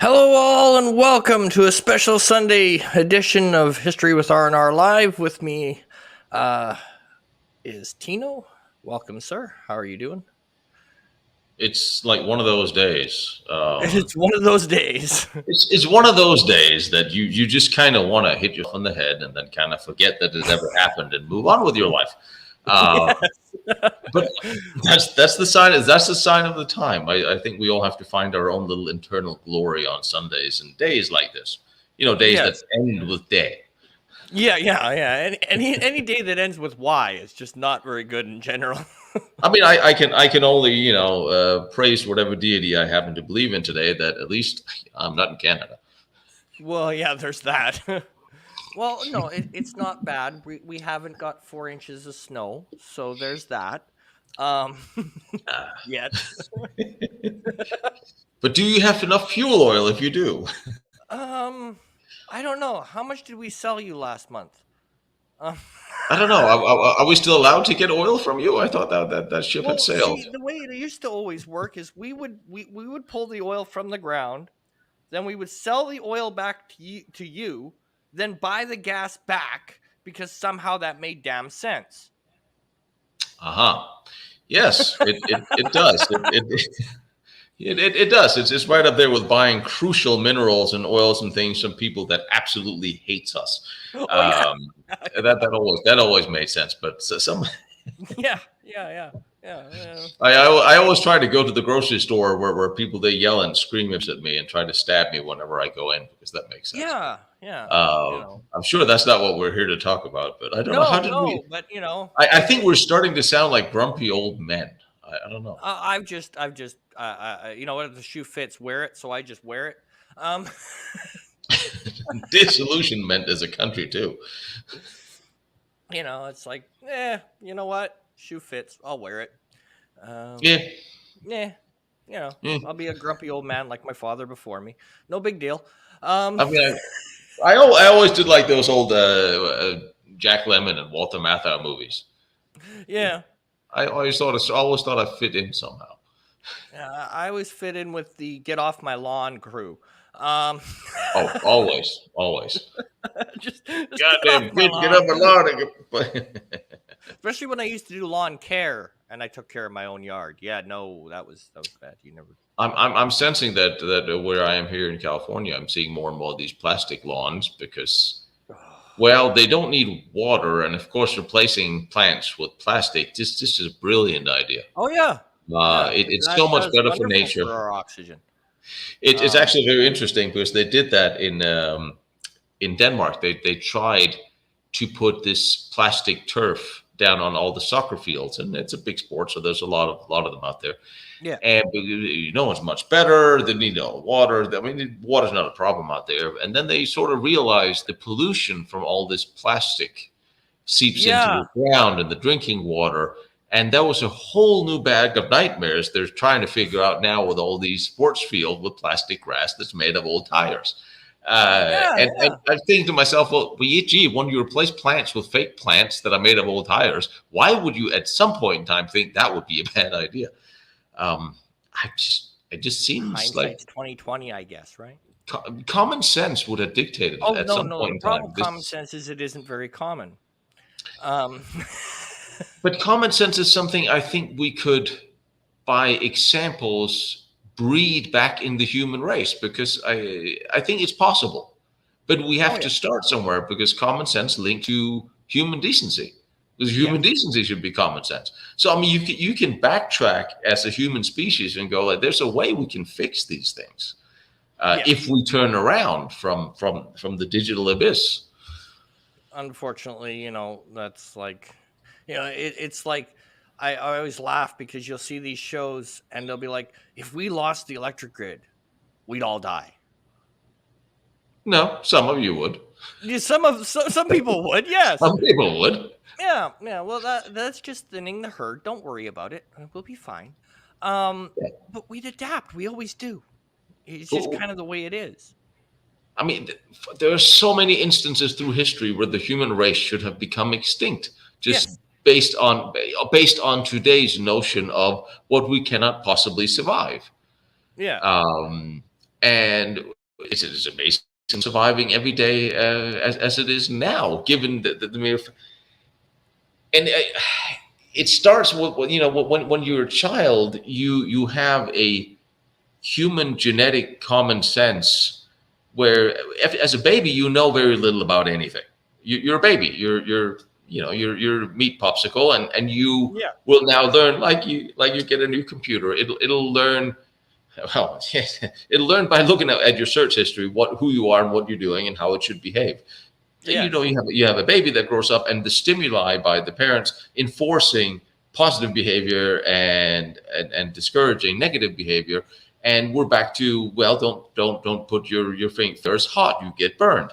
Hello, all, and welcome to a special Sunday edition of History with R&R Live. With me is Tino. Welcome, sir. How are you doing? It's like one of those days. It's one of those days. It's one of those days that you just kind of want to hit yourself on the head and then kind of forget that it ever happened and move on with your life. But that's the sign. That's the sign of the time. I think we all have to find our own little internal glory on Sundays and days like this. Days Yes. that end with day. Yeah. Any day that ends with Y is just not very good in general. I mean, I can only praise whatever deity I happen to believe in today. That at least I'm not in Canada. Well, yeah, there's that. Well, no, it's not bad. We haven't got 4 inches of snow, so there's that. Um, yet. But do you have enough fuel oil if you do? I don't know. How much did we sell you last month? Um, I don't know. Are we still allowed to get oil from you? I thought that ship had well, sailed. see, the way it used to always work is we would pull the oil from the ground, then we would sell the oil back to you, then buy the gas back because somehow that made damn sense. Yes, it does. It does. It's right up there with buying crucial minerals and oils and things from people that absolutely hates us. Oh yeah, That always made sense. But some yeah. I always try to go to the grocery store where people they yell and scream at me and try to stab me whenever I go in because that makes sense. Yeah. I'm sure that's not what we're here to talk about, but I don't know how did we. But I think we're starting to sound like grumpy old men. I don't know. I've just, you know what? If the shoe fits, wear it. So I just wear it. Disillusionment as a country too. It's like, you know what? Shoe fits. I'll wear it. Yeah. I'll be a grumpy old man like my father before me. No big deal. I mean, I always did like those old Jack Lemmon and Walter Matthau movies. Yeah. I always thought I fit in somehow. I always fit in with the get off my lawn crew. Oh, always. just Goddamn kid, get up my lawn. Especially when I used to do lawn care and I took care of my own yard. Yeah, no, that was bad. You never. I'm sensing that where I am here in California, I'm seeing more and more of these plastic lawns because, well, they don't need water, and of course, replacing plants with plastic. This is a brilliant idea. Oh yeah. It's so much better for nature. For our oxygen. It's actually very interesting because they did that in Denmark. They tried to put this plastic turf down on all the soccer fields, and it's a big sport, so there's a lot of them out there. Yeah, and it's much better. They need no water. I mean, water's not a problem out there. And then they sort of realized the pollution from all this plastic seeps into the ground and the drinking water. And that was a whole new bag of nightmares they're trying to figure out now with all these sports fields with plastic grass that's made of old tires. And I think to myself, well, gee, when you replace plants with fake plants that are made of old tires, why would you at some point in time think that would be a bad idea? It just seems hindsight's like 2020, I guess, right? Common sense would have dictated it at some point in time. The problem with common sense is it isn't very common. But common sense is something I think we could, by examples, breed back in the human race because I think it's possible. But we have to start somewhere because common sense linked to human decency. Because human decency should be common sense. So I mean, you can backtrack as a human species and go like, there's a way we can fix these things if we turn around from the digital abyss. Unfortunately, that's like, it's like I always laugh because you'll see these shows and they'll be like, if we lost the electric grid, we'd all die. No, some of you would. Some people would, yes. Some people would. Yeah. Well, that's just thinning the herd. Don't worry about it. We'll be fine. But we'd adapt. We always do. It's just kind of the way it is. I mean, there are so many instances through history where the human race should have become extinct, just based on today's notion of what we cannot possibly survive. Yeah. and it's as amazing surviving every day as it is now, given the mere. And it starts with, when you're a child, you have a human genetic common sense where as a baby you know very little about anything. You're a baby. You're meat popsicle, and you Yeah. will now learn, like you get a new computer. It'll learn. Well, it'll learn by looking at your search history, who you are and what you're doing and how it should behave. Yes. You have a baby that grows up, and the stimuli by the parents enforcing positive behavior and discouraging negative behavior, and we're back to, well, don't put your fingers hot, you get burned.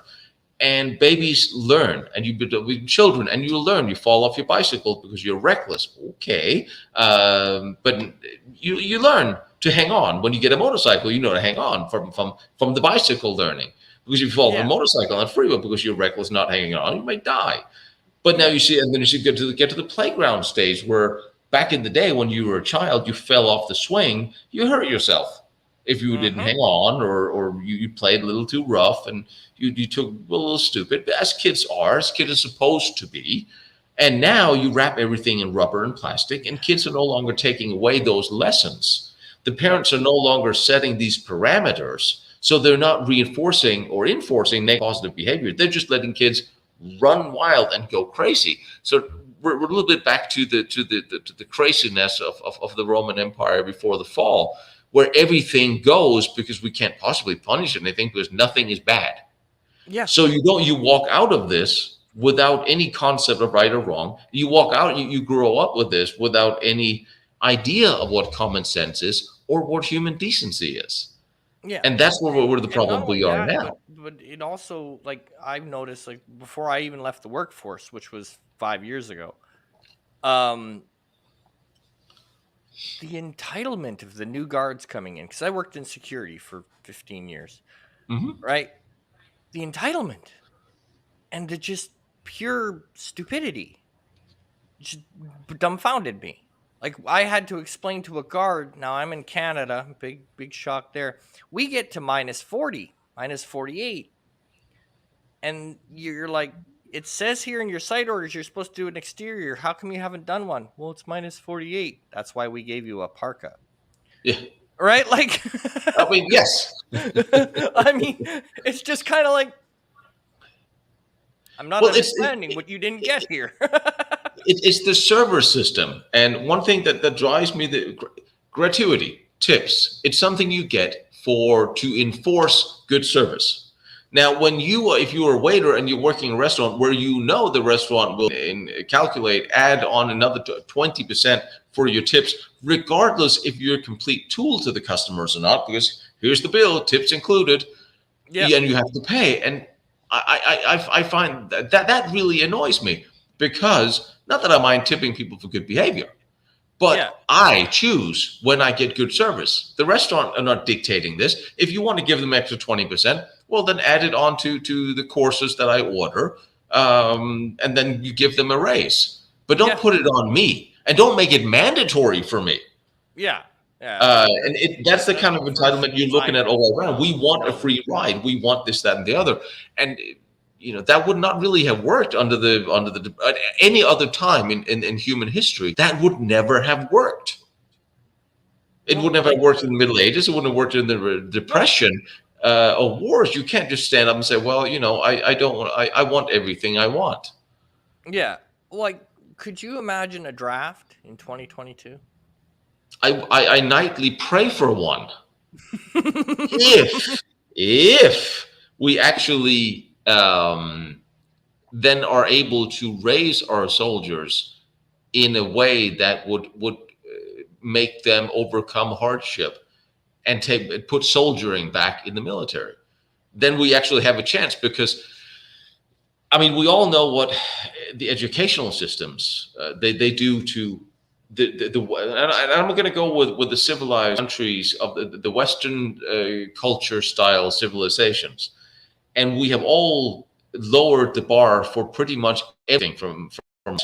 And babies learn, and you with children, and you learn. You fall off your bicycle because you're reckless. Okay, but you learn to hang on. When you get a motorcycle, you know to hang on from the bicycle learning. Because if you fall off a Yeah. motorcycle on a freeway because you're reckless, not hanging on, you may die. But now Yeah. you see, and then you should get to the playground stage where back in the day when you were a child, you fell off the swing, you hurt yourself if you didn't Mm-hmm. hang on, or you played a little too rough and you took a little stupid, as kids are supposed to be. And now you wrap everything in rubber and plastic, and kids are no longer taking away those lessons. The Yep. parents are no longer setting these parameters, so they're not reinforcing or enforcing positive behavior. They're just letting kids run wild and go crazy. So we're a little bit back to the craziness of the Roman Empire before the fall, where everything goes because we can't possibly punish anything because nothing is bad. Yeah. So you walk out of this without any concept of right or wrong. You walk out, you grow up with this without any idea of what common sense is or what human decency is. Yeah. And that's where the And not problem we only are that, but now. it also, like, I've noticed, like, before I even left the workforce, which was 5 years ago, um, the entitlement of the new guards coming in, because I worked in security for 15 years, Hmm. right? The entitlement and the just pure stupidity just dumbfounded me. Like, I had to explain to a guard. Now I'm in Canada, big shock there. We get to minus 40, minus 48, and you're like, it says here in your site orders you're supposed to do an exterior. How come you haven't done one? Well, it's minus 48. That's why we gave you a parka. Yeah. Right? Like, I mean, yes. I mean, it's just kind of like, I'm not Well, understanding what you didn't get here. it's the server system. And one thing that drives me, the gratuity, tips, it's something you get to enforce good service. Now, if you're a waiter and you're working in a restaurant where the restaurant will add on another 20% for your tips, regardless if you're a complete tool to the customers or not, because here's the bill, tips included, Yep. and you have to pay. And I find that really annoys me, because not that I mind tipping people for good behavior, Yeah. but I choose when I get good service. The restaurant are not dictating this. If you want to give them extra 20%, well, then add it on to the courses that I order, and then you give them a raise. But don't Yeah. put it on me, and don't make it mandatory for me. Yeah. Yeah. That's the That's kind of the first entitlement you're looking sign at of all around. We want a accountability. free ride. We want this, that, and the other. And that would not really have worked under the at any other time in human history. That would never have worked. It Well, wouldn't have like, worked in the Middle Ages. It wouldn't have worked in the no. Depression or wars. You can't just stand up and say, "Well, I don't want. I want everything I want." Yeah. Like, could you imagine a draft in 2022? I nightly pray for one. If we actually then are able to raise our soldiers in a way that would make them overcome hardship and put soldiering back in the military, then we actually have a chance. Because I mean, we all know what the educational systems they do to and I'm going to go with the civilized countries of the Western culture style civilizations, and we have all lowered the bar for pretty much everything from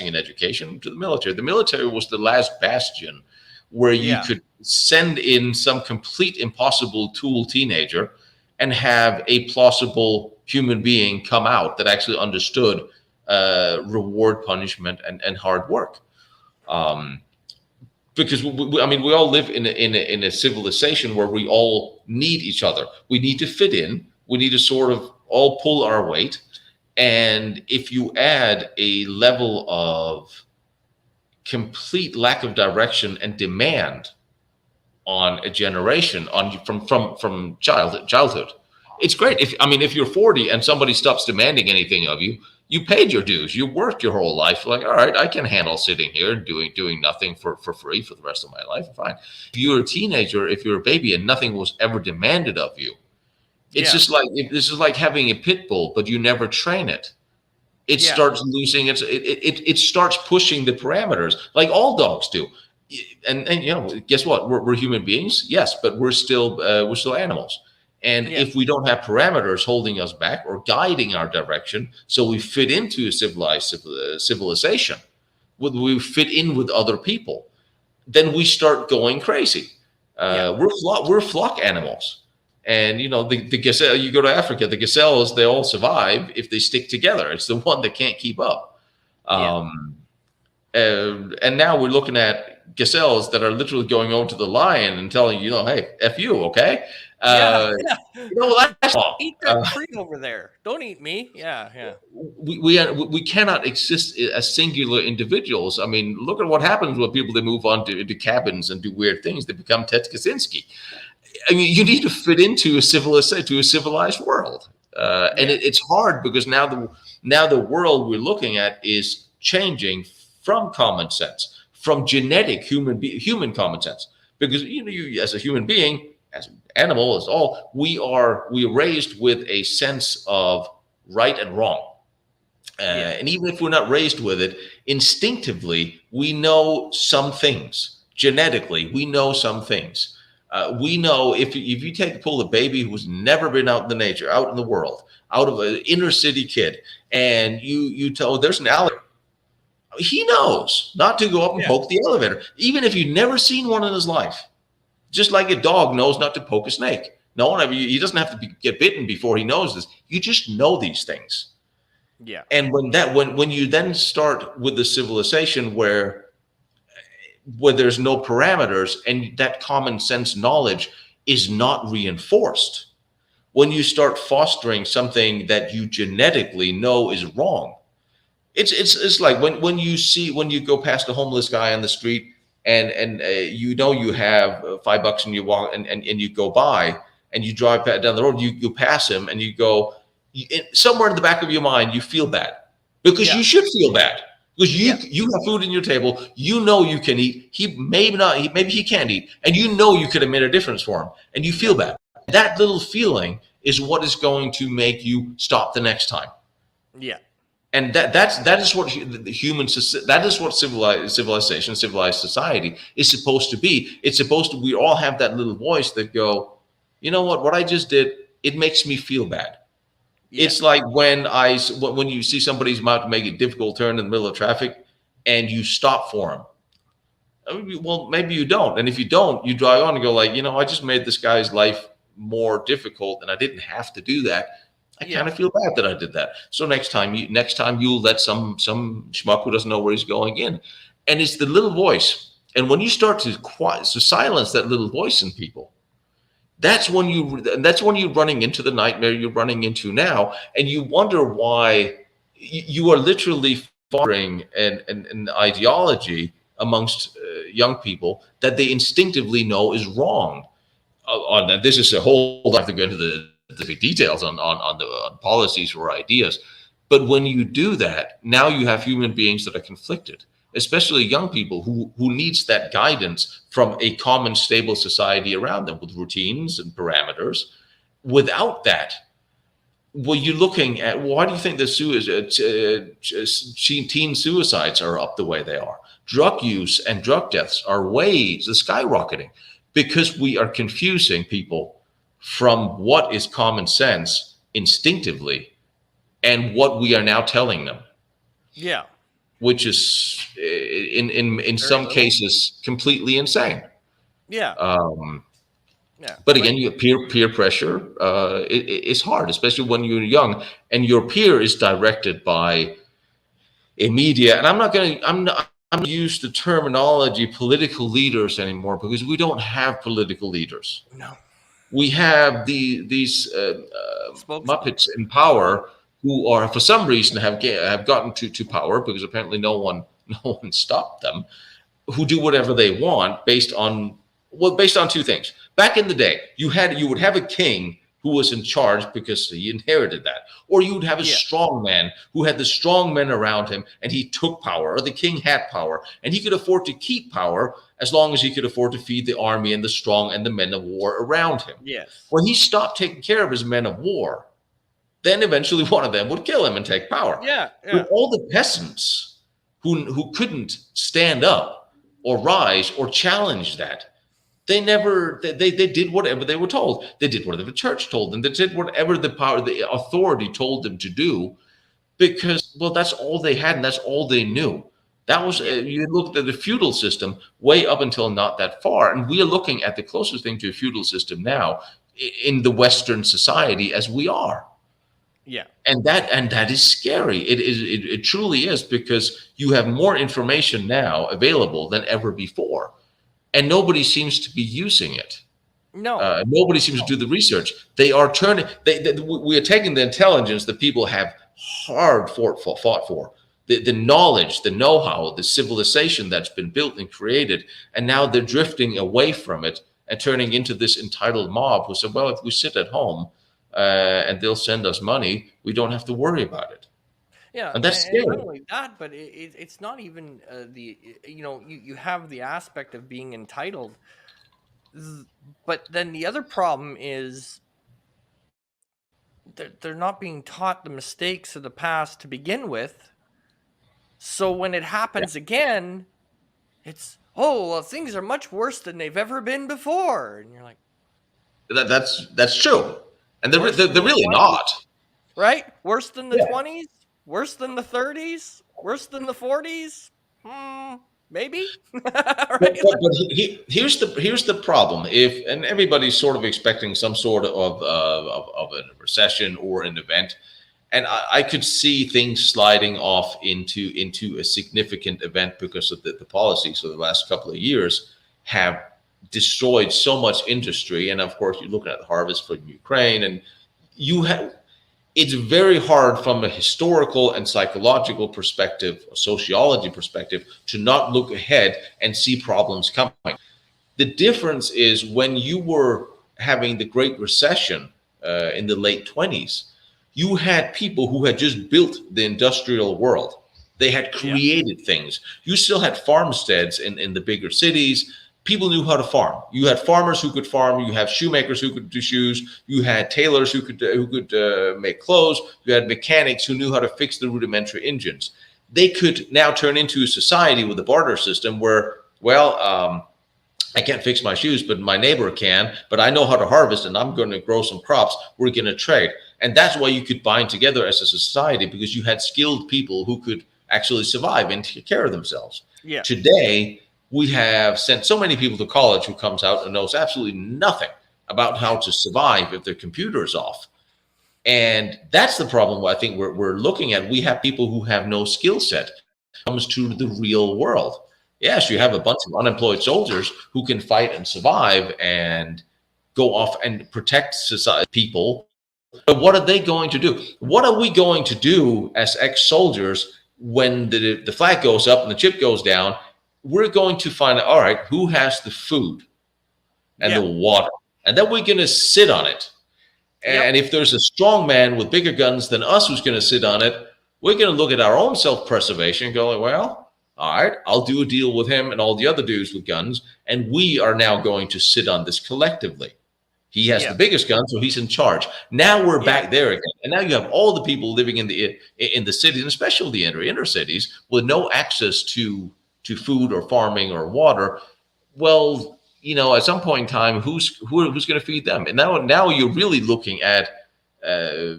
in education to the military. The military was the last bastion where you Yeah. could send in some complete impossible tool teenager and have a plausible human being come out that actually understood reward, punishment, and hard work. Um, because I mean, we all live in a civilization where we all need each other. We need to fit in. We need to sort of all pull our weight. And if you add a level of complete lack of direction and demand on a generation on from childhood, it's great. If I mean, if you're 40 and somebody stops demanding anything of you, you paid your dues, you worked your whole life, like, all right, I can handle sitting here and doing nothing for free for the rest of my life, fine. If you're a teenager, if you're a baby and nothing was ever demanded of you, it's Yeah. just like, this is like having a pit bull but you never train it. It Yeah. starts losing it starts pushing the parameters like all dogs do. And you know, guess what, we're human beings, yes, but we're still animals. And Yeah. if we don't have parameters holding us back or guiding our direction, so we fit into a civilization, we fit in with other people, then we start going crazy. Yeah. We're flock animals. And you know, the gazelle, you go to Africa, the gazelles, they all survive if they stick together. It's the one that can't keep up. Yeah. Um, and now we're looking at gazelles that are literally going over to the lion and telling, you know, hey, F you, okay? Yeah. Uh, Yeah. you know, that's wrong. Eat that tree over there. Don't eat me. Yeah. Yeah. We cannot exist as singular individuals. I mean, look at what happens with people that move on to cabins and do weird things. They become Ted Kaczynski. I mean, you need to fit into a civilized world, and Yeah. it's hard because now the world we're looking at is changing from common sense, from genetic human common sense. Because you know, you as a human being, as an animal, as all, we are raised with a sense of right and wrong. Yeah. And even if we're not raised with it, instinctively, we know some things. Genetically, we know some things. We know if you pull a baby who's never been out in the nature, out in the world, out of an inner city kid, and you tell, oh, there's an elevator, he knows not to go up and Yeah. poke the elevator, even if you've never seen one in his life. Just like a dog knows not to poke a snake. No one ever, he doesn't have to get bitten before he knows this. You just know these things. Yeah. And when you then start with the civilization where there's no parameters and that common sense knowledge is not reinforced, when you start fostering something that you genetically know is wrong, it's like when you go past a homeless guy on the street and you know you have $5 and you walk and you go by and you drive down the road, you pass him and you go, somewhere in the back of your mind you feel bad, because Yeah. you should feel bad, because Yeah. you have food in your table, you know you can eat, he maybe not, maybe he can't eat, and you know you could have made a difference for him, and you feel bad. That little feeling is what is going to make you stop the next time. Yeah. And that is what the that is what civilization, civilized society is supposed to be. It's supposed to, we all have that little voice that go, you know what I just did, it makes me feel bad. Yeah. It's like when you see somebody's about to make a difficult turn in the middle of traffic and you stop for them. I mean, well, maybe you don't, and if you don't, you drive on and go like, you know, I just made this guy's life more difficult and I didn't have to do that. I Yeah. kind of feel bad that I did that. So next time you'll let some schmuck who doesn't know where he's going in. And it's the little voice. And when you start to silence that little voice in people, that's when you're running into the nightmare you're running into now, and you wonder why you are literally fostering an ideology amongst young people that they instinctively know is wrong. On that, this is a whole. I have to go into the details on policies or ideas, but when you do that, now you have human beings that are conflicted, especially young people who needs that guidance from a common stable society around them with routines and parameters. Without that, well, you're looking at, why do you think the teen suicides are up the way they are? Drug use and drug deaths are skyrocketing, because we are confusing people from what is common sense instinctively and what we are now telling them. Yeah. which is in Very some little. cases completely insane. Yeah. Um, Yeah. but Like again, you peer pressure is hard, especially when you're young and your peer is directed by a media. And I'm not use the terminology political leaders anymore because we don't have political leaders. no We have these spokesmen. Muppets in power who are for some reason have gotten to power because apparently no one stopped them, who do whatever they want based on two things. Back in the day, you would have a king who was in charge because he inherited that, or you would have a Yeah. strong man who had the strong men around him and he took power, or the king had power and he could afford to keep power as long as he could afford to feed the army and the strong and the men of war around him. Yes. When he stopped taking care of his men of war, then eventually one of them would kill him and take power. Yeah. But Yeah. all the peasants who couldn't stand up or rise or challenge that, they did whatever they were told. They did whatever the church told them. They did whatever the authority told them to do because, well, that's all they had and that's all they knew. That was Yeah. you looked at the feudal system way up until not that far, and we are looking at the closest thing to a feudal system now in the Western society as we are. Yeah. And that is scary. It truly is, because you have more information now available than ever before, and nobody seems to be using it. No. Nobody seems to No. do the research. They are turning. We are taking the intelligence that people have hard fought for, the knowledge, the know-how, the civilization that's been built and created, and now they're drifting away from it and turning into this entitled mob who said, "Well, if we sit at home and they'll send us money, we don't have to worry about it," Yeah, and that's and not scary. only that, but it's not even you have the aspect of being entitled, but then the other problem is they're not being taught the mistakes of the past to begin with. So when it Yeah, happens again, it's, oh well, things are much worse than they've ever been before, and you're like, that's true, and they're, worse they're, than they're the really 20s, not. right? Worse than the Yeah. 20s, worse than the 30s, worse than the 40s. Maybe, But, right? but, but here's the problem. If and everybody's sort of expecting some sort of a recession or an event, and I could see things sliding off into a significant event because of the policies of the last couple of years have destroyed so much industry. And of course, you're looking at the harvest from Ukraine, and you have it's very hard from a historical and psychological perspective, a sociology perspective, to not look ahead and see problems coming. The difference is when you were having the Great Recession in the late 20s, you had people who had just built the industrial world. They had Yeah, created things. You still had farmsteads in the bigger cities. People knew how to farm. You had farmers who could farm. You have shoemakers who could do shoes. You had tailors who could make clothes. You had mechanics who knew how to fix the rudimentary engines. They could now turn into a society with a barter system where, well, I can't fix my shoes, but my neighbor can. But I know how to harvest, and I'm going to grow some crops. We're going to trade, and that's why you could bind together as a society, because you had skilled people who could actually survive and take care of themselves. yeah, Today, we have sent so many people to college who comes out and knows absolutely nothing about how to survive if their computer is off. And that's the problem I think we're looking at. We have people who have no skill set when it comes to the real world. Yes, you yeah, have a bunch of unemployed soldiers who can fight and survive and go off and protect society people. But what are they going to do? What are we going to do as ex-soldiers when the flag goes up and the chip goes down? We're going to find out, all right, who has the food and the yeah, water? And then we're going to sit on it. yep, And if there's a strong man with bigger guns than us who's going to sit on it, we're going to look at our own self-preservation and go, well, all right, I'll do a deal with him and all the other dudes with guns, and we are now going to sit on this collectively. He has the yeah, biggest gun, so he's in charge. Now we're yeah, back there again, and now you have all the people living in the cities, and especially the inner cities, with no access to food or farming or water. Well, at some point in time, who's going to feed them? And now you're really looking at a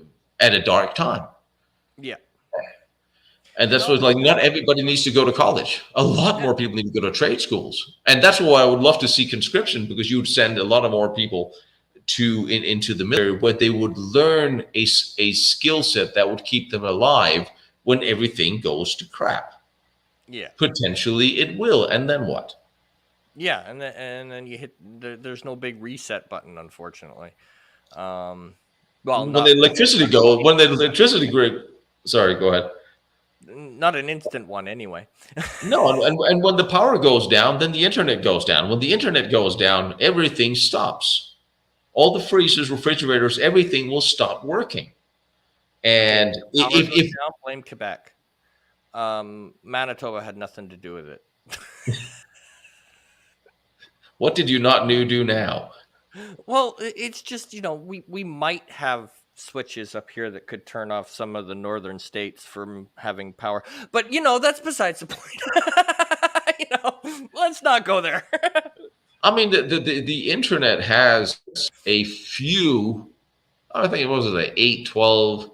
dark time. yeah. And that's what, like, not everybody needs to go to college. A lot Yeah, more people need to go to trade schools. And that's why I would love to see conscription, because you would send a lot of more people into the military, where they would learn a skill set that would keep them alive when everything goes to crap. yeah, Potentially it will. And then what? yeah, and then you hit. There's no big reset button, unfortunately. Um, well, When the not electricity go, when the electricity grid, sorry, go ahead. not an instant one anyway. No, and when the power goes down, then the internet goes down. When the internet goes down, everything stops. All the freezers, refrigerators, everything will stop working. Okay, And power goes if down, blame Quebec. Manitoba had nothing to do with it. what did you not do now? Well, it's just, we might have switches up here that could turn off some of the northern states from having power, but that's besides the point. Let's not go there. I mean, the internet has a few. I think it was like 8, 12.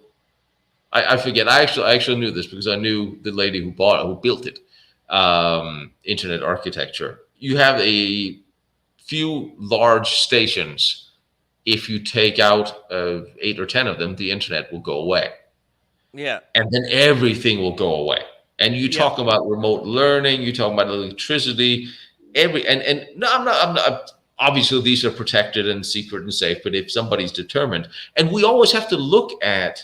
I forget. I actually knew this because I knew the lady who built it. Internet architecture. You have a few large stations. If you take out 8 or 10 of them, the internet will go away, Yeah, and then everything will go away. And you yeah. talk about remote learning, you talk about electricity, and no, I'm not. Obviously, these are protected and secret and safe. But if somebody's determined, and we always have to look at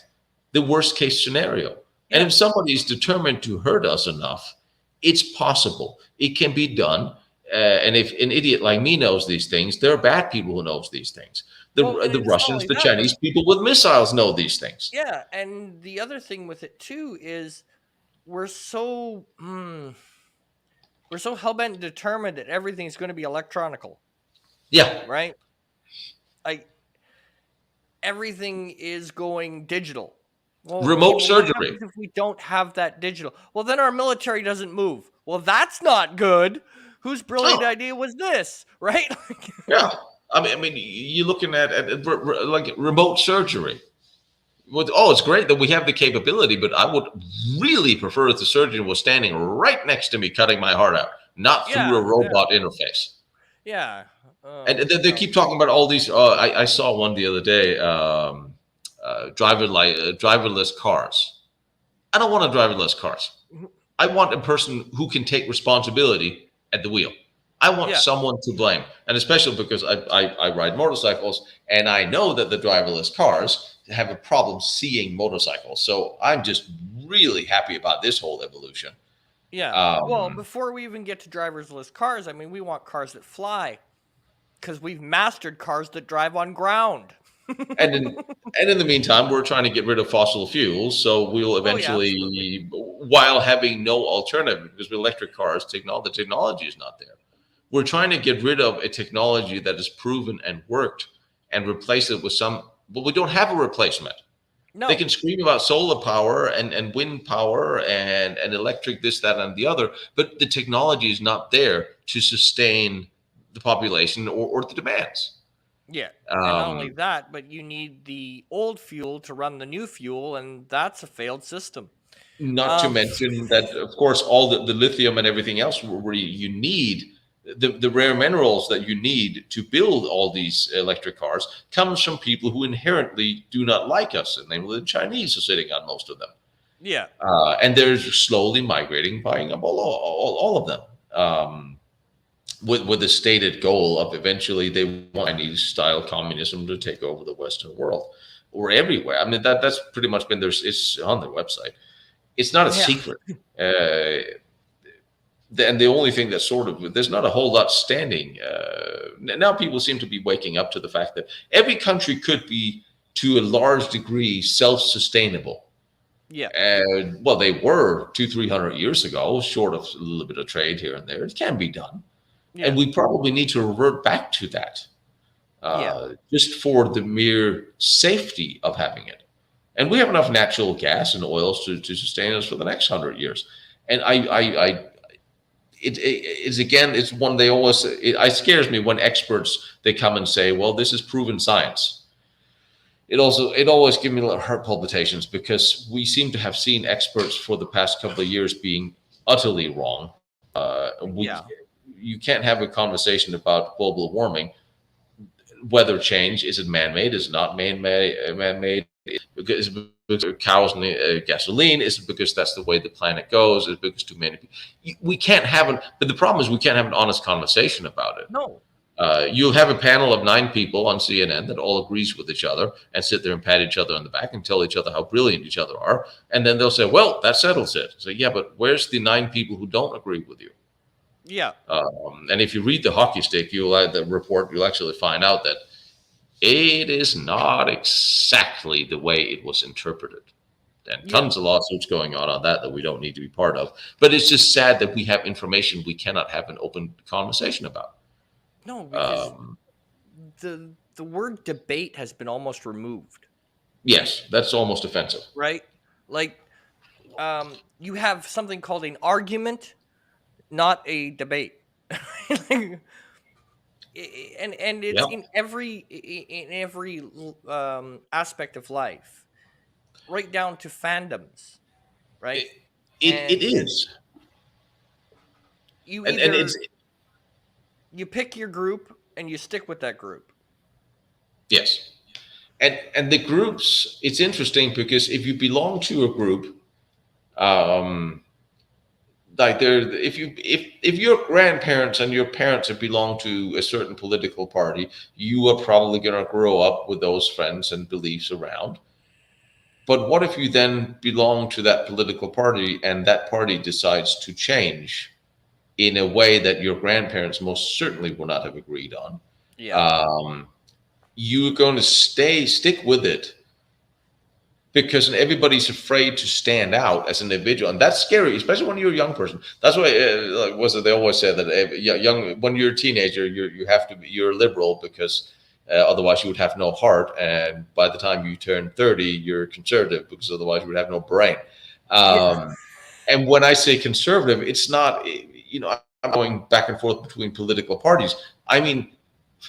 the worst case scenario, and Yeah. if somebody's determined to hurt us enough, it's possible. It can be done. And if an idiot like me knows these things, there are bad people who knows these things. Well, and The it's not Russians, only the that, but Chinese, people with missiles know these things. yeah, and the other thing with it too is we're so we're so hell bent and determined that everything's going to be electronical, Yeah, right? Like everything is going digital. Well, okay, remote but what surgery. happens if we don't have that digital? Well, then our military doesn't move. Well, that's not good. Whose brilliant Oh, idea was this, right? yeah. I mean, you're looking at like remote surgery. Oh, it's great that we have the capability, but I would really prefer if the surgeon was standing right next to me, cutting my heart out, not through a Yeah, yeah, robot interface. yeah. And they keep talking about all these. I saw one the other day. Driverless cars. I don't want driverless cars. I want a person who can take responsibility at the wheel. I want Yeah, someone to blame, and especially because I ride motorcycles, and I know that the driverless cars have a problem seeing motorcycles. So I'm just really happy about this whole evolution. yeah. Well, Um, before we even get to driverless cars, I mean, we want cars that fly because we've mastered cars that drive on ground. and in and in the meantime, we're trying to get rid of fossil fuels. So we'll Oh yeah, absolutely. eventually, while having no alternative, because with electric cars, the technology is not there. We're trying to get rid of a technology that is proven and worked and replace it with some, but we don't have a replacement. They No. can scream about solar power and wind power and electric this, that, and the other, but the technology is not there to sustain the population or the demands. Yeah. And not only Um, that, but you need the old fuel to run the new fuel, and that's a failed system. Not to Um, mention that, of course, all the lithium and everything else where you need the rare minerals that you need to build all these electric cars comes from people who inherently do not like us, and namely the Chinese are sitting on most of them. yeah. And they're slowly migrating, buying up all of them, with the stated goal of eventually they want Chinese style communism to take over the Western world or everywhere. I mean that's pretty much been it's on their website. It's not a Yeah. secret. And the only thing that's sort of there's not a whole lot standing. Now people seem to be waking up to the fact that every country could be to a large degree self-sustainable. Yeah. And well, they were 200-300 years ago, short of a little bit of trade here and there. It can be done, Yeah. and we probably need to revert back to that, Yeah. just for the mere safety of having it. And we have enough natural gas and oils to sustain us for the next 100 years. And it's again, it's one they always. It scares me when experts they come and say, "Well, this is proven science." it always gives me a little heart palpitations because we seem to have seen experts for the past couple of years being utterly wrong. We Yeah. You can't have a conversation about global warming. Weather change, is it man-made? Is it not man-made? Because cows need gasoline? Is it because that's the way the planet goes? Is it because too many people? We can't have an. But the problem is we can't have an honest conversation about it. No. You'll have a panel of 9 people on CNN that all agrees with each other and sit there and pat each other on the back and tell each other how brilliant each other are, and then they'll say, "Well, that settles it." So yeah, but where's the 9 people who don't agree with you? Yeah. And if you read the hockey stick, the report, you'll actually find out that it is not exactly the way it was interpreted. And Yeah. tons of lawsuits going on that we don't need to be part of. But it's just sad that we have information we cannot have an open conversation about. No, because Um, the word debate has been almost removed, yes, that's almost offensive. right? Like, you have something called an argument, not a debate. And it's Yeah, in every aspect of life, right down to fandoms, right? it, it And is, you and it's either you pick your group and you stick with that group. yes, and the groups. It's interesting because if you belong to a group, um, like there, if your grandparents and your parents have belonged to a certain political party, you are probably going to grow up with those friends and beliefs around. But what if you then belong to that political party and that party decides to change in a way that your grandparents most certainly would not have agreed on? Yeah. Um, you're going to stick with it because everybody's afraid to stand out as an individual, and that's scary, especially when you're a young person. That's why like was it they always said that young when you're a teenager, you have to be you're liberal because otherwise you would have no heart, and by the time you turn 30, you're conservative because otherwise you would have no brain. Yeah. Um, and when I say conservative, it's not I'm going back and forth between political parties. I mean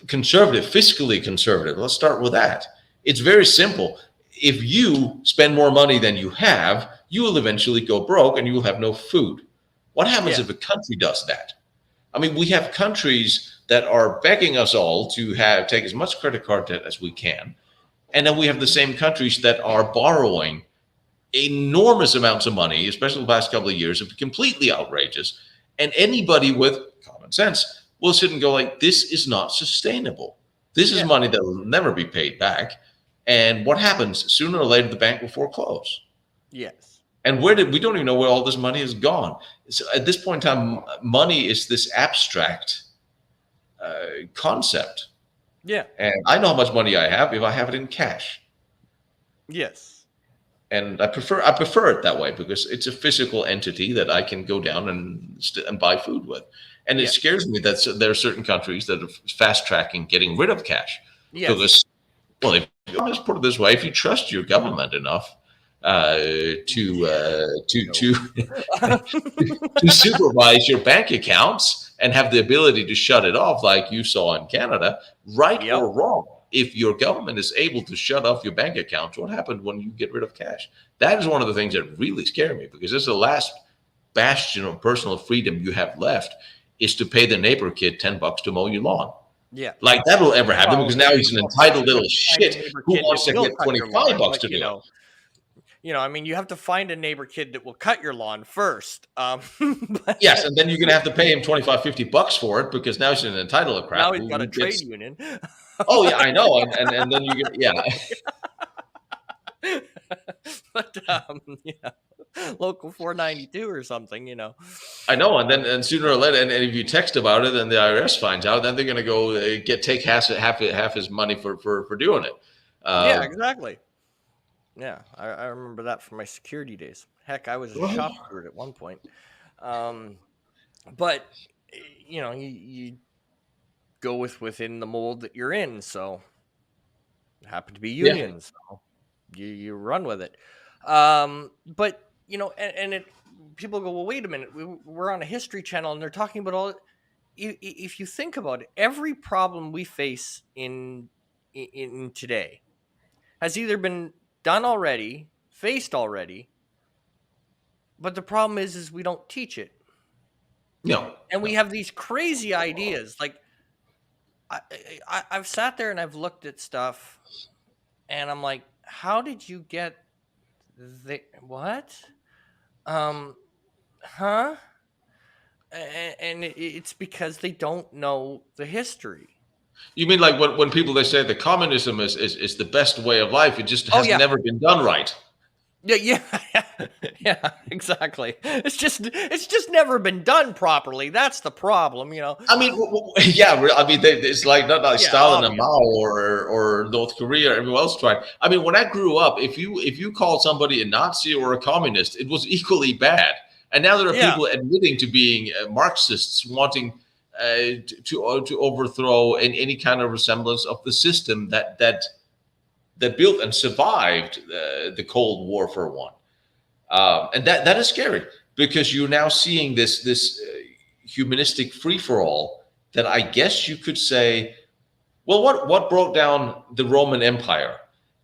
conservative, fiscally conservative. Let's start with that. It's very simple. If you spend more money than you have, you will eventually go broke and you will have no food. What happens Yeah. if a country does that? I mean, we have countries that are begging us all to take as much credit card debt as we can. And then we have the same countries that are borrowing enormous amounts of money, especially the past couple of years, have completely outrageous. And anybody with common sense will sit and go like, this is not sustainable. This is Yeah. money that will never be paid back. And what happens? Sooner or later, the bank will foreclose. Yes. And we don't even know where all this money has gone. So at this point in time, money is this abstract concept. Yeah. And I know how much money I have if I have it in cash. Yes. And I prefer it that way because it's a physical entity that I can go down and buy food with. And it Yeah. scares me that there are certain countries that are fast tracking getting rid of cash Yes. because, well, if let's put it this way: if you trust your government enough to No. to supervise your bank accounts and have the ability to shut it off, like you saw in Canada, right Yep. or wrong. If your government is able to shut off your bank accounts, what happened when you get rid of cash? That is one of the things that really scare me because it's the last bastion of personal freedom you have left is to pay the neighbor kid $10 to mow your lawn. Yeah. Like that'll ever happen Well, because now he's an well, first entitled you have little to find a shit neighbor who kid that wants to will get cut your 25 lawn, bucks but to do it. I mean, you have to find a neighbor kid that will cut your lawn first. But Yes, and then you're gonna have to pay him 25, $50 for it because now he's an entitled now crap he's got a who trade gets. union. Oh yeah, I know, and then you get yeah. But local 492 or something, I know, and then and sooner or later, and if you text about it, and the IRS finds out, then they're going to go take half his money for doing it. Yeah, Uh, exactly. Yeah, I remember that from my security days. Heck, I was a well, shop steward at one point. Um, but you go within the mold that you're in. So it happened to be yeah, unions. So you run with it. But and it people go, well, wait a minute, we're on a history channel and they're talking about all. If you think about it, every problem we face in today has either been done already, faced already, but the problem is we don't teach it. No, And we no. have these crazy ideas. Like I've sat there and I've looked at stuff and I'm like, how did you get the what? Um, huh? And it's because they don't know the history. You mean like when people they say the communism is the best way of life? It just Oh has yeah. never been done right. Yeah, yeah, yeah, exactly. It's just never been done properly. That's the problem, you know. I mean, yeah. I mean, it's like not like Yeah, Stalin and Mao obviously. or North Korea or everyone else tried. I mean, when I grew up, if you called somebody a Nazi or a communist, it was equally bad. And now there are Yeah, people admitting to being Marxists, wanting to overthrow any kind of resemblance of the system that built and survived the Cold War for one. And that is scary because you're now seeing this humanistic free for all that I guess you could say, well, what broke down the Roman Empire?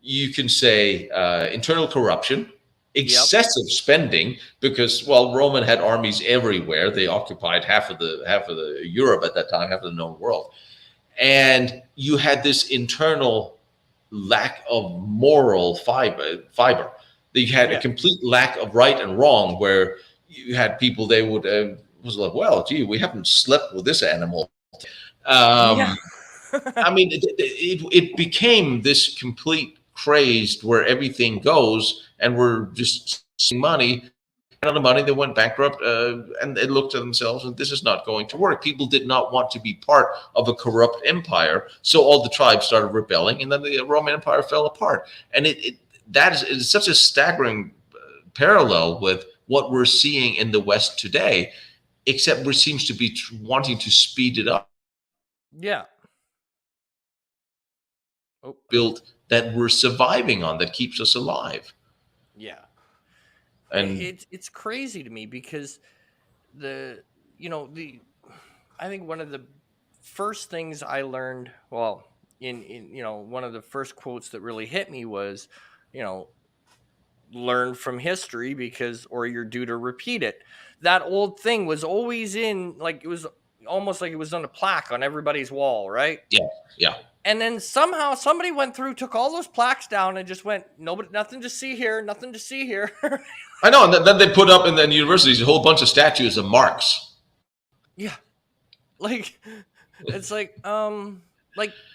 You can say internal corruption, yep, excessive spending, because well, Roman had armies everywhere. They occupied half of the Europe at that time, half of the known world, and you had this internal lack of moral fiber. They had a yeah, complete lack of right and wrong, where you had people they would was like, well, gee, we haven't slept with this animal. yeah, Um, I mean, it became this complete crazed where everything goes, and we're just money. And the money, they went bankrupt, and they looked at themselves, and this is not going to work. People did not want to be part of a corrupt empire, so all the tribes started rebelling, and then the Roman Empire fell apart. And that is such a staggering parallel with what we're seeing in the West today, except we seems to be wanting to speed it up, yeah. Oh, built that we're surviving on, that keeps us alive. yeah. And It's crazy to me because the you know the I think one of the first things I learned, well, in one of the first quotes that really hit me was, you know, learn from history because or you're due to repeat it. That old thing was always in, like, it was almost like it was on a plaque on everybody's wall, right? yeah, yeah. And then somehow somebody went through, took all those plaques down and just went, nobody, nothing to see here, nothing to see here. I know. And then they put up in the universities a whole bunch of statues of Marx. Yeah. Like, it's like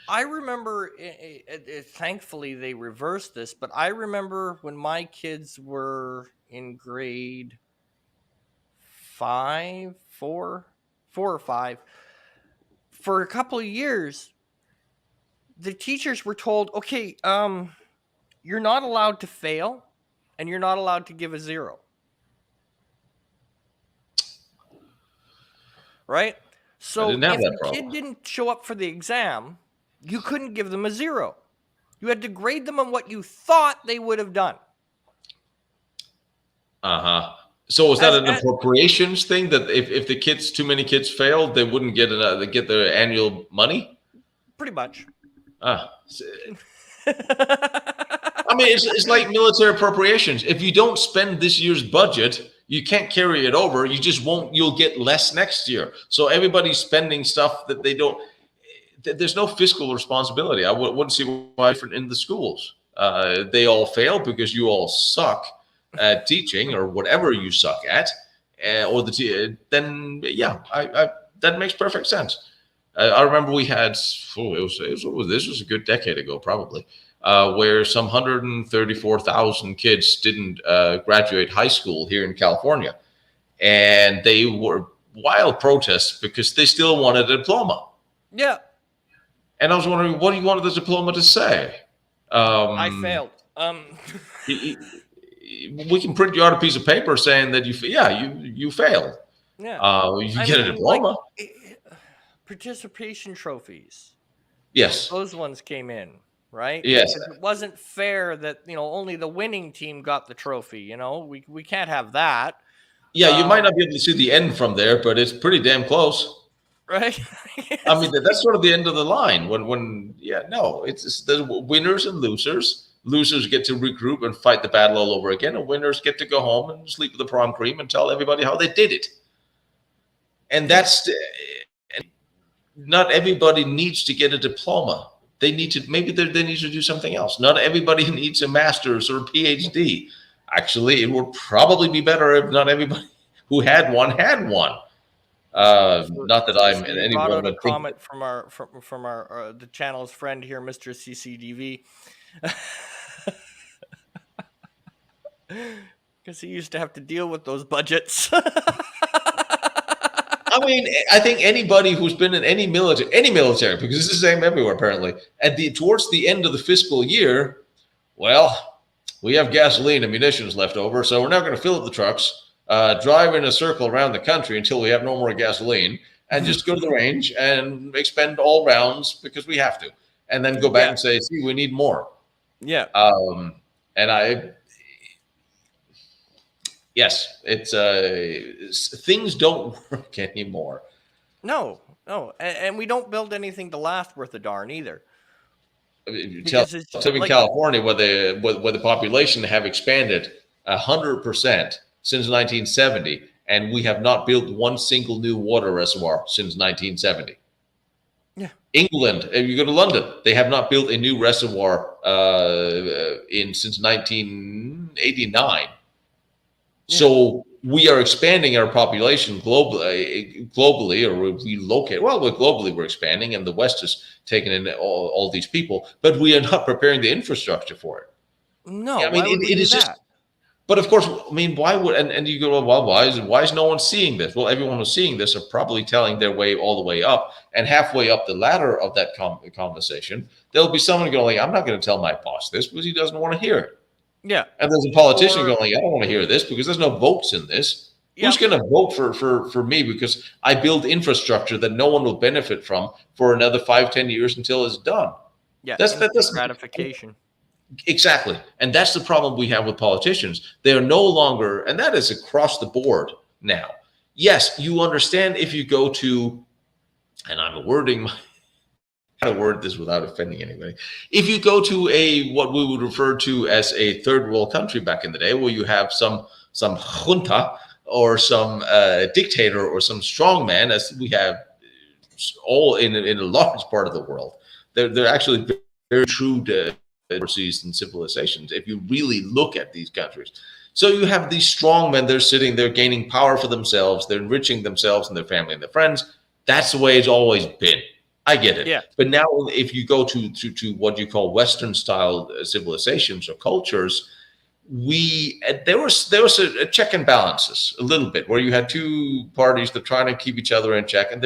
I remember thankfully they reversed this, but I remember when my kids were in grade 5, 4 or 5, for a couple of years the teachers were told, okay, you're not allowed to fail and you're not allowed to give a 0, right? I So didn't have if that the kid problem. didn't show up for the exam, you couldn't give them a 0. You had to grade them on what you thought they would have done. Uh-huh. So was that As, an as appropriations thing that if the kids, too many kids failed, they wouldn't get they get their annual money? pretty much. Ah, I mean, it's like military appropriations. If you don't spend this year's budget, you can't carry it over. You just won't. You'll get less next year. So everybody's spending stuff that they don't. There's no fiscal responsibility. I wouldn't see why different in the schools. They all fail because you all suck at teaching or whatever you suck at, or then yeah, that makes perfect sense. I remember we had this was a good decade ago probably, where some 134,000 kids didn't graduate high school here in California, and they were wild protests because they still wanted a diploma. Yeah, And I was wondering, what do you want the diploma to say? I Um, failed. we can print you out a piece of paper saying that you failed. Yeah. You I get a mean, like, diploma. participation trophies. Yes, Those ones came in, right? yes, Because it wasn't fair that, only the winning team got the trophy, We can't have that. yeah. You might Um, not be able to see the end from there, but it's pretty damn close. right? I It's mean, that's sort of the end of the line. When yeah, no, it's there's winners and losers, Losers get to regroup and fight the battle all over again, and winners get to go home and sleep with the prom cream and tell everybody how they did it. And that's not everybody needs to get a diploma. They need to, maybe they need to do something else. Not everybody needs a master's or a PhD. Actually, it would probably be better if not everybody who had one had one. Not that I'm in You any brought way, out a but think comment from our the channel's friend here, Mr. CCDV, because he used to have to deal with those budgets. I mean, I think anybody who's been in any military, because it's the same everywhere apparently, towards the end of the fiscal year, well, we have gasoline and munitions left over, so we're now going to fill up the trucks, drive in a circle around the country until we have no more gasoline, and just go to the range and expend all rounds because we have to, and then go back and say, see, we need more. Yeah. And yes, it's things don't work anymore. No, and we don't build anything to last worth a darn either. Tell in California, where the population have expanded 100% since 1970, and we have not built one single new water reservoir since 1970. Yeah. England, if you go to London, they have not built a new reservoir since 1989. Yeah. So we are expanding our population globally, or we locate. Well, globally we're expanding, and the West is taking in all these people, but we are not preparing the infrastructure for it. No, I mean, it is just. But of course, I mean, why would and you go, well, why is no one seeing this? Well, everyone who's seeing this are probably telling their way all the way up, and halfway up the ladder of that conversation, there'll be someone going, I'm not going to tell my boss this because he doesn't want to hear it. Yeah. And there's a politician going, I don't want to hear this because there's no votes in this. Yep. Who's going to vote for me because I build infrastructure that no one will benefit from for another 5-10 years until it's done? Yeah, that's gratification. Exactly. And that's the problem we have with politicians. They are no longer, and that is across the board now. Yes, you understand if you go to, and I'm wording how to word this without offending anybody. If you go to what we would refer to as a third world country back in the day, where you have some junta or some dictator or some strongman, as we have all in a large part of the world, they're actually very true to democracies and civilizations if you really look at these countries. So you have these strongmen, they're sitting there gaining power for themselves, they're enriching themselves and their family and their friends. That's the way it's always been. I get it. Yeah. But now if you go to what you call Western style civilizations or cultures, there was a check and balances a little bit where you had two parties that trying to keep each other in check, and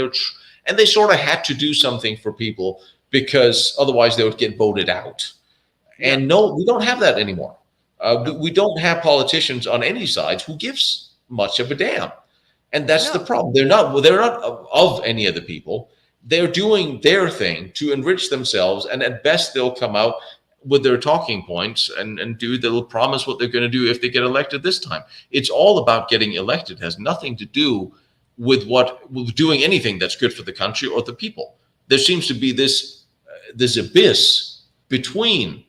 they sort of had to do something for people because otherwise they would get voted out. Yeah. And no, we don't have that anymore. We don't have politicians on any sides who gives much of a damn, and that's the problem. They're not of any of the people. They're doing their thing to enrich themselves, and at best they'll come out with their talking points and they'll promise what they're going to do if they get elected this time. It's all about getting elected. It has nothing to do with doing anything that's good for the country or the people. There seems to be this abyss between,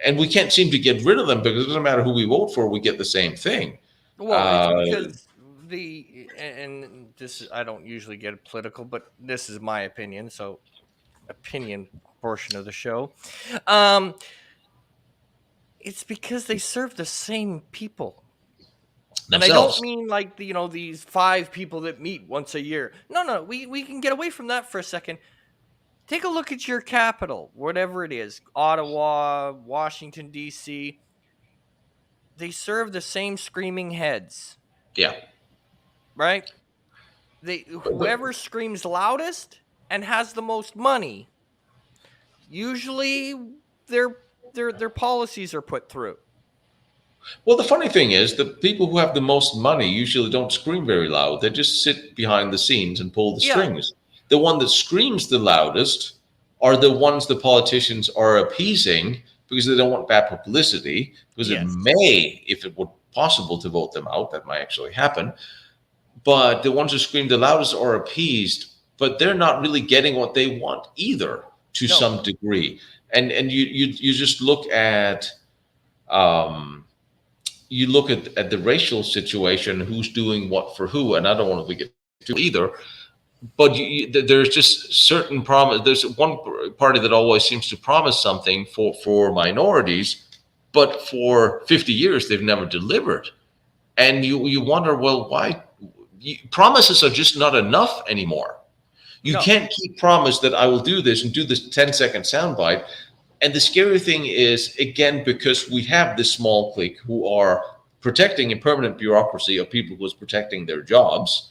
and we can't seem to get rid of them because it doesn't matter who we vote for, we get the same thing. Well, it's because and this I don't usually get political, but this is my opinion, so opinion portion of the show. It's because they serve the same people. Themselves. And I don't mean like these 5 people that meet once a year. No, we can get away from that for a second. Take a look at your capital, whatever it is, Ottawa, Washington, D.C. They serve the same screaming heads. Yeah. Right? Whoever screams loudest and has the most money, usually their policies are put through. Well, the funny thing is, the people who have the most money usually don't scream very loud. They just sit behind the scenes and pull the strings. The one that screams the loudest are the ones the politicians are appeasing because they don't want bad publicity, because it may, if it were possible to vote them out, that might actually happen. But the ones who scream the loudest are appeased, but they're not really getting what they want either. to No, some degree. And you just look at um, at the racial situation, who's doing what for who, and I don't want to get too either. But there's just certain promise. There's one party that always seems to promise something for minorities, but for 50 years they've never delivered. And you wonder, well, why? Promises are just not enough anymore. You no, can't keep promise that I will do this and do this 10-second soundbite. And the scary thing is, again, because we have this small clique who are protecting a permanent bureaucracy of people who's protecting their jobs,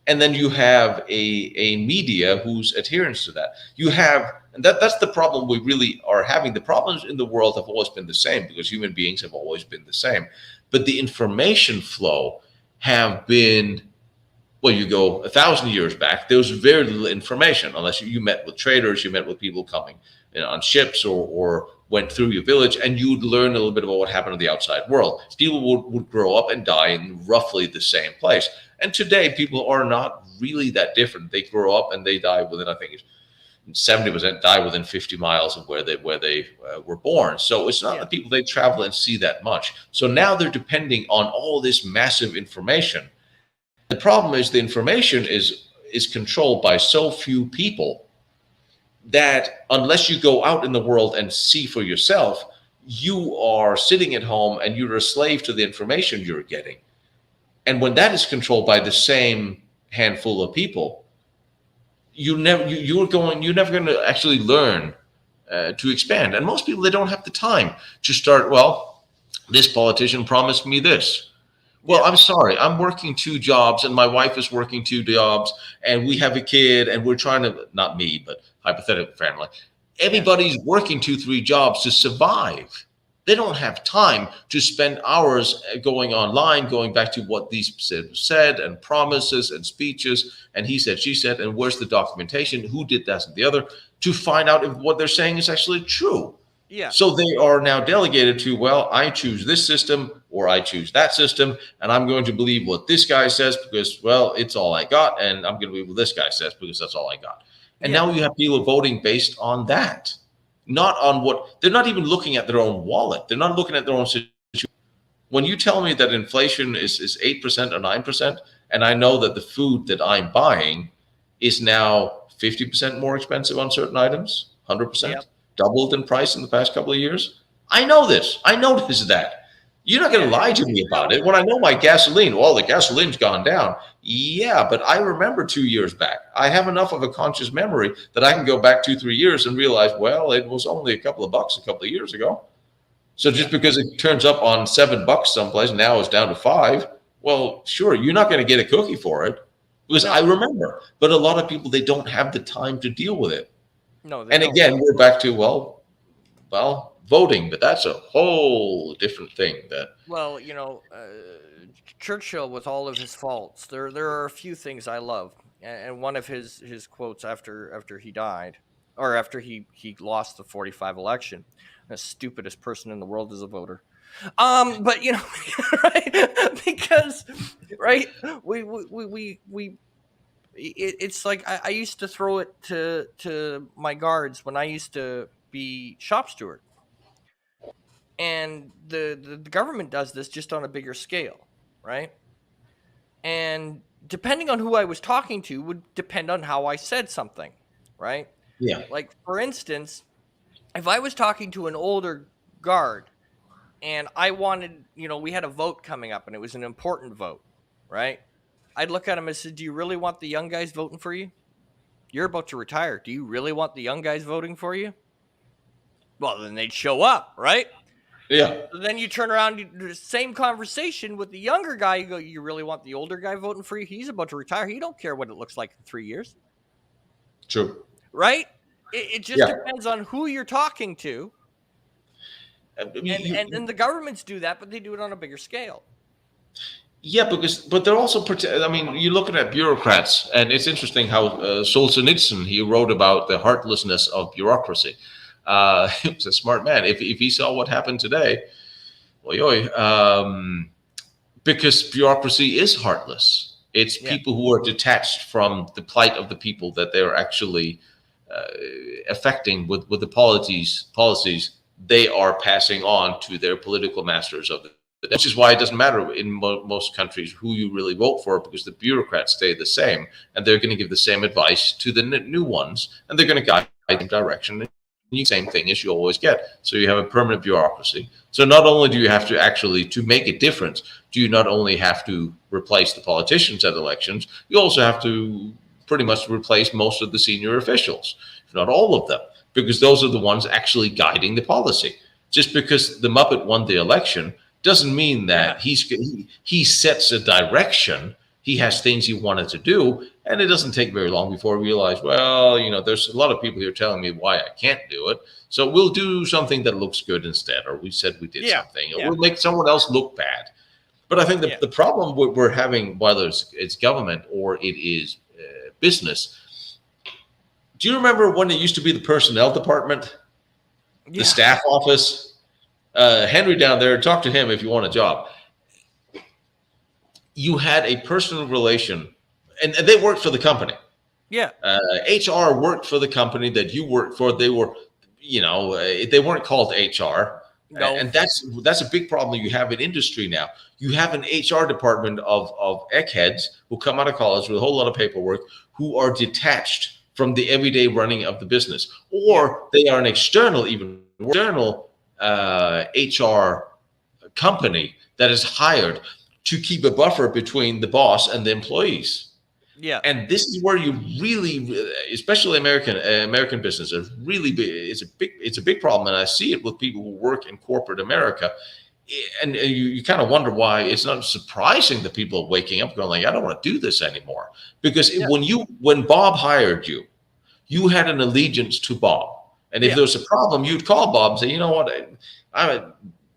and then you have a media whose adherence to that. You have, and that's the problem we really are having. The problems in the world have always been the same because human beings have always been the same. But the information flow have been, well, you go 1,000 years back, there was very little information unless you met with traders, you met with people coming on ships or went through your village, and you'd learn a little bit about what happened in the outside world. People would grow up and die in roughly the same place. And today, people are not really that different. They grow up and they die within, I think, 70% die within 50 miles of where they were born. So it's not yeah, the people they travel and see that much. So now they're depending on all this massive information. The problem is the information is controlled by so few people that unless you go out in the world and see for yourself, you are sitting at home and you're a slave to the information you're getting. And when that is controlled by the same handful of people, you're never going to actually learn to expand. And most people, they don't have the time to start. Well, this politician promised me this. Well, yeah, I'm sorry. I'm working 2 jobs and my wife is working 2 jobs and we have a kid and we're trying to, not me, but hypothetical family. yeah, Everybody's working 2, 3 jobs to survive. They don't have time to spend hours going online, going back to what these said and promises and speeches. And he said, she said, and where's the documentation? Who did that and the other to find out if what they're saying is actually true. yeah, So they are now delegated to, well, I choose this system or I choose that system, and I'm going to believe what this guy says because, well, it's all I got, and I'm going to believe what this guy says because that's all I got. And yeah, now you have people voting based on that, not on what they're not even looking at their own wallet. They're not looking at their own situation. When you tell me that inflation is 8% or 9%, and I know that the food that I'm buying is now 50% more expensive on certain items, yeah, 100%, doubled in price in the past couple of years. I know this. I noticed that. You're not going yeah. to lie to me about it. When I know my gasoline, well, the gasoline's gone down. Yeah, but I remember 2 years back. I have enough of a conscious memory that I can go back 2, 3 years and realize, well, it was only a couple of bucks a couple of years ago. So Yeah. just because it turns up on $7 someplace, now it's down to 5. Well, sure, you're not going to get a cookie for it because I No, remember. But a lot of people, they don't have the time to deal with it. no, they And don't. again, we're back to, voting, but that's a whole different thing. That Well, Churchill, with all of his faults, there are a few things I love, and one of his quotes after he died, or after he lost the 45 election, the stupidest person in the world is a voter. But right, because right, it's like I used to throw it to my guards when I used to be shop steward, and the government does this just on a bigger scale, right? And depending on who I was talking to would depend on how I said something, right? yeah, Like, for instance, if I was talking to an older guard and I wanted, we had a vote coming up and it was an important vote, right? I'd look at him and say, "Do you really want the young guys voting for you? You're about to retire. Do you really want the young guys voting for you?" Well, then they'd show up, right? yeah, So then you turn around, you do the same conversation with the younger guy. You go, "You really want the older guy voting for you? He's about to retire. He don't care what it looks like in 3 years," true, right? It just yeah. depends on who you're talking to, I mean, and the governments do that, but they do it on a bigger scale. yeah, but they're also I mean, you're looking at bureaucrats, and it's interesting how Solzhenitsyn, he wrote about the heartlessness of bureaucracy. He was a smart man. If he saw what happened today, oy, oy, because bureaucracy is heartless. It's Yeah, people who are detached from the plight of the people that they're actually affecting with the policies they are passing on to their political masters of the which is why it doesn't matter in most countries who you really vote for, because the bureaucrats stay the same, and they're going to give the same advice to the new ones, and they're going to guide them direction. Same thing as you always get. So you have a permanent bureaucracy. So not only do you have to actually, to make a difference, do you not only have to replace the politicians at elections, you also have to pretty much replace most of the senior officials, if not all of them, because those are the ones actually guiding the policy. Just because the Muppet won the election doesn't mean that he sets a direction. He has things he wanted to do, and it doesn't take very long before we realize, well, there's a lot of people here telling me why I can't do it, so we'll do something that looks good instead, or we said we did something, or we'll make someone else look bad. But I think the problem we're having, whether it's government or it is business, do you remember when it used to be the personnel department, the staff office? Henry down there, talk to him if you want a job. You had a personal relation, and they worked for the company. Yeah. HR worked for the company that you worked for. They were, they weren't called HR. No. And that's a big problem you have in industry now. You have an HR department of eggheads who come out of college with a whole lot of paperwork, who are detached from the everyday running of the business, or they are an external HR company that is hired to keep a buffer between the boss and the employees. Yeah. And this is where you really, especially American businesses, really it's a big problem. And I see it with people who work in corporate America. And you kind of wonder why it's not surprising that people are waking up going like, I don't want to do this anymore. Because when Bob hired you, you had an allegiance to Bob. And if there was a problem, you'd call Bob and say, you know what,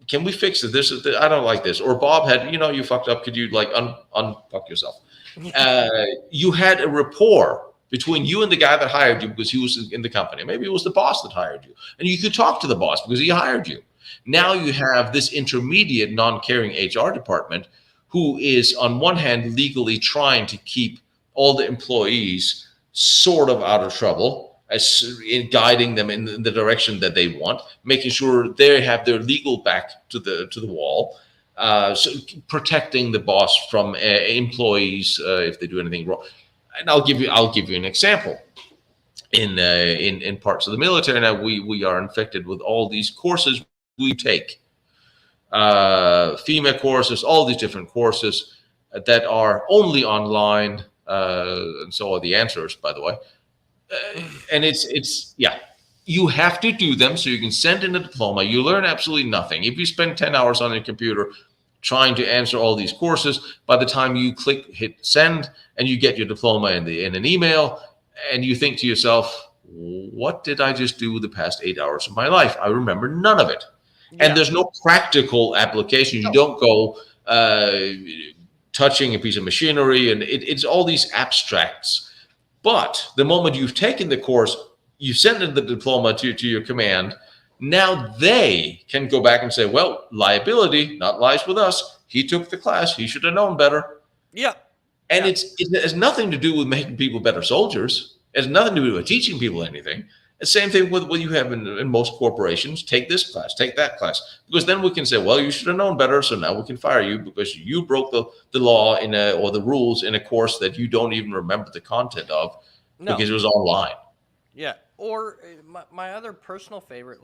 can we fix it? I don't like this. Or Bob had, you fucked up. Could you unfuck yourself? You had a rapport between you and the guy that hired you because he was in the company. Maybe it was the boss that hired you. And you could talk to the boss because he hired you. Now you have this intermediate non-caring HR department who is, on one hand, legally trying to keep all the employees sort of out of trouble, as in guiding them in the direction that they want, making sure they have their legal back to the wall, so protecting the boss from employees if they do anything wrong. And I'll give you an example. In parts of the military now, we are infected with all these courses we take, FEMA courses, all these different courses that are only online, and so are the answers, by the way. And you have to do them so you can send in a diploma. You learn absolutely nothing. If you spend 10 hours on your computer trying to answer all these courses, by the time you hit send, and you get your diploma in an email, and you think to yourself, what did I just do the past 8 hours of my life? I remember none of it. Yeah. And there's no practical application. You don't go touching a piece of machinery, and it's all these abstracts. But the moment you've taken the course, you send in the diploma to your command. Now they can go back and say, well, liability not lies with us. He took the class. He should have known better. Yeah. And it has nothing to do with making people better soldiers. It has nothing to do with teaching people anything. The same thing with what you have in most corporations. Take this class, take that class. Because then we can say, well, you should have known better, so now we can fire you because you broke the law or the rules in a course that you don't even remember the content of because it was online. Yeah. Or my other personal favorite,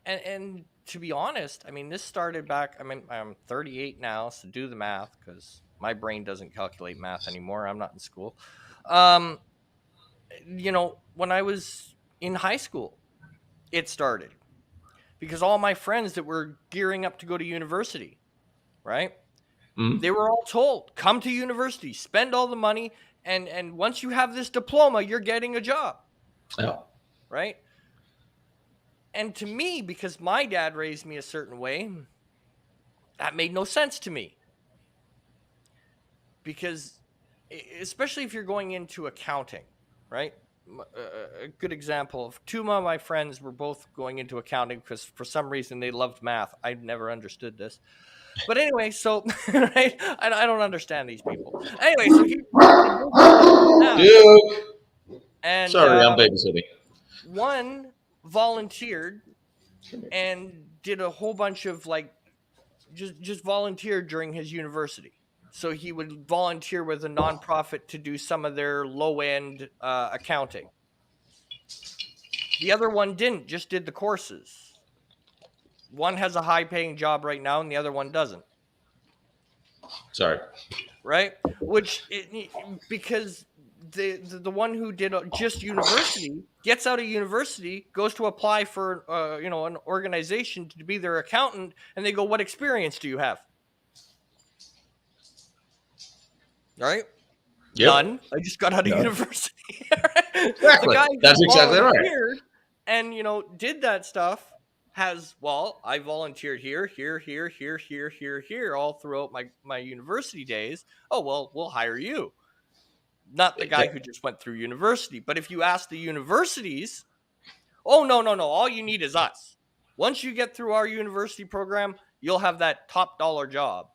and to be honest, I mean, this started back, I'm 38 now, so do the math because my brain doesn't calculate math anymore. I'm not in school. When I was in high school, it started because all my friends that were gearing up to go to university, right? Mm-hmm. They were all told, come to university, spend all the money, and once you have this diploma, you're getting a job. Yeah. Right? And to me, because my dad raised me a certain way, that made no sense to me. Because, especially if you're going into accounting, right? A good example of two of my friends were both going into accounting because for some reason they loved math. I never understood this. But anyway, so, right? I don't understand these people. Anyway, so Duke! And, sorry, I'm babysitting. One volunteered and did a whole bunch of like just volunteered during his university. So he would volunteer with a nonprofit to do some of their low end accounting. The other one didn't, just did the courses. One has a high paying job right now, and the other one doesn't. Sorry. Right? Because the one who did just university gets out of university, goes to apply for an organization to be their accountant, and they go, "What experience do you have?" Right? Yep. None. I just got out of university. The Exactly. guy That's who exactly right. volunteered and did that stuff I volunteered here all throughout my university days. Oh well, we'll hire you. Not the guy who just went through university. But if you ask the universities, oh no, all you need is us. Once you get through our university program, you'll have that top dollar job.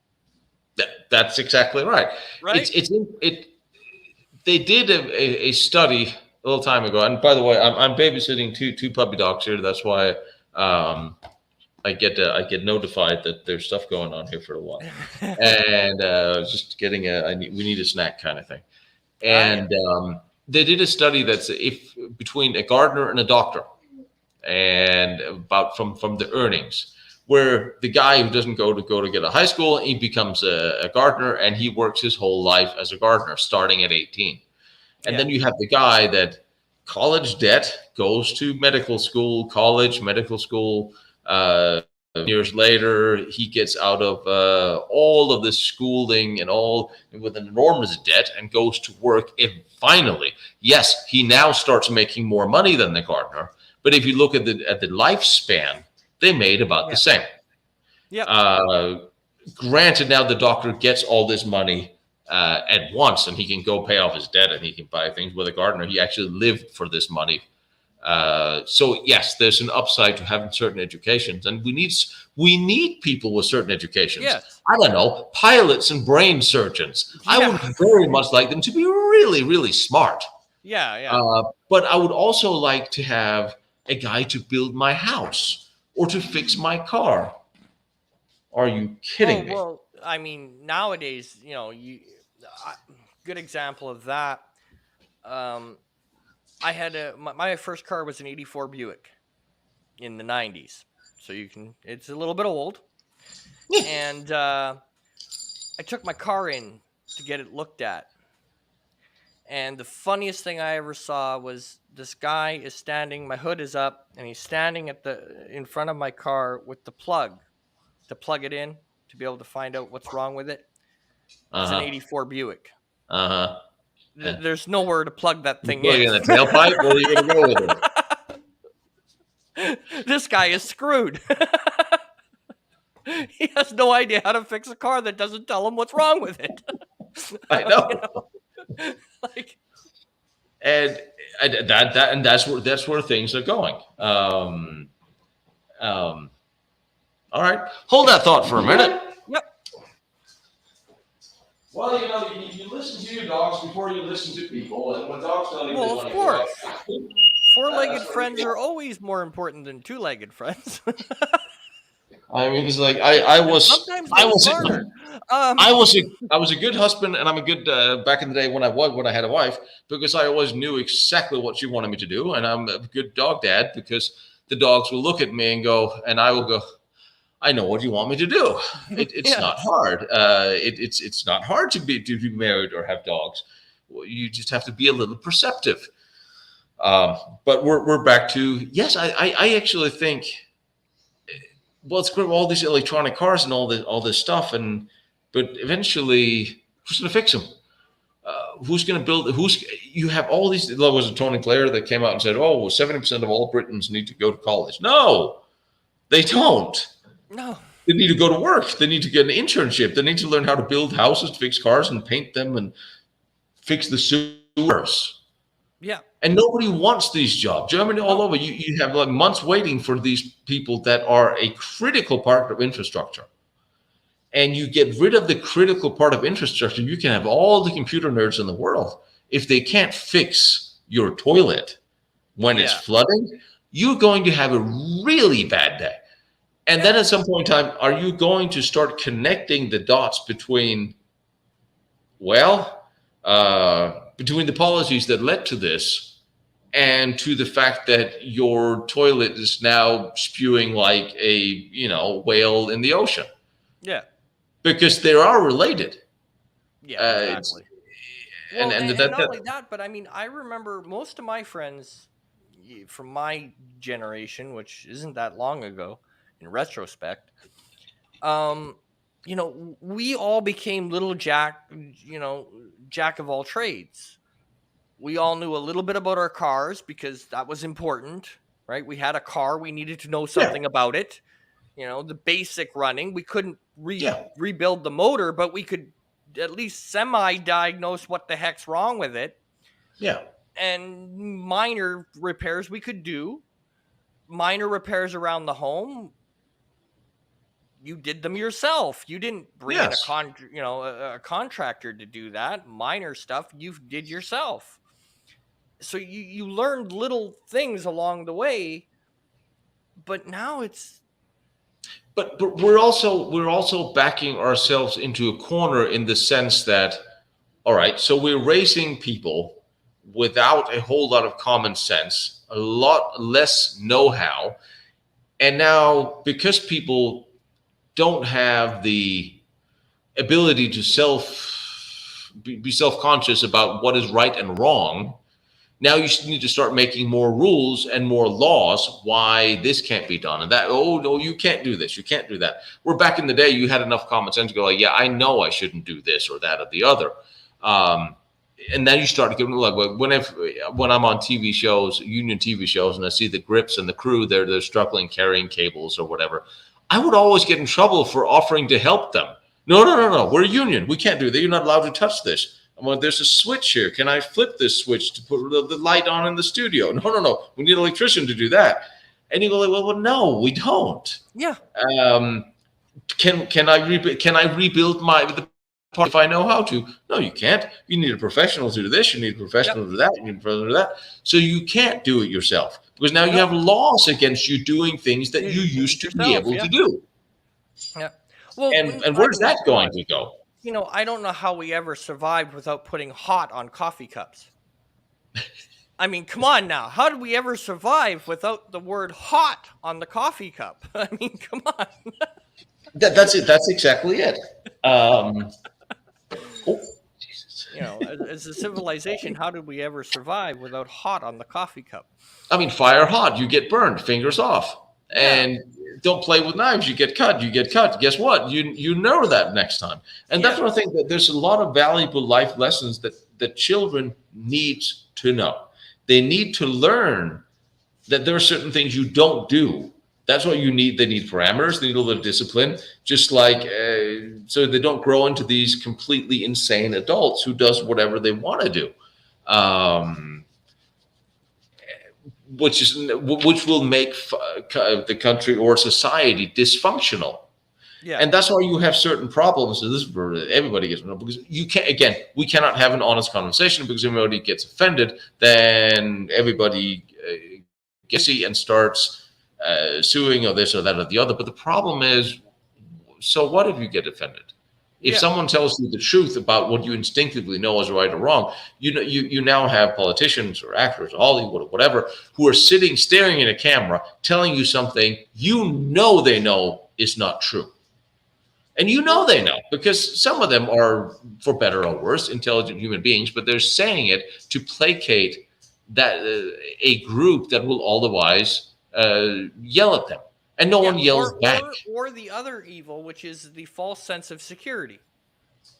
That's exactly right. Right? They did a study a little time ago, and by the way, I'm babysitting two puppy dogs here. That's why I get notified that there's stuff going on here for a while, and just getting we need a snack kind of thing. And they did a study that's if between a gardener and a doctor, and about from the earnings, where the guy who doesn't go to get a high school, he becomes a gardener, and he works his whole life as a gardener, starting at 18. And then you have the guy that college debt, goes to medical school, medical school. Years later, he gets out of all of this schooling and all with an enormous debt and goes to work. And finally, yes, he now starts making more money than the gardener. But if you look at the lifespan, they made about the same. Yeah. Granted, now the doctor gets all this money at once, and he can go pay off his debt, and he can buy things. With a gardener, he actually lived for this money. So yes, there's an upside to having certain educations, and we need people with certain educations. Yes. I don't know, pilots and brain surgeons. Yeah. I would very much like them to be really, really smart. Yeah. But I would also like to have a guy to build my house or to fix my car. Are you kidding me? Well, I mean, nowadays, good example of that. I had my first car was an '84 Buick in the '90s, so it's a little bit old. And I took my car in to get it looked at. And the funniest thing I ever saw was this guy is standing, my hood is up, and he's standing in front of my car with the plug to plug it in to be able to find out what's wrong with it. It's an '84 Buick. There's nowhere to plug that thing in. In the tailpipe? Where are you going to go with it? This guy is screwed. He has no idea how to fix a car that doesn't tell him what's wrong with it. I know. And that's where things are going. All right, hold that thought for a minute. Yep. Well, you listen to your dogs before you listen to people, and when dogs tell you, well, of course, four-legged friends are always more important than two-legged friends. I mean, it's like I was a good husband, and I'm a good back in the day when I had a wife, because I always knew exactly what she wanted me to do, and I'm a good dog dad because the dogs will look at me and go, and I will go, I know what you want me to do. It's not hard. It's not hard to be married or have dogs. You just have to be a little perceptive. But we're back to yes. I actually think. Well, it's great with all these electronic cars and all this stuff, but eventually, who's going to fix them? Who's going to build? You have all these. There was a Tony Blair that came out and said, "Oh, 70% of all Britons need to go to college." No, they don't. No. They need to go to work. They need to get an internship. They need to learn how to build houses, fix cars, and paint them, and fix the sewers. Yeah. And nobody wants these jobs. Germany, all over, you have like months waiting for these people that are a critical part of infrastructure. And you get rid of the critical part of infrastructure, you can have all the computer nerds in the world. If they can't fix your toilet, when it's Yeah. flooding, you're going to have a really bad day. And Yeah. then at some point in time, are you going to start connecting the dots between, well, between the policies that led to this and to the fact that your toilet is now spewing like a, whale in the ocean? Yeah. Because they are related. Yeah, It's, exactly. and Well, and and not that only that, but I mean, I remember most of my friends from my generation, which isn't that long ago in retrospect. Um, we all became little jack of all trades. We all knew a little bit about our cars because that was important, right? We had a car, we needed to know yeah, something about it. The basic running. We couldn't yeah, rebuild the motor, but we could at least semi-diagnose what the heck's wrong with it. yeah, And minor repairs we could do. Minor repairs around the home, you did them yourself. You didn't bring in yes. a contractor to do that. Minor stuff you did yourself. So you learned little things along the way, but now it's But we're also backing ourselves into a corner in the sense that, all right, so we're raising people without a whole lot of common sense, a lot less know-how, and now because people don't have the ability to be self-conscious about what is right and wrong, now you need to start making more rules and more laws why this can't be done and that. Oh no, you can't do this, you can't do that. Where back in the day you had enough common sense to go like, yeah, I know I shouldn't do this or that or the other. And then you start getting like when I'm on TV shows, union TV shows, and I see the grips and the crew, they're struggling carrying cables or whatever. I would always get in trouble for offering to help them. No, no, no, no. We're a union. We can't do that. You're not allowed to touch this. Well, there's a switch here. Can I flip this switch to put the light on in the studio? No, no, no. We need an electrician to do that. And you go like, well, no, we don't. yeah, Um, can I rebuild the part if I know how to? No, you can't. You need a professional to do this. You need a professional yep, to do that. You need a professional to do that. So you can't do it yourself because now you no, have laws against you doing things that you you do used it to be yourself. able to Yeah, do. yeah. Well, And I where's mean, that come going on. to go? I don't know how we ever survived without putting hot on coffee cups. I mean, come on now. How did we ever survive without the word hot on the coffee cup? I mean, come on. That's it. That's exactly it. Oh, Jesus. As a civilization, how did we ever survive without hot on the coffee cup? I mean, fire hot, you get burned, fingers off. Yeah, And don't play with knives, you get cut. You get cut. Guess what? You know that next time. And that's yeah, what I think that there's a lot of valuable life lessons that children need to know. They need to learn that there are certain things you don't do. That's what you need. They need parameters. They need a little bit of discipline, just like so they don't grow into these completely insane adults who does whatever they want to do. Um, which will make the country or society dysfunctional. yeah, And that's why you have certain problems. And this is where everybody gets because you can't. Again, we cannot have an honest conversation because everybody gets offended. Then everybody gets and starts suing or this or that or the other. But the problem is, so what if you get offended? If yeah, someone tells you the truth about what you instinctively know is right or wrong, you now have politicians or actors, Hollywood or whatever, who are sitting staring at a camera, telling you something they know is not true. And they know because some of them are, for better or worse, intelligent human beings, but they're saying it to placate that a group that will otherwise yell at them, and no yeah. one Or yells back. the other evil, which is the false sense of security.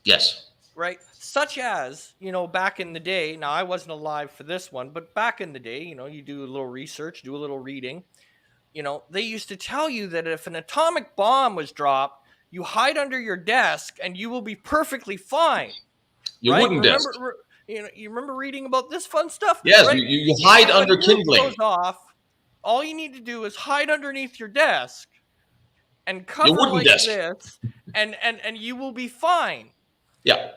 Yes. Right? Such as, back in the day, now I wasn't alive for this one, but back in the day, you do a little research, do a little reading. They used to tell you that if an atomic bomb was dropped, you hide under your desk and you will be perfectly fine. Your Right? wooden desk. You remember reading about this fun stuff, Yes, right? you hide When a under nuke kindling. goes off, all you need to do is hide underneath your desk and Your cover wooden like desk. this, and you will be fine. Yeah.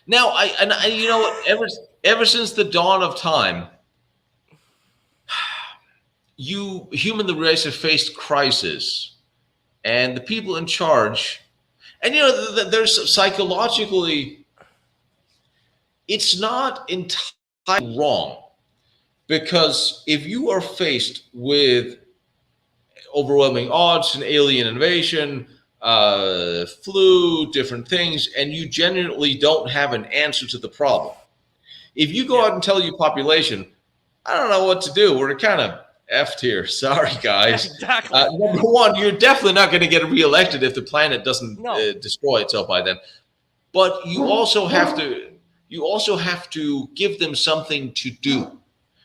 Now, I you know what? Ever since the dawn of time, human race have faced crisis, and the people in charge, and there's psychologically, it's not entirely wrong, because if you are faced with overwhelming odds and alien invasion, flu, different things, and you genuinely don't have an answer to the problem. If you go out and tell your population, I don't know what to do, we're kind of effed here. Sorry, guys. Exactly. Number one, you're definitely not going to get reelected if the planet doesn't destroy itself by then. But you also have to give them something to do.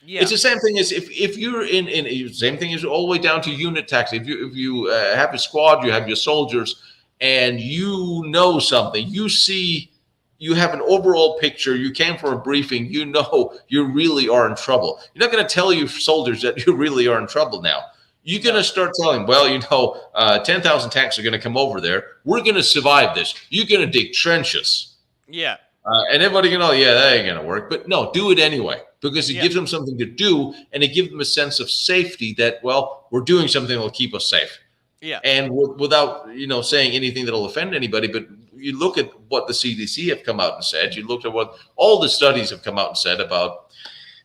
Yeah. It's the same thing as if you're in same thing as all the way down to unit tax. If you have a squad, you have your soldiers, and you know something, you have an overall picture, you came for a briefing, you know you really are in trouble. You're not going to tell your soldiers that you really are in trouble now. You're going to start telling, well, 10,000 tanks are going to come over there. We're going to survive this. You're going to dig trenches. Yeah. And everybody can that ain't going to work. But no, do it anyway, because it gives them something to do, and it gives them a sense of safety that, well, we're doing something that will keep us safe. Yeah. And without, saying anything that'll offend anybody, but you look at what the CDC have come out and said, you look at what all the studies have come out and said about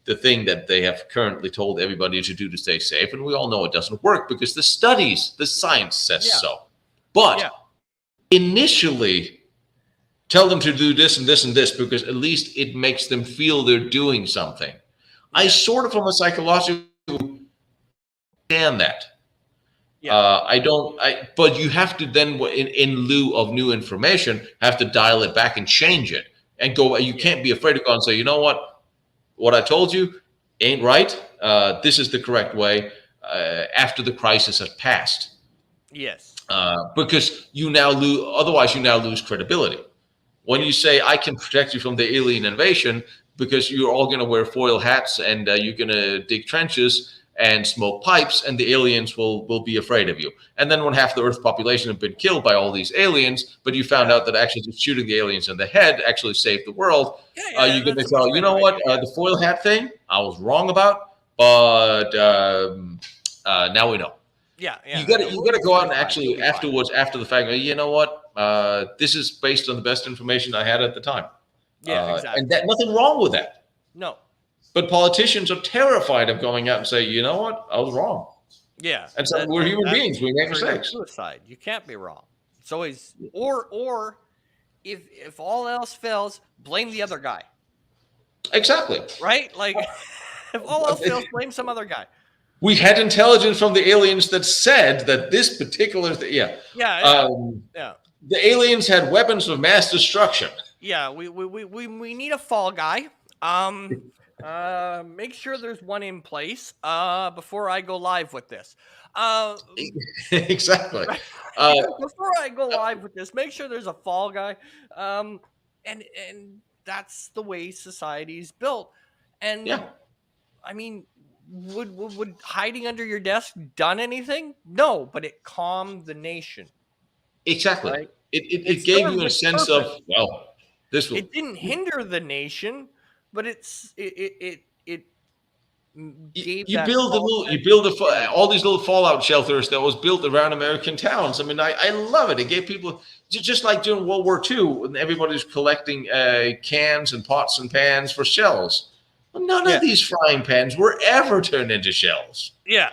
the thing that they have currently told everybody to do to stay safe. And we all know it doesn't work because the science says so. But initially, tell them to do this and this and this, because at least it makes them feel they're doing something. I sort of, from a psychological, understand that. But you have to then, in lieu of new information, have to dial it back and change it and go. You can't be afraid to go and say, you know what I told you ain't right. This is the correct way. After the crisis has passed. Yes. Because you now lose credibility. When you say, I can protect you from the alien invasion because you're all going to wear foil hats and you're going to dig trenches and smoke pipes, and the aliens will be afraid of you. And then when half the Earth's population have been killed by all these aliens, but you found out that actually just shooting the aliens in the head actually saved the world, you're going to tell, the foil hat thing, I was wrong about, but now we know. Yeah. You got to go out and actually afterwards, after the fact, this is based on the best information I had at the time. Yeah, exactly. And nothing wrong with that. No. But politicians are terrified of going out and say, you know what, I was wrong. Yeah. And so we're human beings. We make mistakes. Suicide. You can't be wrong. It's always, or if all else fails, blame the other guy. Exactly. Right? Like, if all else fails, blame some other guy. We had intelligence from the aliens that said that this particular thing, the aliens had weapons of mass destruction. Yeah, we need a fall guy. Make sure there's one in place before I go live with this. Exactly. Before I go live with this, make sure there's a fall guy. And that's the way society's built. And I mean, would hiding under your desk done anything? No, but it calmed the nation. Exactly. Right? It gave you a sense of, well, this will. It didn't hinder the nation, but it gave you build all these little fallout shelters that was built around American towns. I mean, I love it. It gave people, just like during World War II, when everybody's collecting cans and pots and pans for shells. Well, none of these frying pans were ever turned into shells. Yeah.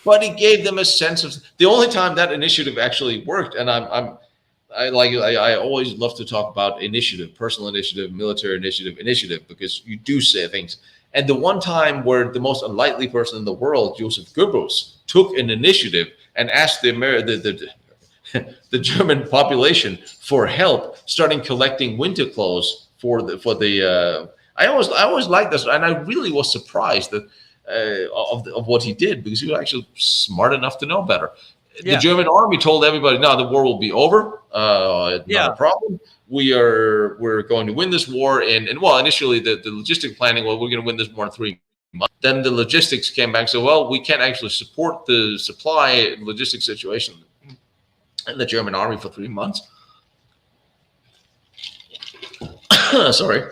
But it gave them a sense of, the only time that initiative actually worked, and I always love to talk about initiative, personal initiative, military initiative, because you do say things. And the one time where the most unlikely person in the world, Joseph Goebbels, took an initiative and asked the German population for help, starting collecting winter clothes for the. I always liked this, and I really was surprised that of what he did, because he was actually smart enough to know better. The German army told everybody, no, the war will be over. Not a problem. We're going to win this war. And initially the logistic planning, well, we're going to win this war in 3 months. Then the logistics came back and said, well, we can't actually support the supply logistics situation in the German army for 3 months. Sorry.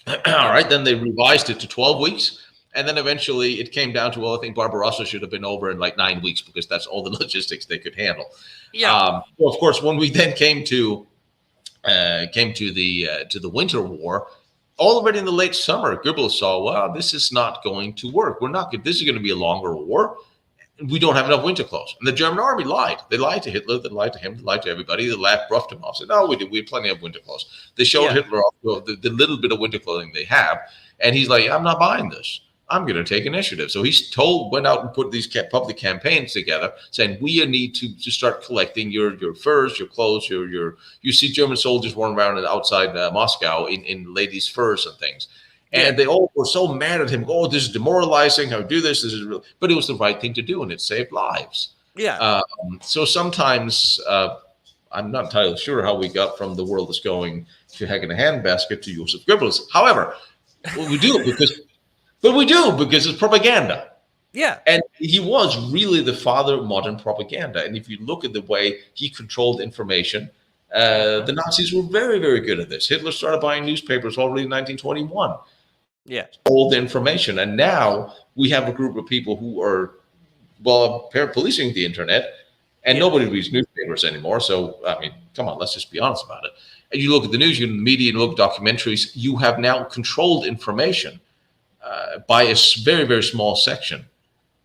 All right. Then they revised it to 12 weeks. And then eventually it came down to, well, I think Barbarossa should have been over in like 9 weeks because that's all the logistics they could handle. Yeah. Well, of course, when we then came to the Winter War, already in the late summer, Goebbels saw, well, this is not going to work. We're not good. This is going to be a longer war. We don't have enough winter clothes. And the German army lied. They lied to Hitler. They lied to him. They lied to everybody. They brushed him off. Said, no, we did. We had plenty of winter clothes. They showed Hitler off the little bit of winter clothing they have. And he's like, I'm not buying this. I'm going to take initiative. So went out and put these public campaigns together saying, we need to start collecting your furs, your clothes, you see German soldiers running around outside Moscow in ladies' furs and things. And they all were so mad at him. Oh, this is demoralizing. How to do this? This is real. But it was the right thing to do, and it saved lives. Yeah. So sometimes I'm not entirely sure how we got from the world is going to heck in a handbasket to Joseph Goebbels. However, we do because it's propaganda. Yeah. And he was really the father of modern propaganda. And if you look at the way he controlled information, the Nazis were very, very good at this. Hitler started buying newspapers already in 1921. Yeah. All the information. And now we have a group of people who are, well, policing the internet, and nobody reads newspapers anymore. So, I mean, come on, let's just be honest about it. And you look at the news, you look at the media, you look at documentaries, you have now controlled information by a very, very small section.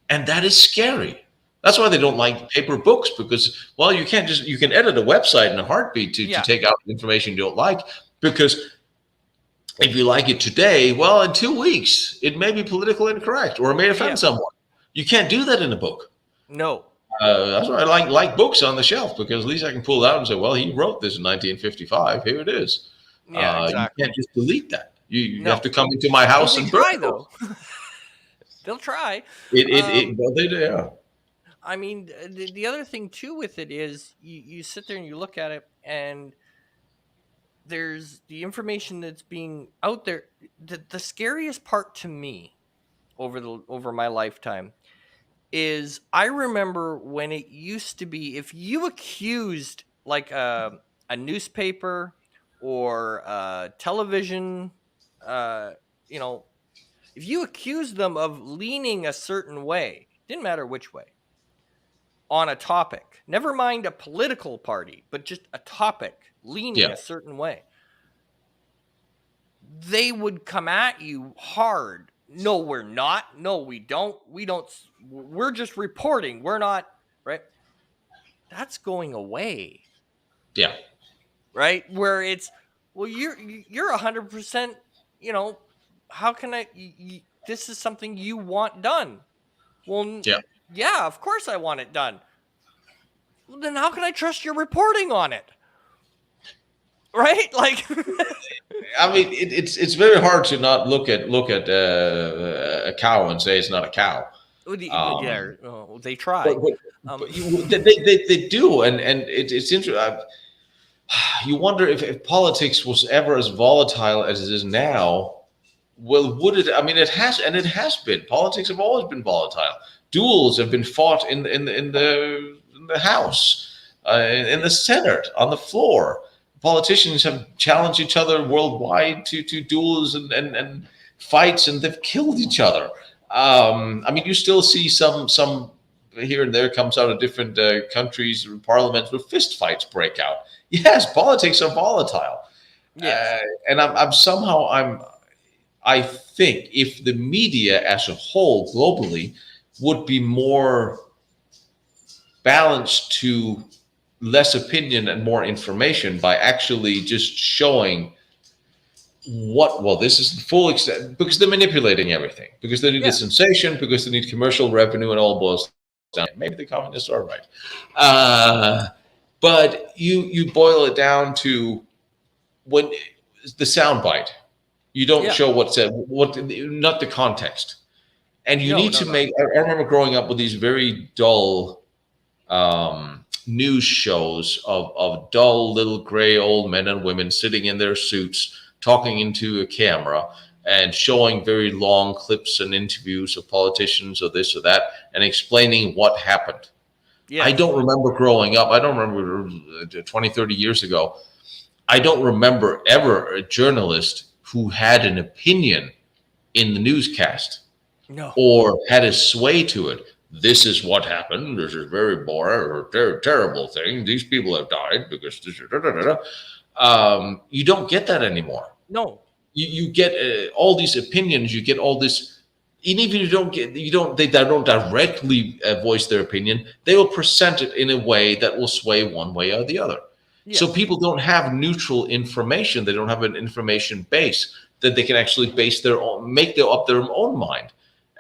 And that is scary. That's why they don't like paper books, because, well, you can edit a website in a heartbeat to take out information you don't like, because if you like it today, well, in 2 weeks, it may be politically incorrect or it may offend someone. You can't do that in a book. No. That's why I like books on the shelf, because at least I can pull it out and say, well, he wrote this in 1955. Here it is. Yeah, exactly. You can't just delete that. You have to come into my house and try, though. They'll try. Well, they do, yeah. I mean, the other thing, too, with it is you sit there and you look at it, and there's the information that's being out there. The scariest part to me over my lifetime is I remember when it used to be, if you accused like a newspaper or television, if you accused them of leaning a certain way, didn't matter which way, on a topic, never mind a political party, but just a topic leaning a certain way, they would come at you hard. No, we're not. No, we don't. We're just reporting. We're not, right? That's going away. Yeah. Right? Where it's, well, you're 100%, how can this is something you want done. Well, yeah, of course I want it done. Well, then how can I trust your reporting on it? Right? Like, I mean, it's very hard to not look at a cow and say it's not a cow. They try. But they do, and it's interesting. You wonder if politics was ever as volatile as it is now. Well, would it? I mean, it has, and it has been. Politics have always been volatile. Duels have been fought in the House, in the Senate, on the floor. Politicians have challenged each other worldwide to duels and fights, and they've killed each other. I mean, you still see some here and there comes out of different countries, parliaments, where fist fights break out. Yes, politics are volatile. Yes. And I think if the media as a whole globally would be more balanced to less opinion and more information by actually just showing this is the full extent, because they're manipulating everything, because they need a sensation, because they need commercial revenue, and all boils down. Maybe the communists are right. But you boil it down to when the soundbite. You don't show what's said, not the context. And you need to make. I remember growing up with these very dull news shows of dull little gray old men and women sitting in their suits talking into a camera and showing very long clips and interviews of politicians or this or that and explaining what happened. Yes. I don't remember growing up. I don't remember 20, 30 years ago. I don't remember ever a journalist who had an opinion in the newscast. No. or had a sway to it. This is what happened. This is very boring or terrible thing. These people have died because this. You don't get that anymore. No. You get all these opinions. You get all this. Even if they don't directly voice their opinion, they will present it in a way that will sway one way or the other. So Yes. people don't have neutral information. They don't have an information base that they can actually base their own, make their up their own mind.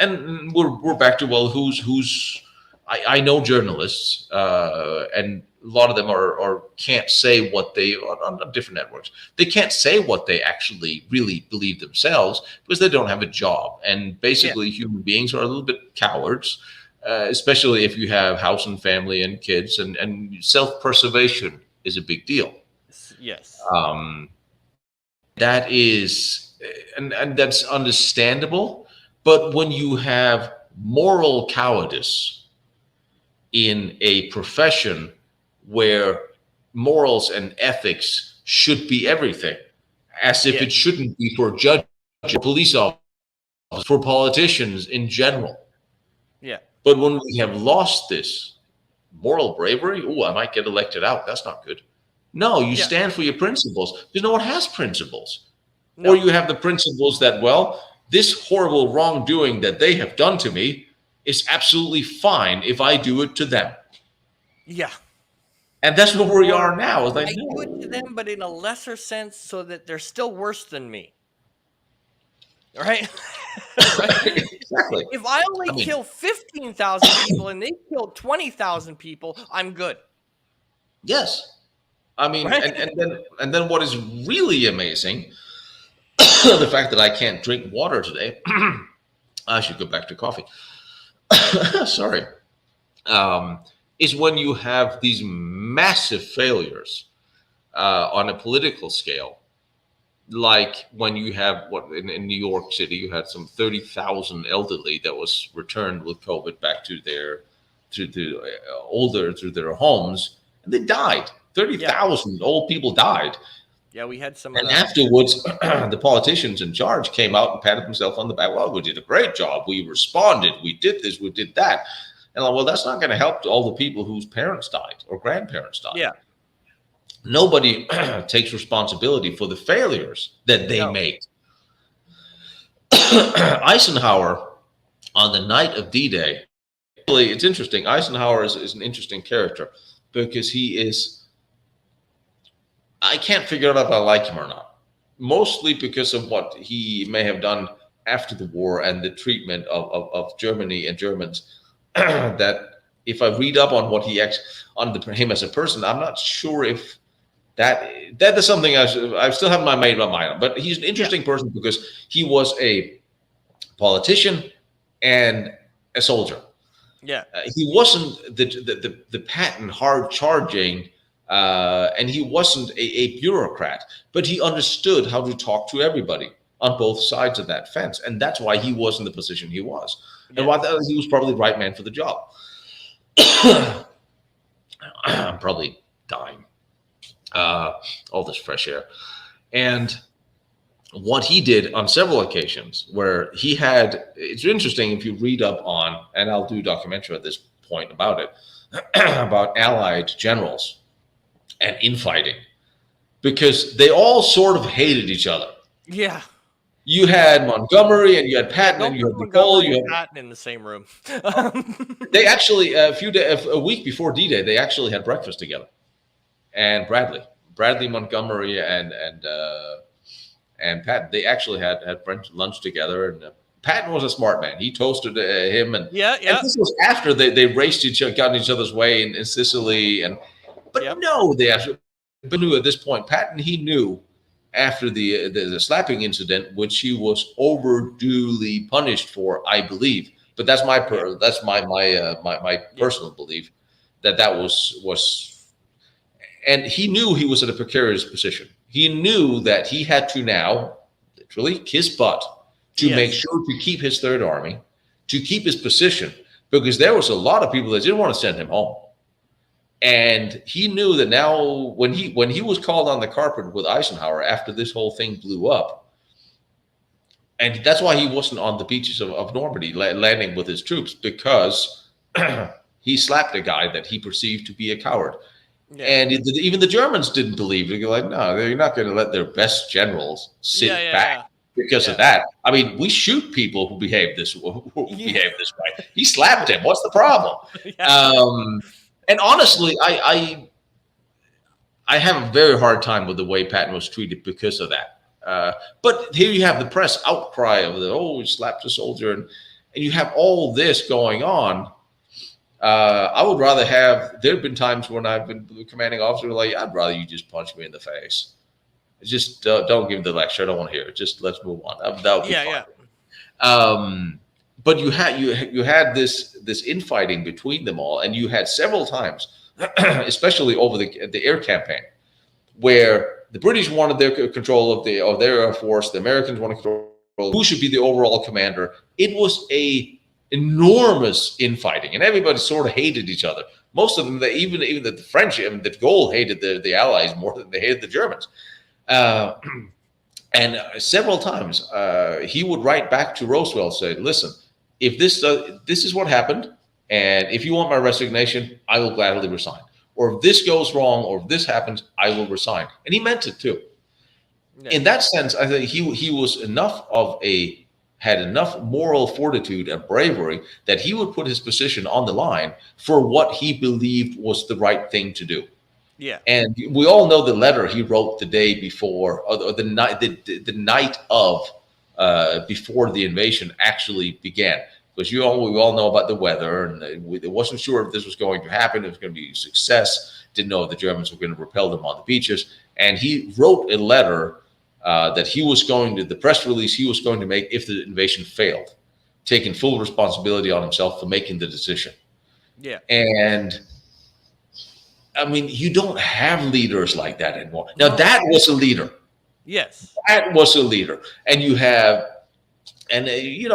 And we're back to, well, who's I know journalists, and a lot of them are can't say what they on different networks. They can't say what they actually really believe themselves because they don't have a job. And Yeah. basically, human beings are a little bit cowards, especially if you have house and family and kids, and self preservation is a big deal. Yes. Um, that is, and that's understandable. But when you have moral cowardice in a profession where morals and ethics should be everything, as if Yeah. it shouldn't be for judges, for police officers, for politicians in general. Yeah. But when we have lost this moral bravery, oh, I might get elected out. That's not good. No, you Yeah. stand for your principles. Because no one has principles. Or No. you have the principles that, well, this horrible wrongdoing that they have done to me is absolutely fine if I do it to them. Yeah. And that's where we Or are now. It's like, I do it to no. them, but in a lesser sense, so that they're still worse than me. Right? Right? Exactly. If I only I mean, kill 15,000 people and they kill 20,000 people, I'm good. yes. I mean, Right? and then what is really amazing, the fact that I can't drink water today. I should go back to coffee. Sorry. Um, is when you have these massive failures on a political scale, like when you have what in New York City, you had some 30,000 elderly that was returned with COVID back to their older through their homes, and they died. 30,000 old people died. Yeah, we had some of And that. afterwards, the politicians in charge came out and patted themselves on the back. Well, we did a great job. We responded. We did this. We did that. And like, well, that's not going to help all the people whose parents died or grandparents died. Yeah. Nobody takes responsibility for the failures that they No. make. Eisenhower, on the night of D-Day, really, it's interesting. Eisenhower is an interesting character because he is, I can't figure out if I like him or not. Mostly because of what he may have done after the war and the treatment of Germany and Germans. That if I read up on what he on him as a person, I'm not sure if that is something I still have my mind on. But he's an interesting person because he was a politician and a soldier. Yeah. He wasn't the patent hard charging, and he wasn't a bureaucrat, but he understood how to talk to everybody on both sides of that fence, and that's why he was in the position he was, and why he was probably the right man for the job. I'm probably dying. All this fresh air, and what he did on several occasions where he had, it's interesting if you read up on, and I'll do a documentary at this point about it, about allied generals and infighting, because they all sort of hated each other. Yeah. You had Montgomery and you had Patton and Don't you put had Nicole. Montgomery You and had, Patton in the same room. they actually a week before D-Day, they actually had breakfast together. And Bradley Montgomery and Patton, they actually had lunch together. And Patton was a smart man. He toasted him, and Yeah. and this was after they raced got in each other's way in Sicily. But no, they actually knew at this point. Patton, he knew after the slapping incident, which he was overduly punished for, I believe. But that's my personal belief that was. And he knew he was in a precarious position. He knew that he had to now literally kiss butt to make sure to keep his Third Army, to keep his position, because there was a lot of people that didn't want to send him home. And he knew that now when he was called on the carpet with Eisenhower after this whole thing blew up, and that's why he wasn't on the beaches of Normandy landing with his troops, because he slapped a guy that he perceived to be a coward. Yeah. And even the Germans didn't believe it. They're like, no, they're not going to let their best generals Yeah. sit Yeah. back Yeah. because of Yeah. that. I mean, we shoot people who Yeah. behave this way. He slapped him. What's the problem? Yeah. And honestly, I have a very hard time with the way Patton was treated because of that. But here you have the press outcry of he slapped a soldier, and you have all this going on. I would rather have. There have been times when I've been the commanding officer like, I'd rather you just punch me in the face. Just don't give me the lecture. I don't want to hear it. Just let's move on. That would be Yeah. fine. Yeah. But you had this infighting between them all, and you had several times, especially over the air campaign, where the British wanted their control of their air force, the Americans wanted control. Who should be the overall commander? It was a enormous infighting, and everybody sort of hated each other. Most of them, even the French, I mean, de Gaulle hated the Allies more than they hated the Germans. And several times he would write back to Roosevelt, say, "Listen, if this is what happened, and if you want my resignation, I will gladly resign. Or if this goes wrong, or if this happens, I will resign." And he meant it too. Yeah. In that sense, I think he was had enough moral fortitude and bravery that he would put his position on the line for what he believed was the right thing to do. Yeah. And we all know the letter he wrote the day before, or the night of before the invasion actually began. Because we all know about the weather, and it wasn't sure if this was going to happen. It was going to be a success. Didn't know if the Germans were going to repel them on the beaches. And he wrote a letter that he was going to, the press release he was going to make if the invasion failed, taking full responsibility on himself for making the decision. Yeah. And I mean, you don't have leaders like that anymore. Now, that was a leader. Yes. That was a leader. And you have, and you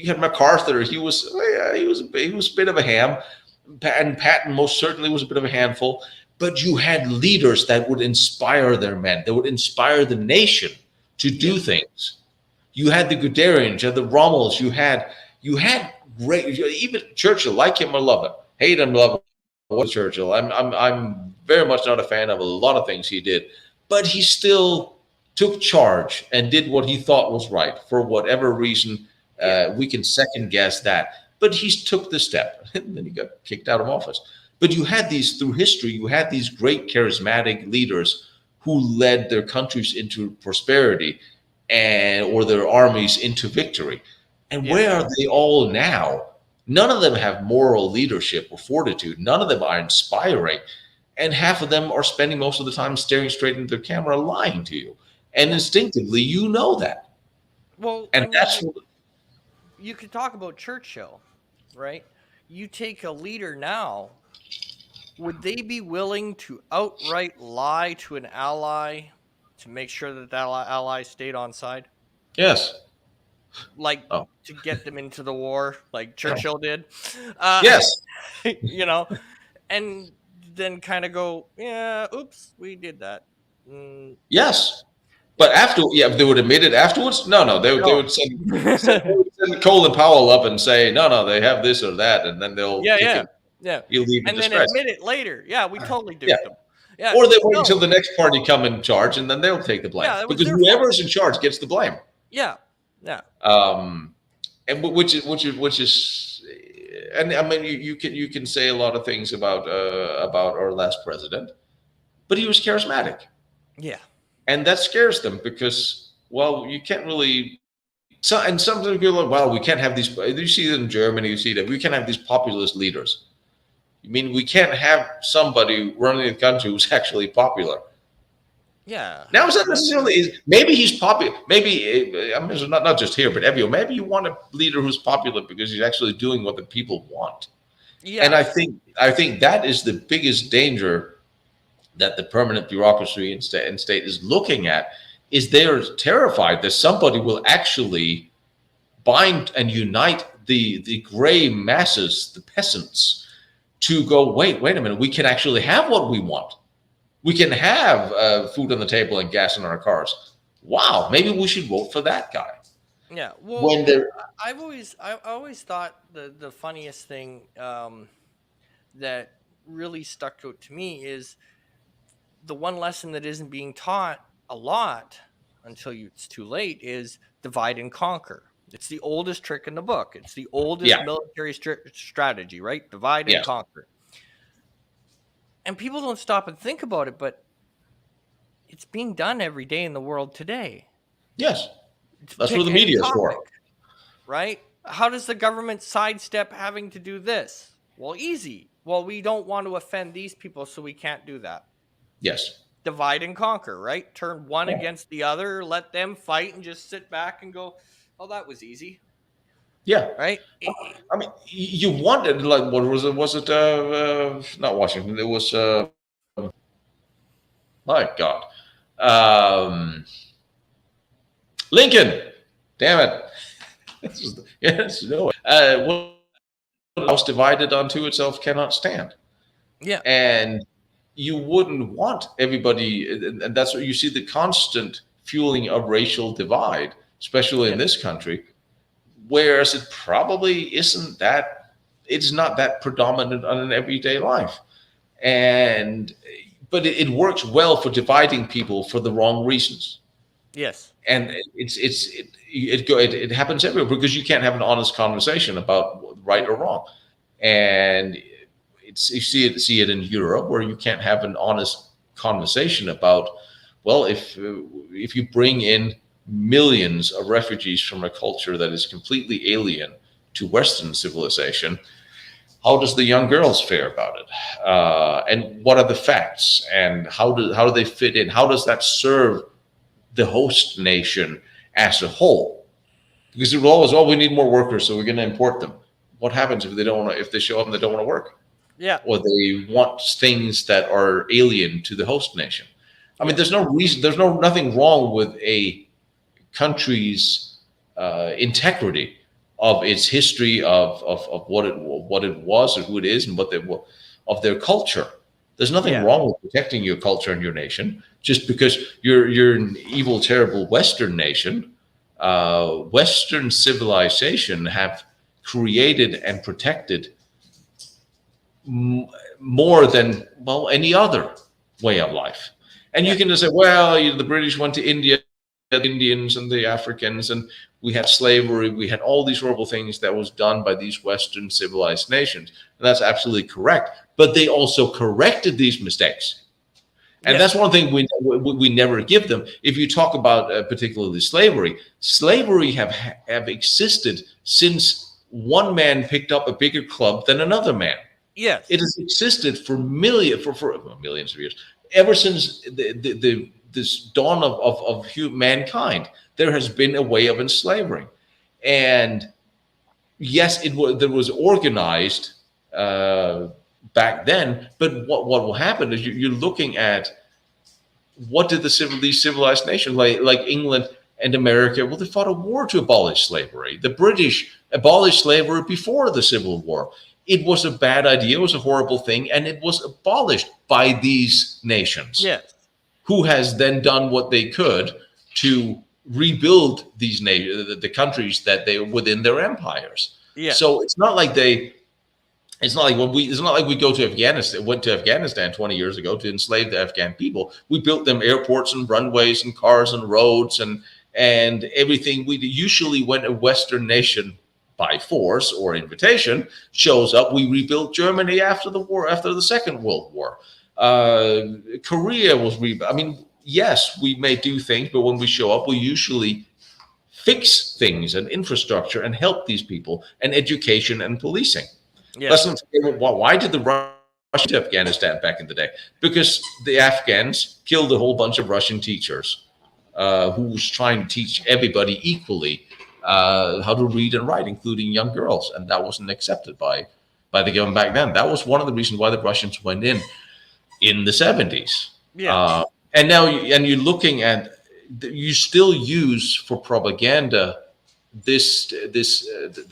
had MacArthur. He was a bit of a ham, and Patton most certainly was a bit of a handful. But you had leaders that would inspire their men, that would inspire the nation to do things. You had the Guderians, you had the Rommels, you had great, even Churchill, like him or love him, hate him, love him. Churchill. I'm very much not a fan of a lot of things he did, but he still took charge and did what he thought was right for whatever reason. We can second guess that, but he took the step, and then he got kicked out of office. But you had through history, you had these great charismatic leaders who led their countries into prosperity or their armies into victory. And where are they all now? None of them have moral leadership or fortitude. None of them are inspiring. And half of them are spending most of the time staring straight into their camera, lying to you. And instinctively, you know that. Well, And I mean, that's what, you could talk about Churchill, right? You take a leader now, would they be willing to outright lie to an ally to make sure that ally stayed on side? yes. Like Oh. to get them into the war, like Churchill did? Yes. And then kind of go, yeah, oops, we did that. Yes. But they would admit it afterwards? No. They would send Colin Powell up and say, no, they have this or that, and then they'll kick him. Yeah. He'll leave in And then disgrace. admit it later. Yeah, we totally duped them. Yeah. Or they wait until the next party come in charge, and then they'll take the blame. Yeah, because whoever's in charge gets the blame. Yeah. Yeah. And which is, and I mean, you can say a lot of things about our last president, but he was charismatic. Yeah. And that scares them because, well, you can't really. And sometimes people are like, well, we can't have these. You see it in Germany, you see that we can't have these populist leaders. I mean, we can't have somebody running the country who's actually popular. Yeah. Now, is that necessarily? Maybe he's popular. Maybe I mean, not just here, but everywhere. Maybe you want a leader who's popular because he's actually doing what the people want. Yeah. And I think that is the biggest danger that the permanent bureaucracy and state is looking at. Is they're terrified that somebody will actually bind and unite the gray masses, the peasants, to go, wait a minute, we can actually have what we want. We can have food on the table and gas in our cars. Wow, maybe we should vote for that guy. Yeah. when Well, they're I always thought the funniest thing that really stuck out to me is the one lesson that isn't being taught a lot until it's too late is divide and conquer. It's the oldest trick in the book. It's the oldest yeah, military strategy, right? Divide and yes, conquer. And people don't stop and think about it, but it's being done every day in the world today. yes, that's what Pick the any media is topic, for. right? How does the government sidestep having to do this? Well, easy. Well, we don't want to offend these people, so we can't do that. Yes. Divide and conquer, right? Turn one Yeah. against the other, let them fight, and just sit back and go, "Oh, that was easy," Yeah. right? I mean, you wanted, like, what was it? Was it not Washington? It was my God, um, Lincoln. Damn it! Yes, no. What house divided unto itself cannot stand, Yeah, and you wouldn't want everybody, and that's what you see, the constant fueling of racial divide, especially in yeah, this country. Whereas it probably isn't that, it's not that predominant on an everyday life. And but it works well for dividing people for the wrong reasons. yes, And it happens everywhere because you can't have an honest conversation about right nope, or wrong. And it's, you see it in Europe where you can't have an honest conversation about, well, if you bring in millions of refugees from a culture that is completely alien to Western civilization, how does the young girls fare about it? And what are the facts? And how do they fit in? How does that serve the host nation as a whole? Because it will always, oh, we need more workers, so we're going to import them. What happens if they don't want to, if they show up and they don't want to work, yeah, or they want things that are alien to the host nation? I mean, yeah, there's no reason, there's nothing wrong with a country's integrity of its history of what it was or who it is and what they of their culture. There's nothing yeah, wrong with protecting your culture and your nation just because you're an evil, terrible Western nation. Western civilization have created and protected more than, well, any other way of life. And you yeah, can just say, well, the British went to India, the Indians and the Africans, and we had slavery, we had all these horrible things that was done by these Western civilized nations. And that's absolutely correct. But they also corrected these mistakes. And yeah, that's one thing we never give them. If you talk about particularly slavery have existed since one man picked up a bigger club than another man. It yes, has existed for millions of years, ever since this dawn of mankind. There has been a way of enslaving, and yes, there was organized uh, back then. But what will happen is you're looking at what did these civilized nations like England and America, well, they fought a war to abolish slavery. The British abolished slavery before the Civil War. It was a bad idea, it was a horrible thing, and it was abolished by these nations, yes, who has then done what they could to rebuild these the countries that they within their empires. yes, So it's not like we go to Afghanistan, went to Afghanistan 20 years ago to enslave the Afghan people. We built them airports and runways and cars and roads and everything. We usually, when a Western nation by force or invitation shows up, we rebuilt Germany after the war, after the Second World War. Korea was I mean, yes, we may do things, but when we show up, we usually fix things and infrastructure and help these people and education and policing. Let's yes, not forget, why did the Russians to Afghanistan back in the day? Because the Afghans killed a whole bunch of Russian teachers who was trying to teach everybody equally how to read and write, including young girls, and that wasn't accepted by the government back then. That was one of the reasons why the Russians went in the 70s. yeah, And now, you're looking at, you still use for propaganda the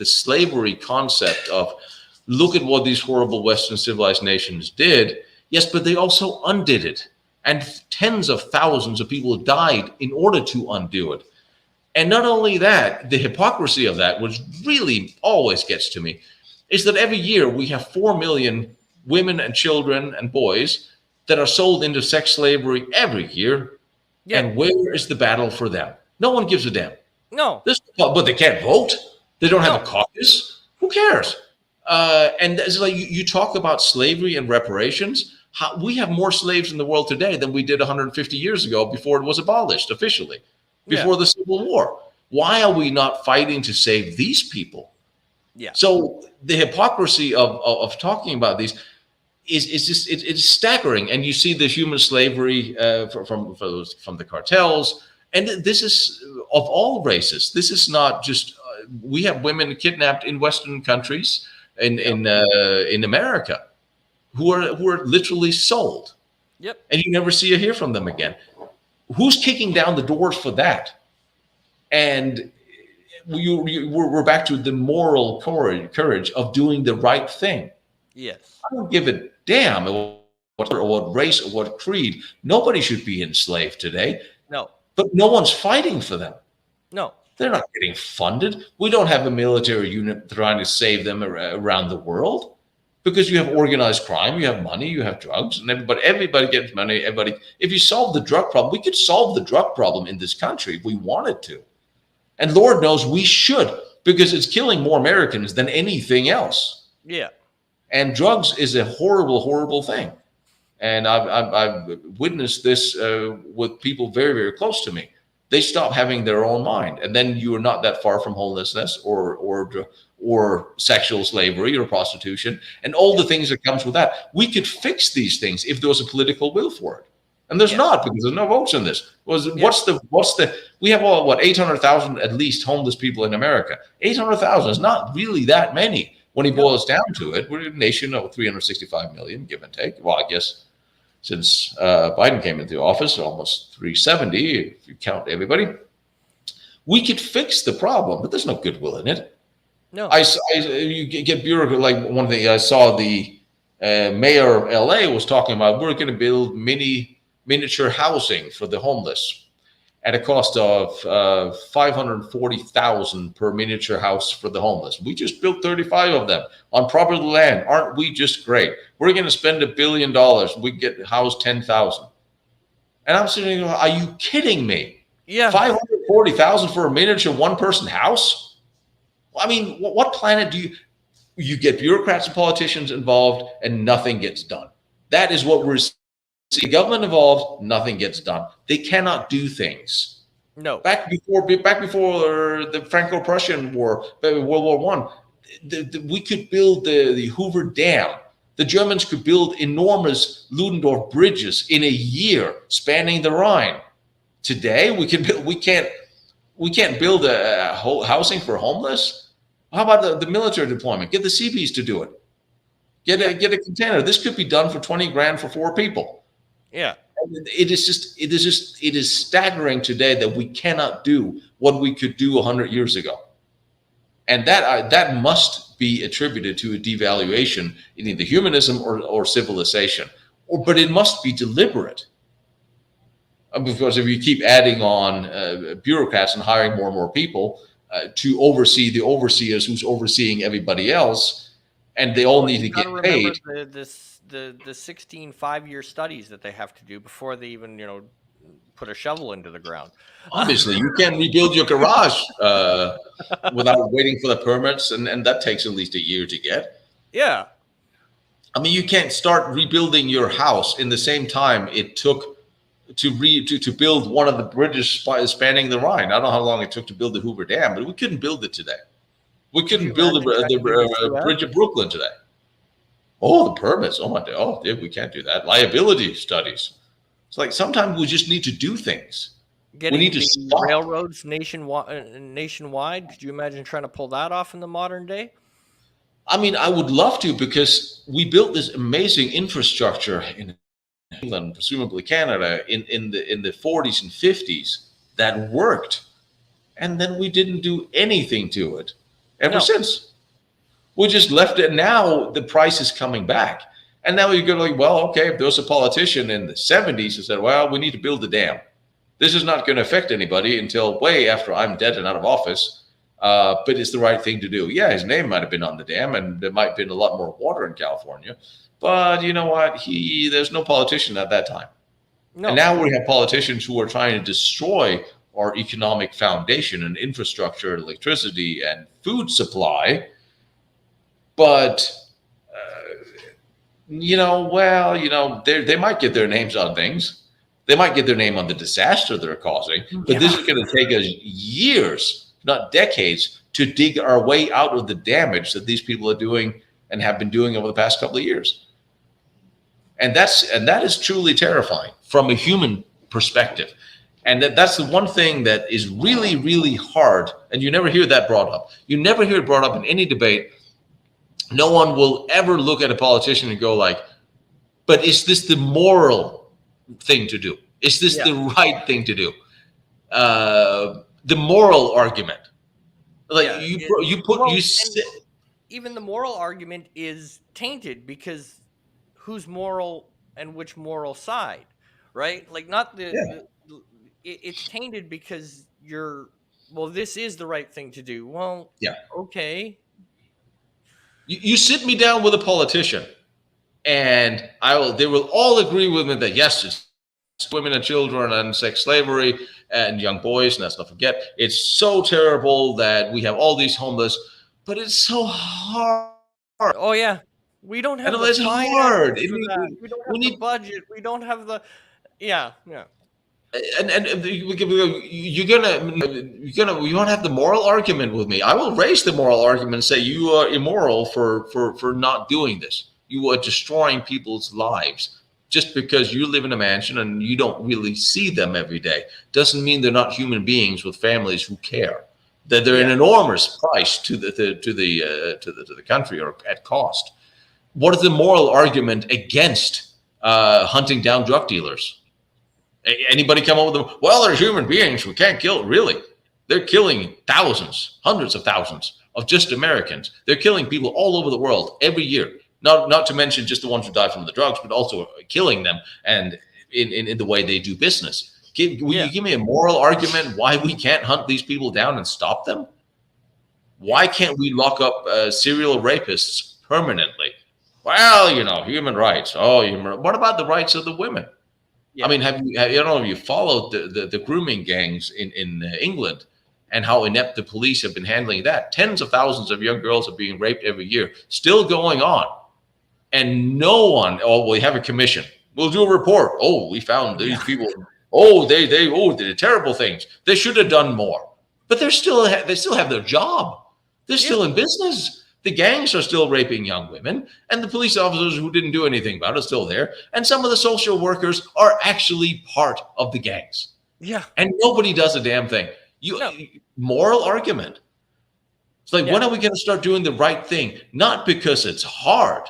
slavery concept of, look at what these horrible Western civilized nations did. Yes, but they also undid it. And tens of thousands of people died in order to undo it. And not only that, the hypocrisy of that, which really always gets to me, is that every year we have 4 million women and children and boys that are sold into sex slavery every year. Yeah. And where is the battle for them? No one gives a damn. No. But they can't vote. They don't have a No. caucus. Who cares? And it's like you talk about slavery and reparations. We have more slaves in the world today than we did 150 years ago before it was abolished officially, before the Civil War. Why are we not fighting to save these people? Yeah. So the hypocrisy of talking about these is just it's staggering. And you see the human slavery from the cartels. And this is of all races. This is not just we have women kidnapped in Western countries in America who are literally sold. Yep. And you never see or hear from them again. Who's kicking down the doors for that? And we're back to the moral courage of doing the right thing. Yes. I don't give a damn what race or what creed. Nobody should be enslaved today. No. But no one's fighting for them. No. They're not getting funded. We don't have a military unit trying to save them around the world because you have organized crime, you have money, you have drugs, and everybody gets money. Everybody. If you solve the drug problem, we could solve the drug problem in this country if we wanted to. And Lord knows we should, because it's killing more Americans than anything else. Yeah. And drugs is a horrible, horrible thing. And I've witnessed this with people very, very close to me. They stop having their own mind, and then you are not that far from homelessness or sexual slavery or prostitution and all the things that comes with that. We could fix these things if there was a political will for it, and there's not, because there's no votes in this. What's the? We have 800,000 at least homeless people in America. 800,000 is not really that many when he boils down to it. We're a nation of 365 million, give and take. Well, I guess since Biden came into office, almost 370, if you count everybody. We could fix the problem, but there's no goodwill in it. No. You get bureaucrat, like one thing I saw the mayor of LA was talking about, we're going to build miniature housing for the homeless at a cost of $540,000 per miniature house for the homeless. We just built 35 of them on public land. Aren't we just great? We're going to spend $1 billion. We get house 10,000. And I'm sitting there, are you kidding me? Yeah. 540,000 for a miniature one-person house? I mean, what planet do you get bureaucrats and politicians involved and nothing gets done? That is what we're seeing. Government involved, nothing gets done. They cannot do things. No. Back before the Franco-Prussian War, World War I, we could build the Hoover Dam. The Germans could build enormous Ludendorff bridges in a year, spanning the Rhine. Today, we can't build a whole housing for homeless. How about the military deployment? Get the Seabees to do it. Get a container. This could be done for 20 grand for 4 people. Yeah. It is staggering today that we cannot do what we could do 100 years ago. And that must be attributed to a devaluation in either humanism or civilization. But it must be deliberate. Because if you keep adding on bureaucrats and hiring more and more people to oversee the overseers who's overseeing everybody else, and they all need to get paid. The 16 5-year studies that they have to do before they even put a shovel into the ground. Obviously, you can't rebuild your garage without waiting for the permits, and that takes at least a year to get. Yeah. I mean, you can't start rebuilding your house in the same time it took to build one of the bridges spanning the Rhine. I don't know how long it took to build the Hoover Dam, but we couldn't build it today. We couldn't build the bridge of Brooklyn today. Oh, the permits. Oh my God. Oh, we can't do that. Liability studies. It's like sometimes we just need to do things. We need to stop. Railroads nationwide. Could you imagine trying to pull that off in the modern day? I mean, I would love to, because we built this amazing infrastructure in England, presumably Canada, in the 40s and 50s that worked, and then we didn't do anything to it ever since. We just left it. Now the price is coming back. And now you go like, well, okay, if there was a politician in the 70s who said, well, we need to build a dam. This is not going to affect anybody until way after I'm dead and out of office. But it's the right thing to do. Yeah, his name might have been on the dam, and there might have been a lot more water in California. But you know what? There's no politician at that time. And No. now we have politicians who are trying to destroy our economic foundation and infrastructure, electricity and food supply. But they might get their names on things. They might get their name on the disaster they're causing. But this is going to take us years, not decades, to dig our way out of the damage that these people are doing and have been doing over the past couple of years. And that is truly terrifying from a human perspective. And that's the one thing that is really, really hard. And you never hear that brought up. You never hear it brought up in any debate. No one will ever look at a politician and go like, but is this the moral thing to do? Is this the right thing to do? The moral argument. Like even the moral argument is tainted because who's moral and which moral side, right? Like not it's tainted because this is the right thing to do. Well, okay. You sit me down with a politician, and they will all agree with me that yes, it's women and children and sex slavery and young boys, and let's not forget, it's so terrible that we have all these homeless, but it's so hard. Oh yeah, we don't have the finances for that. We don't have the budget. We don't have the And you won't have the moral argument with me. I will raise the moral argument and say you are immoral for not doing this. You are destroying people's lives just because you live in a mansion and you don't really see them every day. Doesn't mean they're not human beings with families who care. That they're an enormous price to the country or at cost. What is the moral argument against hunting down drug dealers? Anybody come up with them? Well, they're human beings. We can't kill. Really? They're killing thousands, hundreds of thousands of just Americans. They're killing people all over the world every year. Not to mention just the ones who die from the drugs, but also killing them and in the way they do business. Will you give me a moral argument why we can't hunt these people down and stop them? Why can't we lock up serial rapists permanently? Well, human rights. Oh, what about the rights of the women? Yeah. I mean, have you followed the grooming gangs in England and how inept the police have been handling that? Tens of thousands of young girls are being raped every year, still going on. And no one, we have a commission. We'll do a report. Oh, we found these people. Oh, they did terrible things. They should have done more. But they still have their job. They're still in business. The gangs are still raping young women, and the police officers who didn't do anything about it are still there. And some of the social workers are actually part of the gangs. Yeah. And nobody does a damn thing. Moral argument. It's like, when are we going to start doing the right thing? Not because it's hard,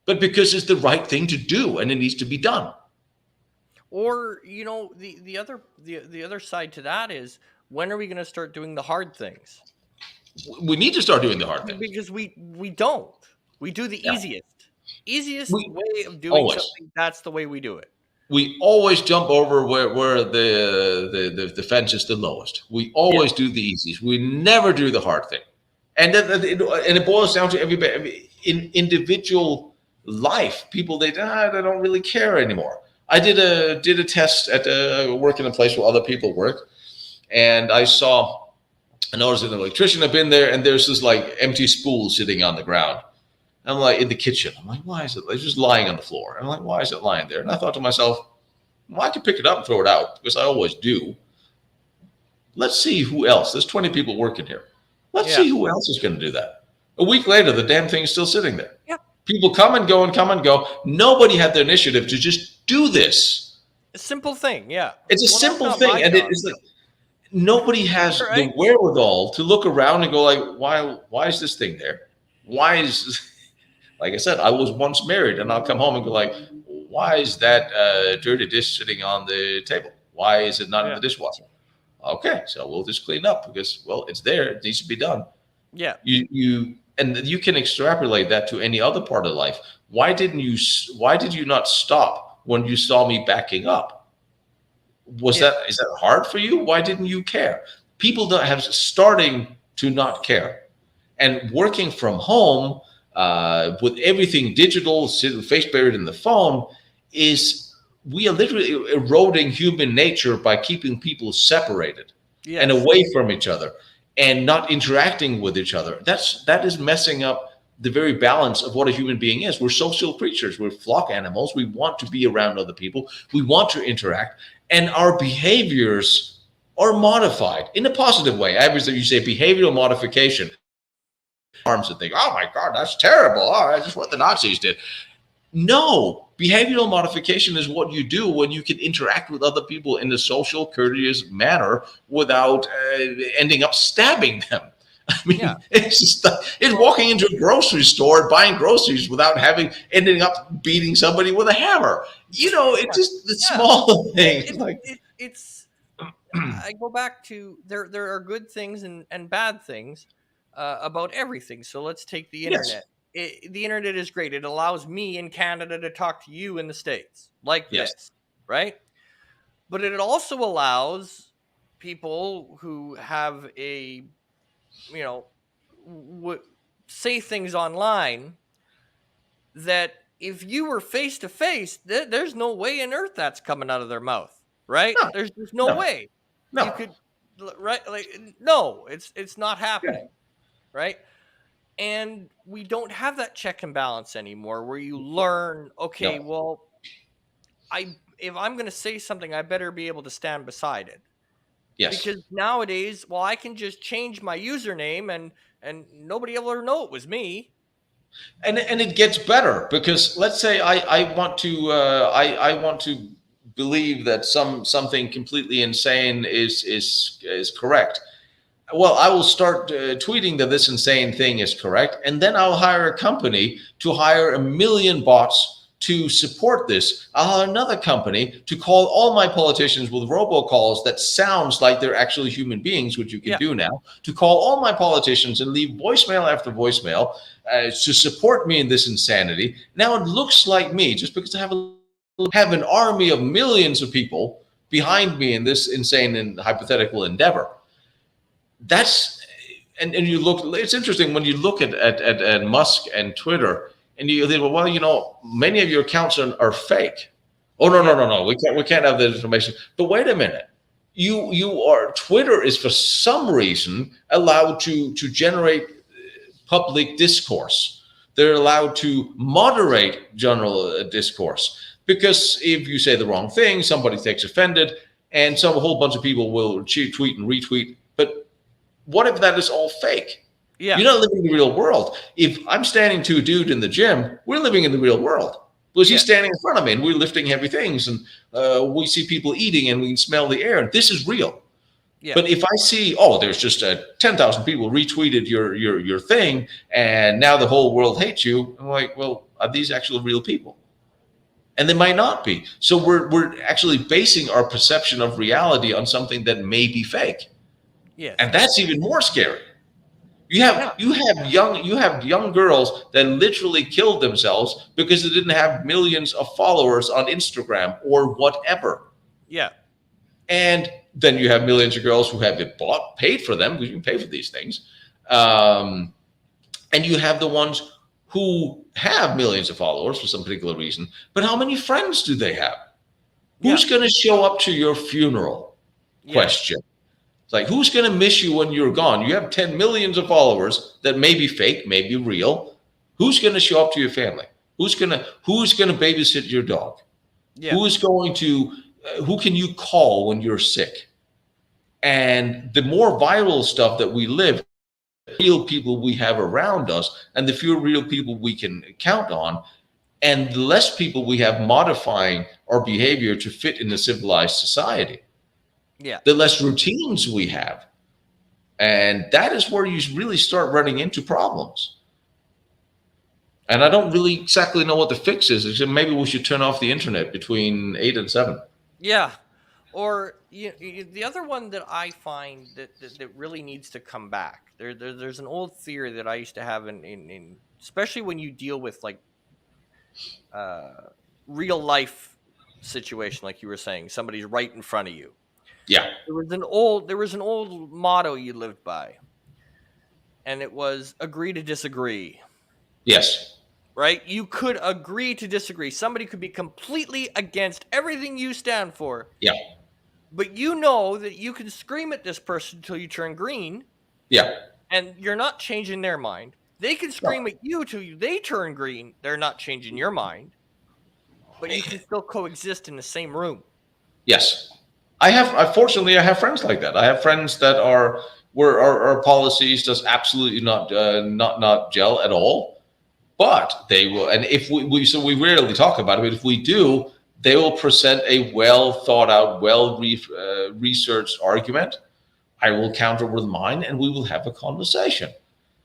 but because it's the right thing to do, and it needs to be done. Or, the other side to that is, when are we going to start doing the hard things? We need to start doing the hard things. Because we don't. We do the easiest way of doing something. That's the way we do it. We always jump over where the fence is the lowest. We always do the easiest. We never do the hard thing. And it boils down to everybody. In individual life, people, they don't really care anymore. I did a test at work in a place where other people work, and I noticed an electrician had been there, and there's this like empty spool sitting on the ground. I'm like, in the kitchen. I'm like, why is it? It's just lying on the floor. And I'm like, why is it lying there? And I thought to myself, well, I could pick it up and throw it out, because I always do. Let's see who else. There's 20 people working here. Let's see who else is going to do that. A week later, the damn thing's still sitting there. Yeah. People come and go and come and go. Nobody had the initiative to just do this. A simple thing, yeah. It's a simple thing, and it's like nobody has the wherewithal to look around and go like, why is this thing there? Why is, like I said, I was once married, and I'll come home and go like, why is that dirty dish sitting on the table? Why is it not in the dishwasher? Okay, so we'll just clean up because, well, it's there. It needs to be done. Yeah. And you can extrapolate that to any other part of life. Why did you not stop when you saw me backing up? Yeah. Is that hard for you? Why didn't you care? People don't have starting to not care, and working from home with everything digital, face buried in the phone, is we are literally eroding human nature by keeping people separated and Yes. away from each other and not interacting with each other. That is messing up the very balance of what a human being is. We're social creatures. We're flock animals. We want to be around other people. We want to interact, and our behaviors are modified in a positive way. I was you say behavioral modification. Arms and think, oh my God, that's terrible. Oh, that's just what the Nazis did. No, behavioral modification is what you do when you can interact with other people in a social, courteous manner without ending up stabbing them. I Yeah. mean, it's Well, walking into a grocery store, buying groceries without ending up beating somebody with a hammer. You know, it's just the yeah. small Well, things. Like, it's I go back to there are good things and bad things about everything. So let's take the yes, internet. The internet is great. It allows me in Canada to talk to you in the States like yes, this, right? But it also allows people who have a, you know, w- say things online that if you were face to face, there's no way in earth that's coming out of their mouth, right? no, There's no no, way you no, could, right? Like, no, it's not yeah, happening, right? And we don't have that check and balance anymore, where you learn, okay, no, well, I if I'm going to say something, I better be able to stand beside it, yes. because nowadays, well, I can just change my username and nobody will ever know it was me. And it gets better because let's say I want to I want to believe that something completely insane is correct. Well, I will start tweeting that this insane thing is correct, and then I'll hire a company to hire 1 million bots to support this. I'll hire another company to call all my politicians with robocalls that sounds like they're actually human beings, which you can Yeah. do now, to call all my politicians and leave voicemail after voicemail to support me in this insanity. Now it looks like me just because I have an army of millions of people behind me in this insane and hypothetical endeavor. That's and you look. It's interesting when you look at Musk and Twitter, and you think, well, you know, many of your accounts are fake. Oh no, no, Yeah. no, no. We can't have that information. But wait a minute. You are Twitter is for some reason allowed to generate public discourse. They're allowed to moderate general discourse because if you say the wrong thing, somebody takes offended, and some a whole bunch of people will tweet and retweet. But what if that is all fake? Yeah. You're not living in the real world. If I'm standing to a dude in the gym, we're living in the real world. Because he's Yes. standing in front of me and we're lifting heavy things and we see people eating and we can smell the air. And this is real. Yeah. But if I see, oh, there's just 10,000 people retweeted your thing and now the whole world hates you, I'm like, well, are these actual real people? And they might not be. So we're actually basing our perception of reality on something that may be fake. Yes. And that's even more scary. Yeah. You have young girls that literally killed themselves because they didn't have millions of followers on Instagram or whatever. Yeah. And then you have millions of girls who have it bought, paid for them because you can pay for these things. Um, and you have the ones who have millions of followers for some particular reason. But how many friends do they have? Yeah. Who's going to show up to your funeral? Yes. Question. It's like, who's going to miss you when you're gone? You have 10 millions of followers that may be fake, may be real. Who's going to show up to your family? Who's going to babysit your dog? Yeah. Who's going to who can you call when you're sick? And the more viral stuff that we live, real people we have around us, and the fewer real people we can count on, and the less people we have modifying our behavior to fit in a civilized society, Yeah. the less routines we have. And that is where you really start running into problems. And I don't really exactly know what the fix is, except maybe we should turn off the internet between 8 and 7. Yeah. Or the other one that I find that really needs to come back. There's an old theory that I used to have especially when you deal with like uh real life situation, like you were saying, somebody's right in front of you. Yeah. There was an old motto you lived by, and it was agree to disagree. Yes. Right? You could agree to disagree. Somebody could be completely against everything you stand for, Yeah. but you know that you can scream at this person until you turn green, Yeah. and you're not changing their mind. They can scream No. at you till they turn green. They're not changing your mind, but you can still coexist in the same room. Yes. Fortunately, I have friends like that. I have friends that are where our policies does absolutely not gel at all. But they will, and if we rarely talk about it, but if we do, they will present a well thought out, researched argument. I will counter with mine, and we will have a conversation.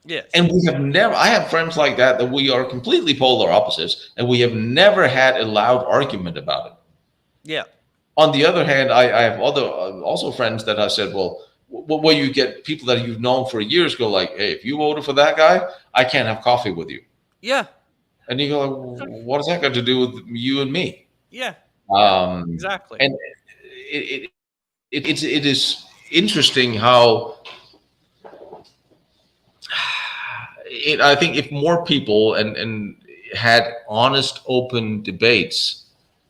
Yes. And we have never, I have friends like that we are completely polar opposites, and we have never had a loud argument about it. Yeah. On the other hand, I have other also friends that I said, well, where you get people that you've known for years go like, hey, if you voted for that guy, I can't have coffee with you. Yeah. And you go, what has that got to do with you and me? Yeah. Yeah. Um, Exactly. and it is interesting how I think if more people and had honest, open debates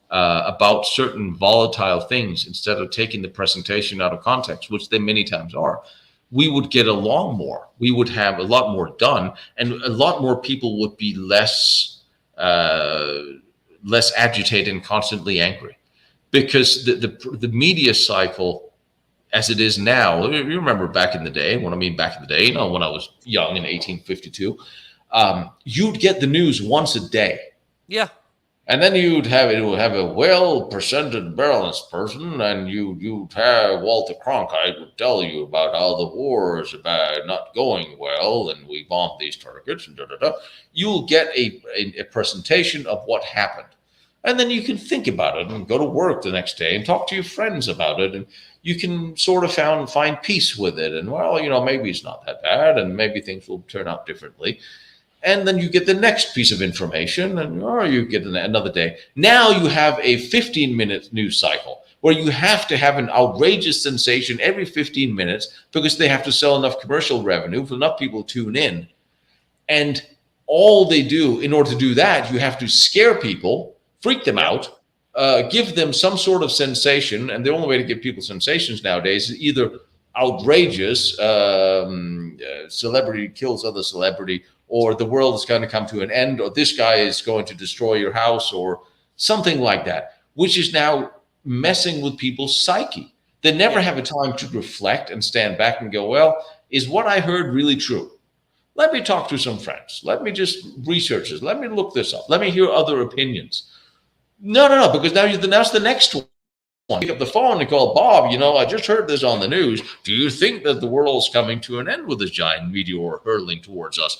about certain volatile things instead of taking the presentation out of context, which they many times are, we would get along more. We would have a lot more done, and a lot more people would be less agitated and constantly angry, because the media cycle as it is now. You remember back in the day, when I mean back in the day, when I was young in 1852, you'd get the news once a day. Yeah. And then it would have a well-presented, balanced person, and you'd have Walter Cronkite would tell you about how the war is about not going well, and we bombed these targets, and da da da. You'll get a presentation of what happened, and then you can think about it and go to work the next day and talk to your friends about it, and you can sort of find peace with it. And well, maybe it's not that bad, and maybe things will turn out differently. And then you get the next piece of information, and you get another day. Now you have a 15-minute news cycle where you have to have an outrageous sensation every 15 minutes because they have to sell enough commercial revenue for enough people to tune in. And all they do, in order to do that, you have to scare people, freak them out, give them some sort of sensation. And the only way to give people sensations nowadays is either outrageous, celebrity kills other celebrity, or the world is going to come to an end, or this guy is going to destroy your house, or something like that, which is now messing with people's psyche. They never have a time to reflect and stand back and go, well, is what I heard really true? Let me talk to some friends. Let me just research this. Let me look this up. Let me hear other opinions. No, because that's the next one. Pick up the phone and call Bob. I just heard this on the news. Do you think that the world's coming to an end with this giant meteor hurtling towards us?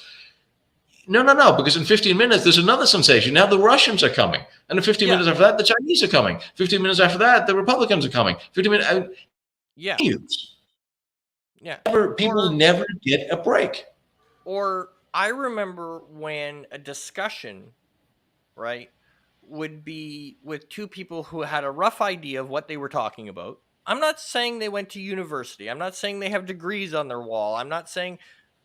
No, because in 15 minutes, there's another sensation. Now the Russians are coming. And in 15 minutes after that, the Chinese are coming. 15 minutes after that, the Republicans are coming. 15 minutes. Yeah. Yeah. People never get a break. Or I remember when a discussion, right, would be with two people who had a rough idea of what they were talking about. I'm not saying they went to university. I'm not saying they have degrees on their wall. I'm not saying,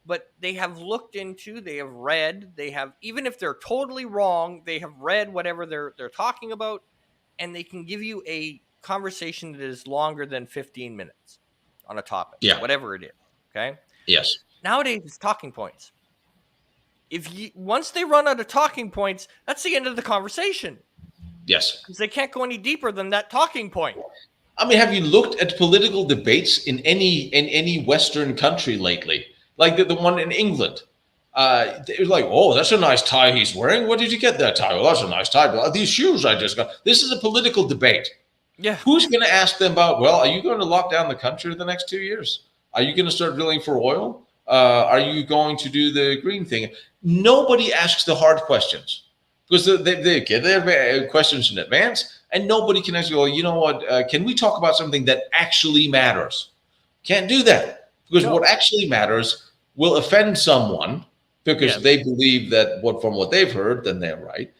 but they have looked into, they have read, they have, even if they're totally wrong, they have read whatever they're talking about, and they can give you a conversation that is longer than 15 minutes on a topic, whatever it is. Okay. Yes. Nowadays it's talking points. Once they run out of talking points, that's the end of the conversation. Yes. Because they can't go any deeper than that talking point. I mean, have you looked at political debates in any Western country lately? Like the one in England. It was like, oh, that's a nice tie he's wearing. Where did you get that tie? Well, that's a nice tie. Well, these shoes I just got. This is a political debate. Yeah. Who's going to ask them about, well, are you going to lock down the country the next 2 years? Are you going to start drilling for oil? Are you going to do the green thing? Nobody asks the hard questions because they get their questions in advance, and nobody can actually go, you know what, can we talk about something that actually matters? Can't do that because what actually matters will offend someone because they believe that from what they've heard, then they're right.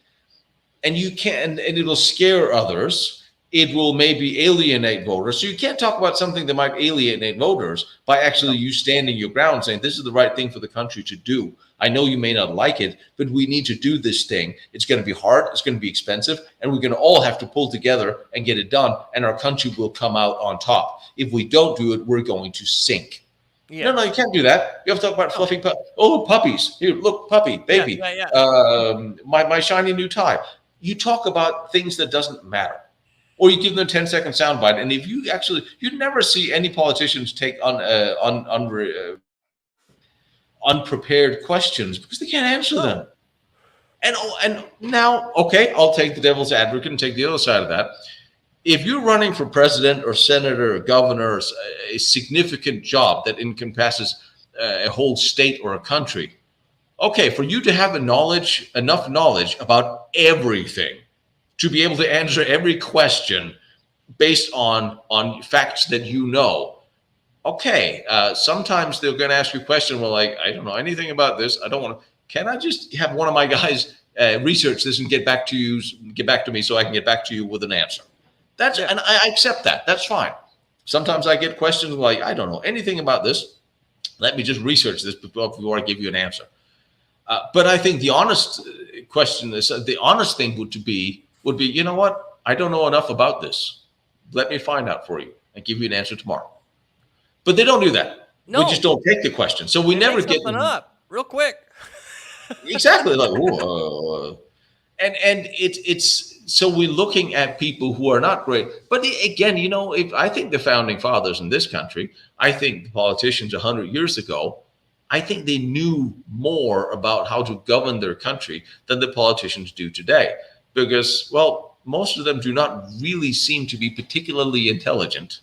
and you can't, and it'll scare others. It will maybe alienate voters. So you can't talk about something that might alienate voters by actually No. you standing your ground, saying this is the right thing for the country to do. I know you may not like it, but we need to do this thing. It's going to be hard. It's going to be expensive, and we're going to all have to pull together and get it done. And our country will come out on top. If we don't do it, we're going to sink. Yeah. No, you can't do that. You have to talk about No. fluffy puppies. Here, look, puppy, baby. My shiny new tie. You talk about things that doesn't matter, or you give them a 10-second soundbite. And if you actually, you never see any politicians take unprepared questions because they can't answer No. them. And now, okay, I'll take the devil's advocate and take the other side of that. If you're running for president or senator or governor, or a significant job that encompasses a whole state or a country, okay, for you to have enough knowledge about everything to be able to answer every question based on facts that you know. Okay, sometimes they're going to ask you a question. Well, like, I don't know anything about this. I don't want to. Can I just have one of my guys research this and get back to me so I can get back to you with an answer? And I accept that. That's fine. Sometimes I get questions like, I don't know anything about this. Let me just research this before I give you an answer. But I think the honest question is, the honest thing would be, you know what? I don't know enough about this. Let me find out for you and give you an answer tomorrow. But they don't do that. No. We just don't take the question. So we never get something up real quick. Exactly. Like, and it's so we're looking at people who are not great. But again, if I think the founding fathers in this country, I think the politicians 100 years ago, I think they knew more about how to govern their country than the politicians do today. Because, well, most of them do not really seem to be particularly intelligent.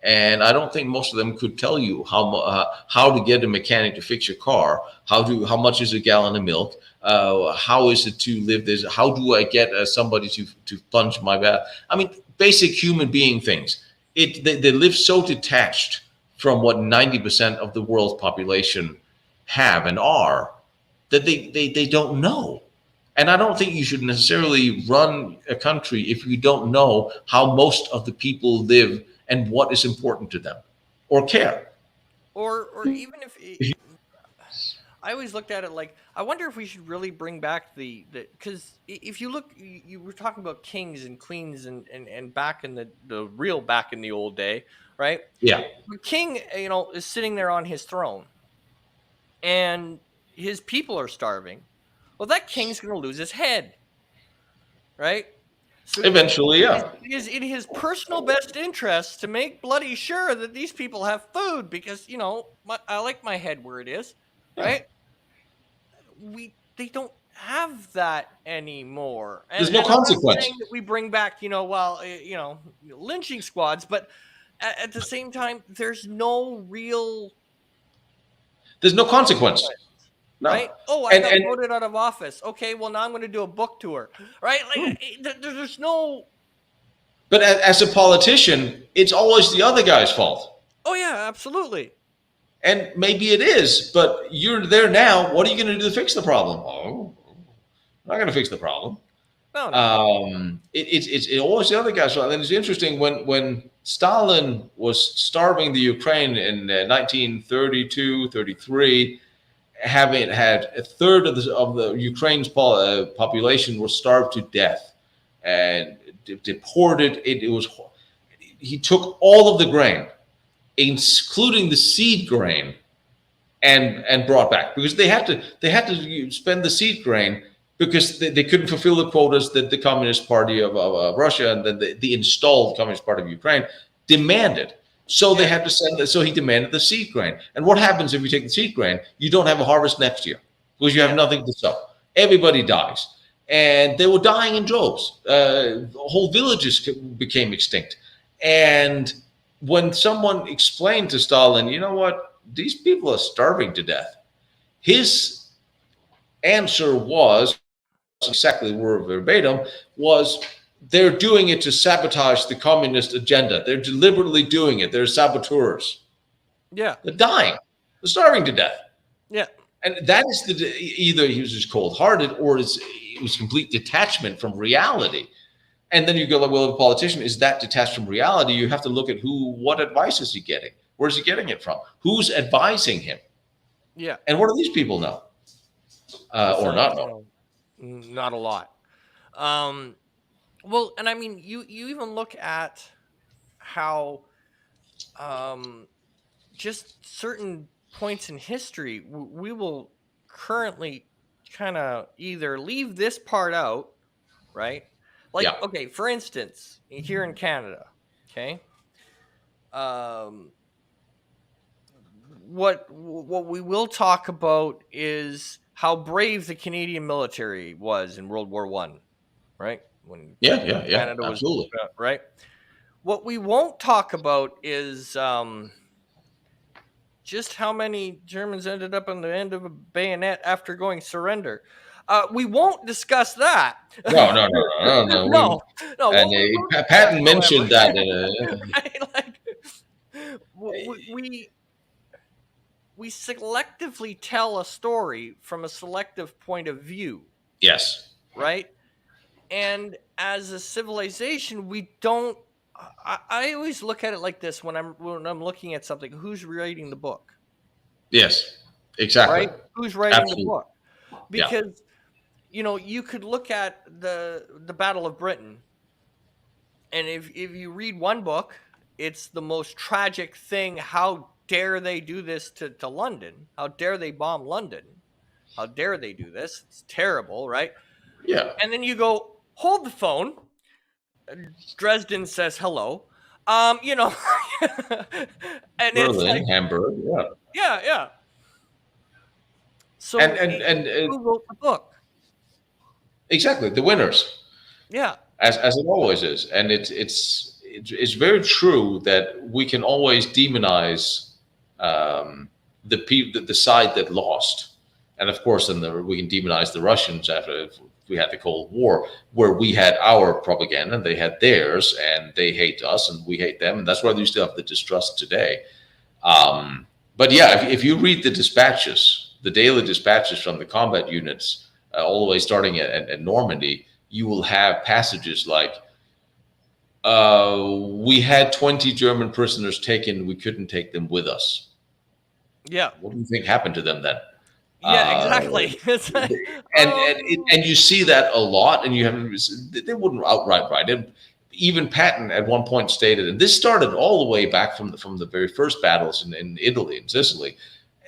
And I don't think most of them could tell you how to get a mechanic to fix your car, how much is a gallon of milk, how is it to live this, how do I get somebody to plunge my bath. I mean, basic human being things. They live so detached from what 90% of the world's population have and are that they don't know. And I don't think you should necessarily run a country if you don't know how most of the people live and what is important to them or care. Or even if I always looked at it like, I wonder if we should really bring back because if you look, you were talking about kings and queens and back in back in the old day, right? Yeah. The king, is sitting there on his throne and his people are starving. Well, that king's going to lose his head, right? So eventually, yeah. It is in his personal best interest to make bloody sure that these people have food because, I like my head where it is, right? They don't have that anymore. There's no consequence. I'm not saying that we bring back, lynching squads, but at the same time, there's no consequence. No. Right? Oh, I got voted out of office. Okay, well, now I'm going to do a book tour. Right? Like, there's no... But as a politician, it's always the other guy's fault. Oh, yeah, absolutely. And maybe it is, but you're there now. What are you going to do to fix the problem? Oh, I'm not going to fix the problem. No. It's always the other guy's fault. And it's interesting, when Stalin was starving the Ukraine in 1932, 33, having had a third of the Ukraine's population was starved to death and deported. He took all of the grain, including the seed grain, and brought back because they had to spend the seed grain because they couldn't fulfill the quotas that the Communist Party of Russia and then the installed Communist Party of Ukraine demanded. So they had to send it. So he demanded the seed grain. And what happens if you take the seed grain? You don't have a harvest next year because you have nothing to sow. Everybody dies. And they were dying in droves. Whole villages became extinct. And when someone explained to Stalin, you know what? These people are starving to death. His answer was, exactly word verbatim, was, they're doing it to sabotage the communist agenda. They're deliberately doing it. They're saboteurs. Yeah. They're dying. They're starving to death. Yeah. And that is either he was just cold-hearted or was complete detachment from reality. And then you go like, well, if a politician is that detached from reality, you have to look at what advice is he getting? Where's he getting it from? Who's advising him? Yeah. And what do these people know? Or not know? Not a lot. Well, and I mean, you even look at how just certain points in history we will currently kind of either leave this part out, right? Like, Yeah. okay, for instance, here in Canada, okay, um, what we will talk about is how brave the Canadian military was in World War One, right? When Yeah. Yeah. Yeah. Canada was Absolutely. right. What we won't talk about is just how many Germans ended up on the end of a bayonet after going surrender. We won't discuss that. No. No. No. No. No. No, no. And What we will discuss, Patton however, mentioned that. right? Like we selectively tell a story from a selective point of view, Yes. right? And as a civilization, we don't. I always look at it like this when I'm looking at something. Who's writing the book? Yes. Exactly. Right? Who's writing the Absolutely. book? Yeah. Because you could look at the Battle of Britain, and if you read one book, it's the most tragic thing. How dare they do this to London? How dare they bomb London? How dare they do this? It's terrible, right? Yeah. And then you go, hold the phone. Dresden says hello. You know, and it's like, Berlin, Hamburg. Yeah. yeah. So And who wrote the book? exactly the winners, Yeah, as it always is. And it's very true that we can always demonize the people, the side that lost, and of course, then we can demonize the Russians after we had the Cold War, where we had our propaganda, and they had theirs, and they hate us, and we hate them, and that's why we still have the distrust today. But yeah, if you read the dispatches, the daily dispatches from the combat units, all the way starting at Normandy, you will have passages like, we had 20 German prisoners taken. We couldn't take them with us. yeah, What do you think happened to them then? yeah. Exactly. It's like, And you see that a lot, and you have they wouldn't outright write it. Even Patton at one point stated, and this started all the way back from the very first battles in Italy and Sicily.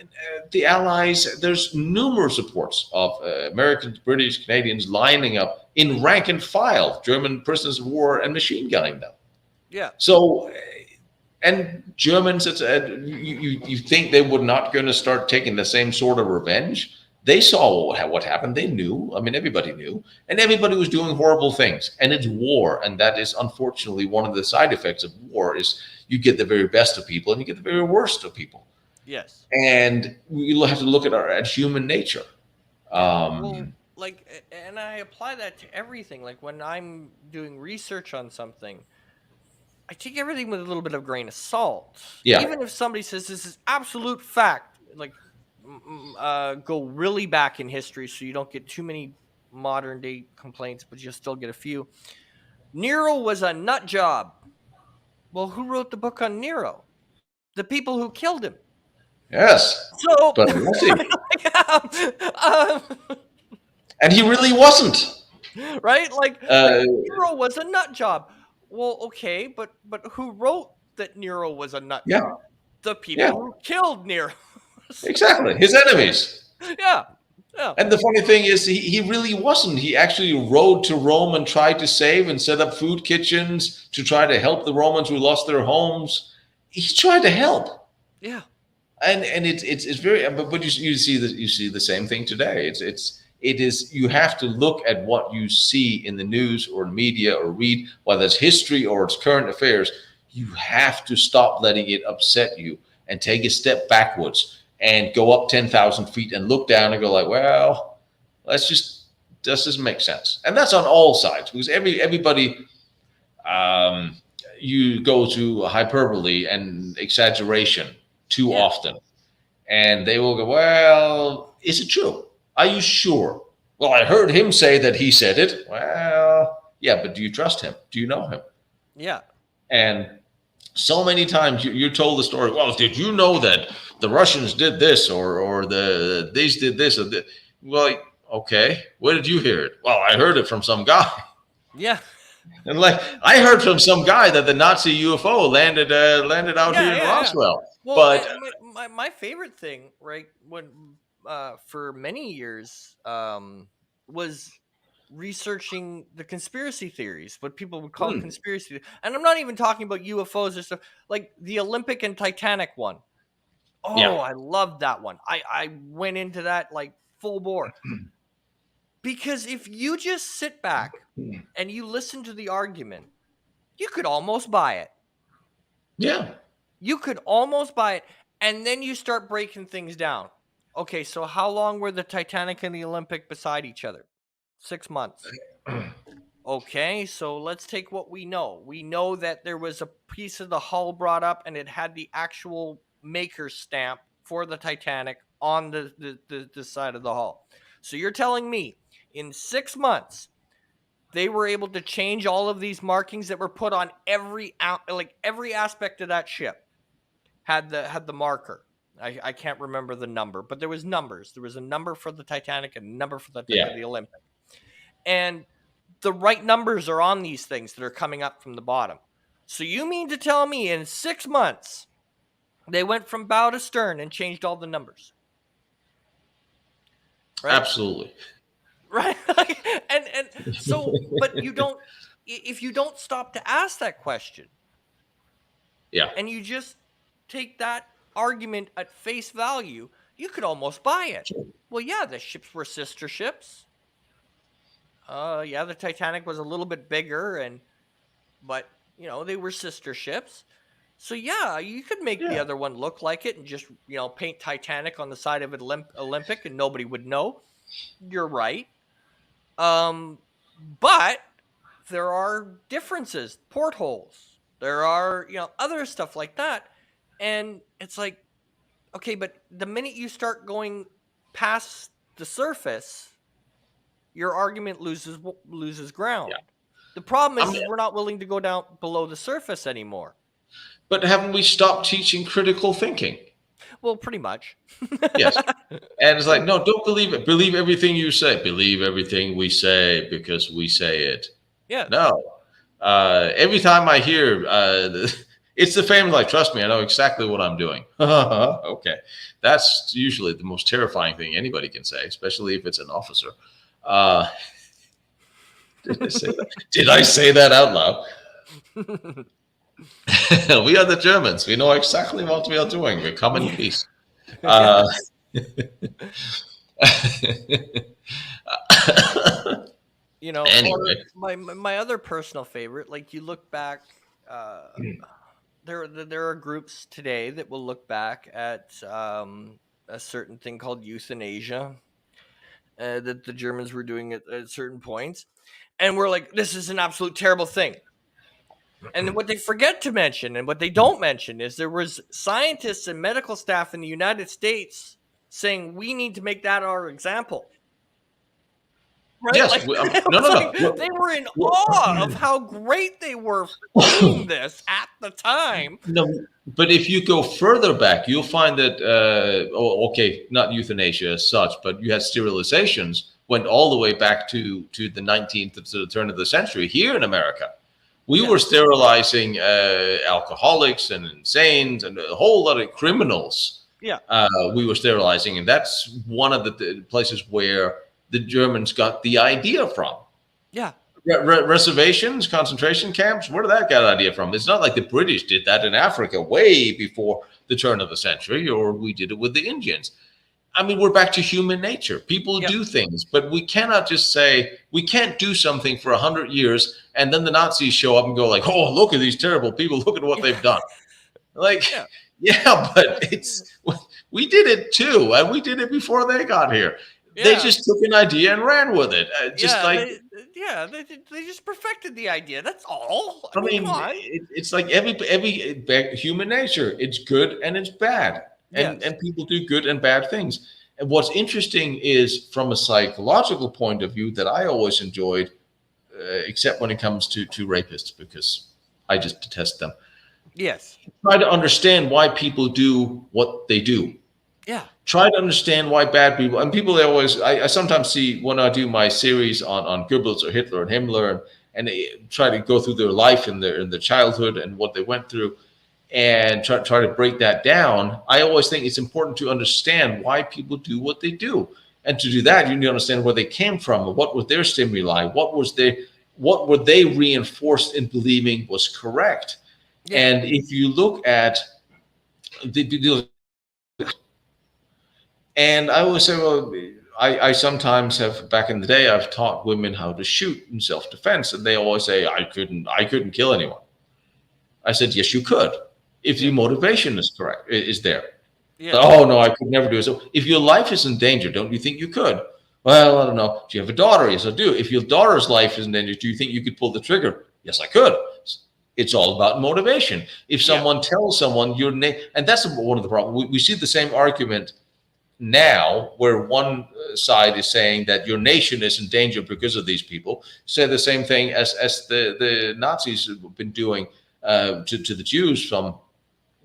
And, the Allies, there's numerous reports of Americans, British, Canadians lining up in rank and file, German prisoners of war, and machine gunning them. yeah, So, and Germans, you think they were not going to start taking the same sort of revenge? They saw what happened. They knew. I mean, everybody knew, and everybody was doing horrible things. And it's war, and that is unfortunately one of the side effects of war. Is you get the very best of people, and you get the very worst of people. yes. And we have to look at human nature. Well, like, and I apply that to everything. Like when I'm doing research on something, I take everything with a little bit of grain of salt. Yeah. Even if somebody says this is absolute fact, like go really back in history so you don't get too many modern day complaints, but you'll still get a few. Nero was a nut job. Well, who wrote the book on Nero? The people who killed him. Yes, So, but was he? um, And he really wasn't. right? Like Uh, Nero was a nut job. Well, okay, but who wrote that Nero was a nut Yeah. job? The people Yeah. who killed Nero. Exactly, his enemies. Yeah. And the funny thing is, he really wasn't. He actually rode to Rome and tried to save and set up food kitchens to try to help the Romans who lost their homes. He tried to help. Yeah. And it's very, but you see the same thing today. It is, you have to look at what you see in the news or media or read, whether it's history or it's current affairs. You have to stop letting it upset you and take a step backwards and go up 10,000 feet and look down and go like, well, this doesn't make sense. And that's on all sides, because everybody, you go to hyperbole and exaggeration too often, and they will go, well, is it true? Are you sure? Well, I heard him say that he said it. Well, yeah, but do you trust him? Do you know him? Yeah. And so many times you're told the story. Well, did you know that the Russians did this, or these did this, or the, well, okay, where did you hear it? Well, I heard it from some guy. Yeah. And like I heard from some guy that the Nazi UFO landed out here in Yeah. Roswell. Well, But my favorite thing, right, when for many years was researching the conspiracy theories, what people would call hmm, conspiracy. And I'm not even talking about UFOs or stuff like the Olympic and Titanic one. yeah, Oh, I loved that one. I went into that like full bore. Because if you just sit back and you listen to the argument, you could almost buy it. yeah, You could almost buy it. And then you start breaking things down. Okay, so how long were the Titanic and the Olympic beside each other? 6 months. Okay, so let's take what we know. We know that there was a piece of the hull brought up and it had the actual maker stamp for the Titanic on the side of the hull. So you're telling me in 6 months they were able to change all of these markings that were put on every aspect of that ship had the marker. I can't remember the number, but there was numbers. There was a number for the Titanic and a number for yeah, the Olympic. And the right numbers are on these things that are coming up from the bottom. So you mean to tell me in 6 months they went from bow to stern and changed all the numbers? Right? absolutely. Right? and so but you don't, if you don't stop to ask that question Yeah, and you just take that argument at face value, you could almost buy it. Well, yeah, the ships were sister ships. Yeah, the Titanic was a little bit bigger, but they were sister ships. So yeah, you could make the yeah, other one look like it and just paint Titanic on the side of it Olympic, and nobody would know. You're right. But there are differences, portholes. There are other stuff like that, and it's like, okay, but the minute you start going past the surface, your argument loses ground. yeah. The problem I is, mean, we're not willing to go down below the surface anymore. but haven't we stopped teaching critical thinking? Well, pretty much. Yes. And it's like, no, don't believe it. Believe everything you say. Believe everything we say because we say it. Yes. No. Every time I hear, it's the famous, like, trust me, I know exactly what I'm doing. Okay. That's usually the most terrifying thing anybody can say, especially if it's an officer. Uh, did I say that out loud? We are the Germans. We know exactly what we are doing. We come in peace. Uh, Yes. Or anyway, my other personal favorite, like you look back, uh, there are groups today that will look back at a certain thing called euthanasia that the Germans were doing at certain points, and we're like, this is an absolute terrible thing. And then what they forget to mention, and what they don't mention, is there was scientists and medical staff in the United States saying we need to make that our example. Right? yes. Like it No, was no, like no. they were in awe of Well, how great they were doing this at the time. no, but if you go further back, you'll find that, okay, not euthanasia as such, but you had sterilizations went all the way back to the 19th, to the turn of the century here in America. We Yeah, were sterilizing alcoholics and insanes and a whole lot of criminals. yeah, We were sterilizing, and that's one of the places where the Germans got the idea from. yeah, Reservations, concentration camps. Where did that get idea from? It's not like the British did that in Africa way before the turn of the century, or we did it with the Indians. I mean, we're back to human nature. People yeah, do things, but we cannot just say we can't do something for 100 years and then the Nazis show up and go like, "Oh, look at these terrible people! Look at what they've done." Like, yeah, yeah, but we did it too, and we did it before they got here. They yeah, just took an idea and ran with it, just yeah. like They just perfected the idea. That's all. I I mean, come mean, on. it's like every human nature. It's good and it's bad, and Yes. people do good and bad things. And what's interesting is from a psychological point of view that I always enjoyed, except when it comes to rapists, because I just detest them. Yes. Try to understand why people do what they do. Yeah. Try to understand why bad people, and people, they always, I sometimes see when I do my series on Goebbels or Hitler and Himmler, and they try to go through their life and their childhood and what they went through, and try to break that down. I always think it's important to understand why people do what they do, and to do that, you need to understand where they came from, what was their stimuli, what were they reinforced in believing was correct. Yeah. And if you look at the and I always say, well, I sometimes have, back in the day, I've taught women how to shoot in self-defense, and they always say, I couldn't kill anyone. I said, yes, you could, if Yeah. your motivation is correct, is there. Yeah. Oh no, I could never do it. So if your life is in danger, don't you think you could? Well, I don't know. Do you have a daughter? Yes, I do. If your daughter's life is in danger, do you think you could pull the trigger? Yes, I could. It's all about motivation. If Yeah. someone tells someone your name, and that's one of the problems. We see the same argument now, where one side is saying that your nation is in danger because of these people, say the same thing as the Nazis have been doing to the Jews from,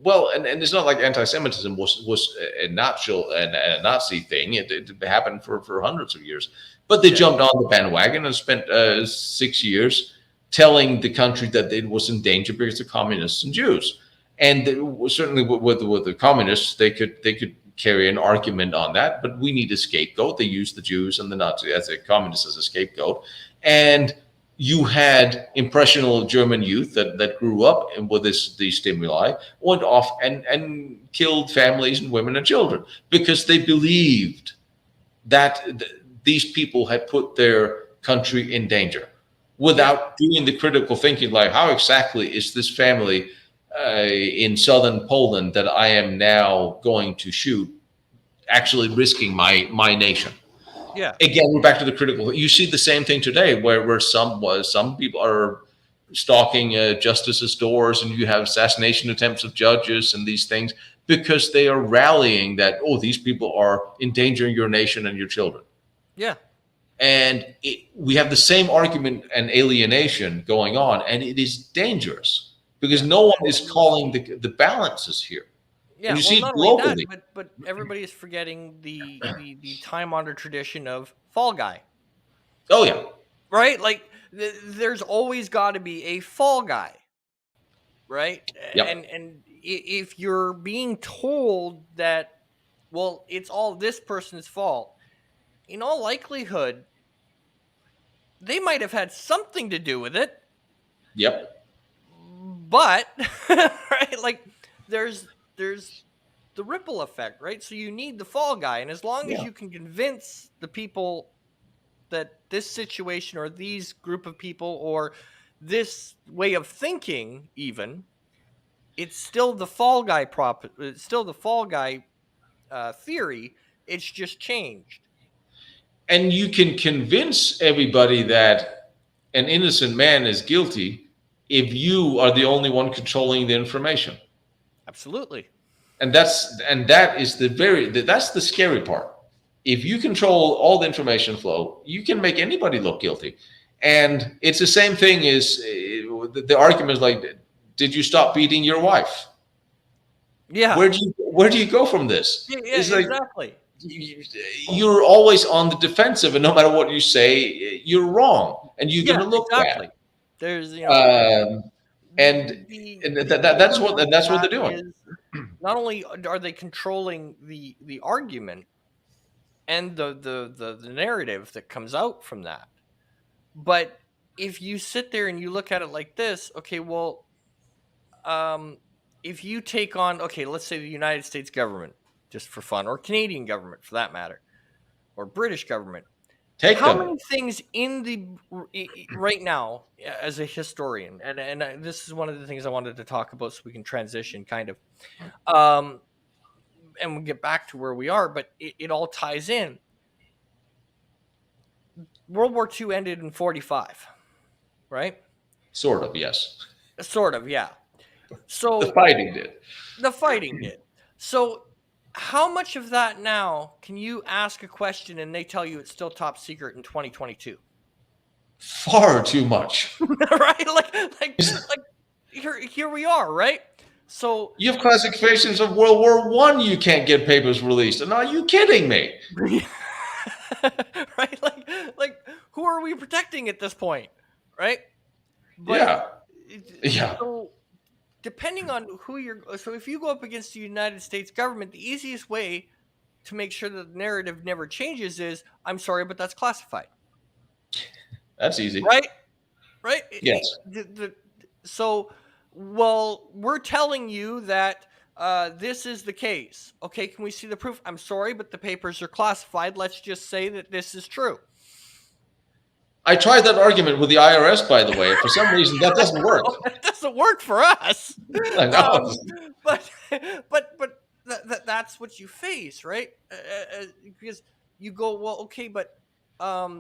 well, and it's not like anti-Semitism was a Nazi thing. It happened for hundreds of years, but they Yeah. jumped on the bandwagon and spent 6 years telling the country that it was in danger because of communists and Jews. And certainly with the communists, they could carry an argument on that, but we need a scapegoat. They used the Jews and the Nazis as a communists as a scapegoat, and you had impressionable German youth that grew up with these stimuli, went off and killed families and women and children because they believed that these people had put their country in danger Yeah. without doing the critical thinking, like how exactly is this family in southern Poland that I am now going to shoot actually risking my nation. Yeah. Again, we're back to the critical. You see the same thing today, where some people are stalking justices' doors, and you have assassination attempts of judges and these things because they are rallying that, oh, these people are endangering your nation and your children. Yeah. And we have the same argument and alienation going on, and it is dangerous because Yeah. no one is calling the balances here. And Yeah. you Well, see it not only that, globally. but everybody is forgetting the time honored tradition of Fall Guy, Oh yeah, right? Like there's always got to be a Fall Guy, right? yep, And if you're being told that, well, it's all this person's fault, in all likelihood, they might have had something to do with it, yep, but right, like there's the ripple effect, right? So you need the Fall Guy, and as long as yeah. you can convince the people that this situation or these group of people or this way of thinking, even, it's still the Fall Guy it's still the Fall Guy theory. It's just changed. And you can convince everybody that an innocent man is guilty if you are the only one controlling the information. Absolutely. And that is that's the scary part. If you control all the information flow, you can make anybody look guilty. And it's the same thing as the argument is like, did you stop beating your wife? Yeah. Where do you go from this? Yeah, It's like exactly. you're always on the defensive, and no matter what you say, you're wrong, and you're going Yeah, to look bad. exactly. There's, Um, and the and other that's part of what they're that doing. is not only are they controlling the argument and the narrative that comes out from that, but if you sit there and you look at it like this, okay, well, um, if you take on, okay, let's say the United States government, just for fun, or Canadian government for that matter, or British government, Take how them. many things in the right now as a historian, and this is one of the things I wanted to talk about, so we can transition kind of, um, and we'll get back to where we are, but it all ties in. World War II ended in 45, right? Sort of, yes. Sort of, yeah. The So fighting did. the fighting did. So How much of that now can you ask a question and they tell you it's still top secret in 2022? Far too much. Right? Like here we are, right? So You have classifications of World War One. You can't get papers released. And are you kidding me? right? Like who are we protecting at this point? Right? But Yeah. Yeah. so depending on who you're so if you go up against the United States government, the easiest way to make sure that the narrative never changes is I'm sorry, but that's classified. That's easy. Right? Right? Yes. So, well, we're telling you that this is the case. Okay, can we see the proof? I'm sorry, but the papers are classified. Let's just say that this is true. I tried that argument with the IRS, by the way. For some reason, that doesn't work. It doesn't work for us. I know. But that's what you face, right? Because you go, well, okay, but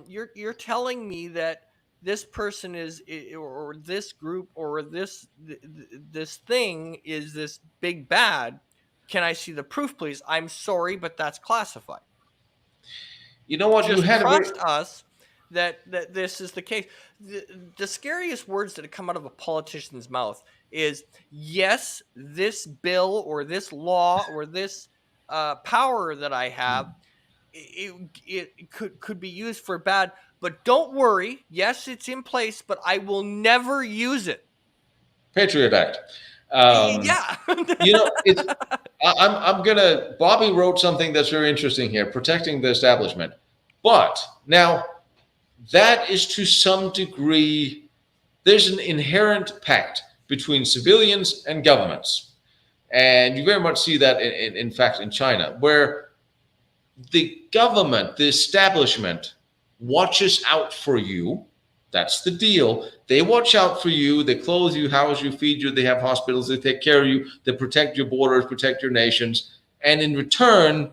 you're telling me that this person is, or this group, or this thing is this big bad. Can I see the proof, please? I'm sorry, but that's classified. You know what? You Just had a very, trust us that this is the case. The scariest words that come out of a politician's mouth is, yes, this bill or this law or this power that I have, it could be used for bad, but don't worry, yes, it's in place, but I will never use it. Patriot Act. Yeah. You know, it's. I'm gonna. Bobby wrote something that's very interesting here, protecting the establishment. But now, that is to some degree, there's an inherent pact between civilians and governments, and you very much see that in fact in China, where the government, the establishment, watches out for you. That's the deal. They watch out for you. They clothe you, house you, feed you. They have hospitals. They take care of you. They protect your borders, protect your nations. And in return,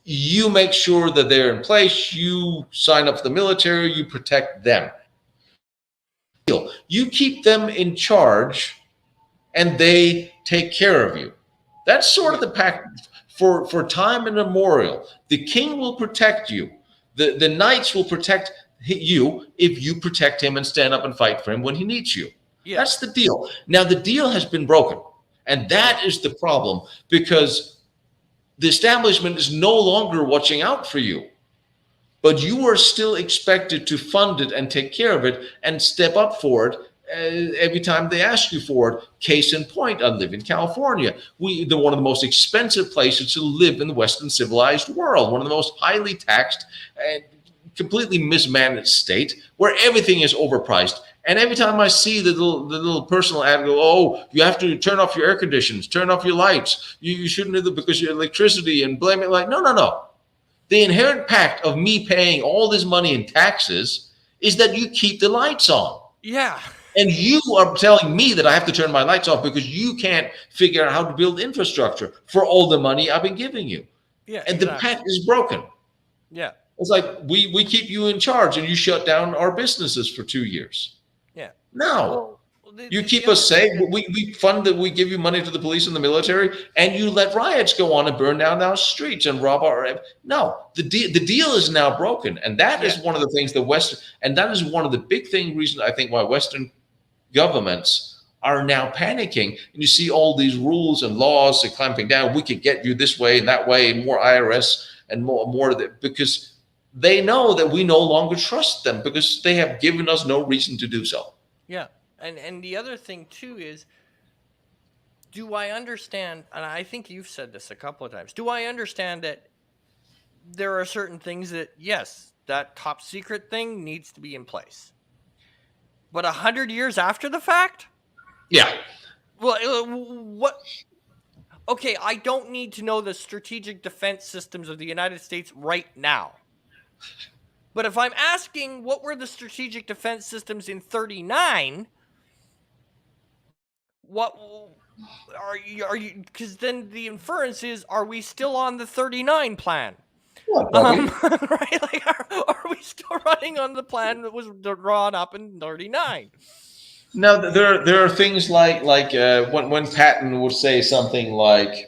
you make sure that they're in place. You sign up for the military. You protect them. You keep them in charge, and they take care of you. That's sort of the pact for time immemorial. The king will protect you. The knights will protect you if you protect him and stand up and fight for him when he needs you. Yeah. That's the deal. Now, the deal has been broken. And that is the problem, because the establishment is no longer watching out for you. But you are still expected to fund it and take care of it and step up for it every time they ask you for it. Case in point, I live in California. They're one of the most expensive places to live in the Western civilized world, one of the most highly taxed and completely mismanaged state, where everything is overpriced. And every time I see the little personal ad go, oh, you have to turn off your air conditioners, turn off your lights. You shouldn't do that because your electricity, and blame it. Like, no. The inherent pact of me paying all this money in taxes is that you keep the lights on. Yeah. And you are telling me that I have to turn my lights off because you can't figure out how to build infrastructure for all the money I've been giving you. Yeah. And exactly. the pact is broken. Yeah. It's like we keep you in charge and you shut down our businesses for 2 years. Yeah. No. You keep us safe. We fund that. We give you money to the police and the military, and you let riots go on and burn down our streets and rob our. No, the deal is now broken, and that is one of the things and that is one of the big reasons I think why Western governments are now panicking. And you see all these rules and laws and clamping down. We can get you this way and that way, and more IRS and more of that, because they know that we no longer trust them because they have given us no reason to do so. Yeah. And the other thing too is, do I understand, and I think you've said this a couple of times, do I understand that there are certain things that, yes, that top secret thing needs to be in place. But 100 years after the fact? Yeah. Well, what? Okay, I don't need to know the strategic defense systems of the United States right now. But if I'm asking what were the strategic defense systems in 39, what are you because then the inference is, are we still on the 39 plan? Right? Like, are we still running on the plan that was drawn up in 39? Now there are things like when Patton would say something like,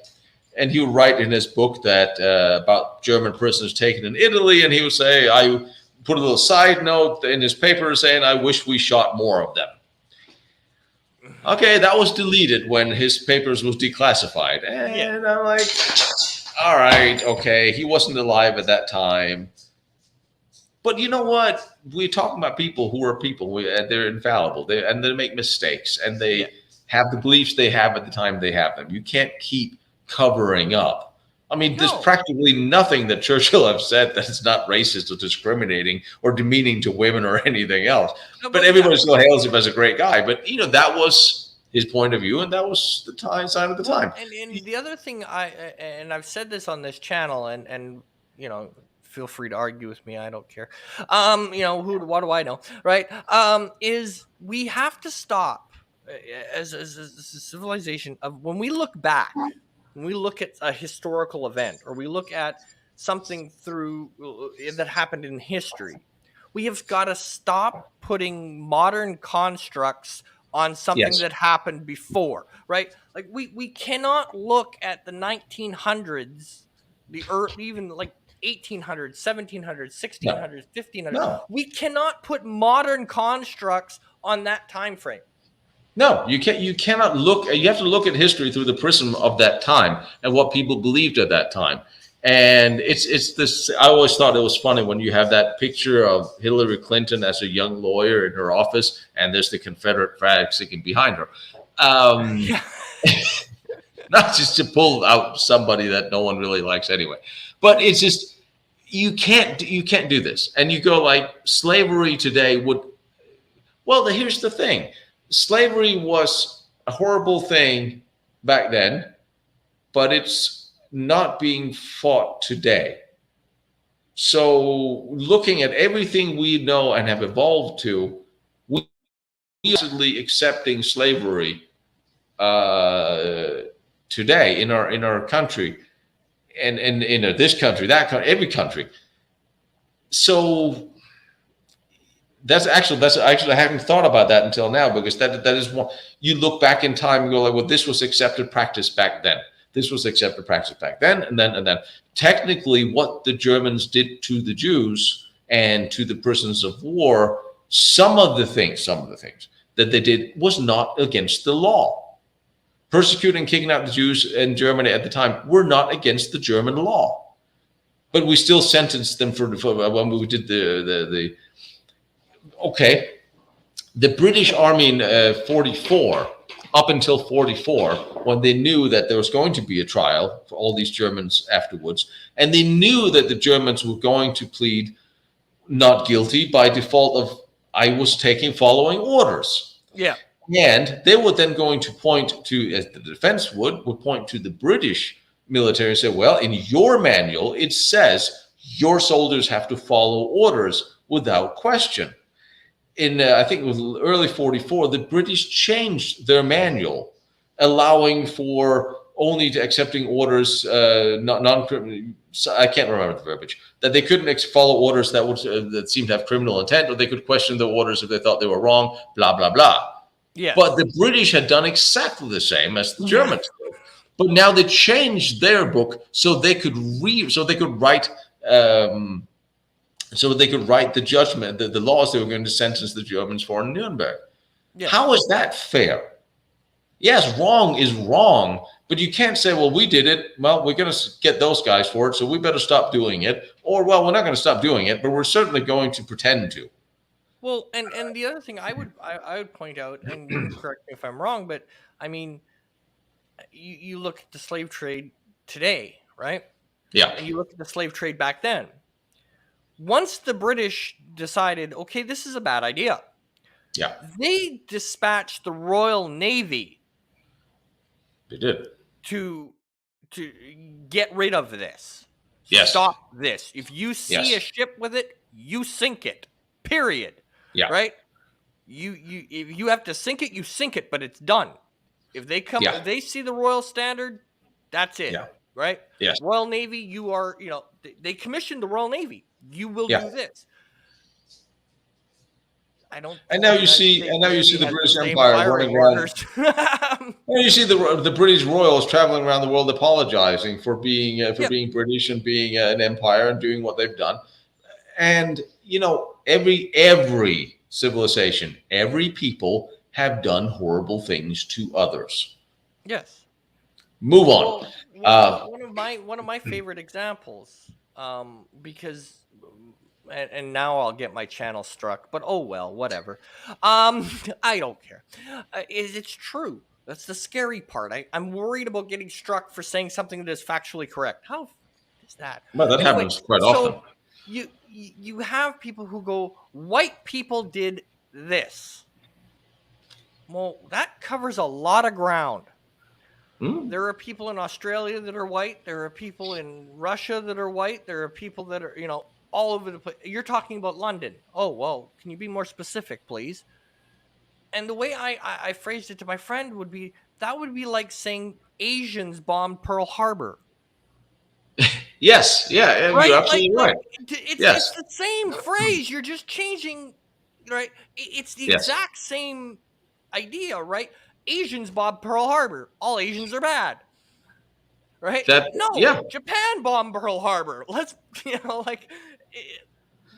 And he would write in his book that about German prisoners taken in Italy, and he would say, I put a little side note in his paper saying, I wish we shot more of them. Okay, that was deleted when his papers was declassified. And I'm like, all right, okay, he wasn't alive at that time. But you know what? We're talking about people who are people. They're infallible. And they make mistakes. And they have the beliefs they have at the time they have them. You can't keep covering up. I mean, there's practically nothing that Churchill have said that is not racist or discriminating or demeaning to women or anything else. But everybody still hails him as a great guy. But, that was his point of view, and that was the sign of the time. And the other thing I've said this on this channel, and feel free to argue with me. I don't care. What do I know? Right. Is we have to stop as a civilization of when we look back, when we look at a historical event, or we look at something through that happened in history, we have got to stop putting modern constructs on something that happened before, right? Like we cannot look at the 1900s, even like 1800s, 1700s, 1600s, 1500s. No. We cannot put modern constructs on that time frame. No, you can't. You cannot look. You have to look at history through the prism of that time and what people believed at that time. And it's this. I always thought it was funny when you have that picture of Hillary Clinton as a young lawyer in her office, and there's the Confederate flag sticking behind her. Not just to pull out somebody that no one really likes anyway, but it's just you can't do this. And you go like slavery today would. Well, here's the thing. Slavery was a horrible thing back then, but it's not being fought today. So looking at everything we know and have evolved to, we are accepting slavery today in our country, and in this country, that country, every country. So that's actually I haven't thought about that until now, because that is one. You look back in time and go like, well, this was accepted practice back then. This was accepted practice back then, and then. Technically, what the Germans did to the Jews and to the prisoners of war, some of the things that they did was not against the law. Persecuting and kicking out the Jews in Germany at the time were not against the German law, but we still sentenced them for when we did the the British Army in 44, up until 44, when they knew that there was going to be a trial for all these Germans afterwards, and they knew that the Germans were going to plead not guilty by default of I was following orders. Yeah. And they were then going to point to, as the defense would point to the British military and say, well, in your manual, it says your soldiers have to follow orders without question. In I think it was early 44, the British changed their manual, allowing for only accepting orders, non-criminal. I can't remember the verbiage, that they couldn't follow orders that seemed to have criminal intent, or they could question the orders if they thought they were wrong. Blah blah blah. Yeah. But the British had done exactly the same as the Germans did. But now they changed their book so they could write. So they could write the judgment, the laws they were going to sentence the Germans for in Nuremberg. Yeah. How is that fair? Yes, wrong is wrong, but you can't say, well, we did it. Well, we're going to get those guys for it, so we better stop doing it. Or, well, we're not going to stop doing it, but we're certainly going to pretend to. Well, and the other thing I would point out, and you can correct me if I'm wrong, but I mean, you look at the slave trade today, right? Yeah. And you look at the slave trade back then. Once the British decided, okay, this is a bad idea. Yeah. They dispatched the Royal Navy. They did. To get rid of this. Yes. Stop this. If you see a ship with it, you sink it. Period. Yeah. Right? If you have to sink it, you sink it, but it's done. If they come, if they see the Royal Standard, that's it. Yeah. Right? Yes. Royal Navy, you are, they commissioned the Royal Navy. You will do this. I don't. And now you see the British Empire running around. Well, you see the British royals traveling around the world apologizing for Yeah. being British and being an empire and doing what they've done. And every civilization, every people have done horrible things to others. Yes. Move on. Well, Uh, one of my favorite examples, because, and now I'll get my channel struck, but oh well, whatever. I don't care. Is it's true? That's the scary part. I'm worried about getting struck for saying something that is factually correct. How is that? well, that Anyway, happens quite often. so you have people who go, white people did this. Well, that covers a lot of ground. Hmm? There are people in Australia that are white. There are people in Russia that are white. There are people that are, all over the place. You're talking about London. Oh, well, can you be more specific, please? And the way I phrased it to my friend would be, that would be like saying Asians bombed Pearl Harbor, Yes, yeah, you're right? Like, absolutely right. it's Yes, the same phrase. You're just changing, right? It's the yes, exact same idea, right? Asians bombed Pearl Harbor. All Asians are bad. Right? No, yeah, Japan bombed Pearl Harbor. Let's, like,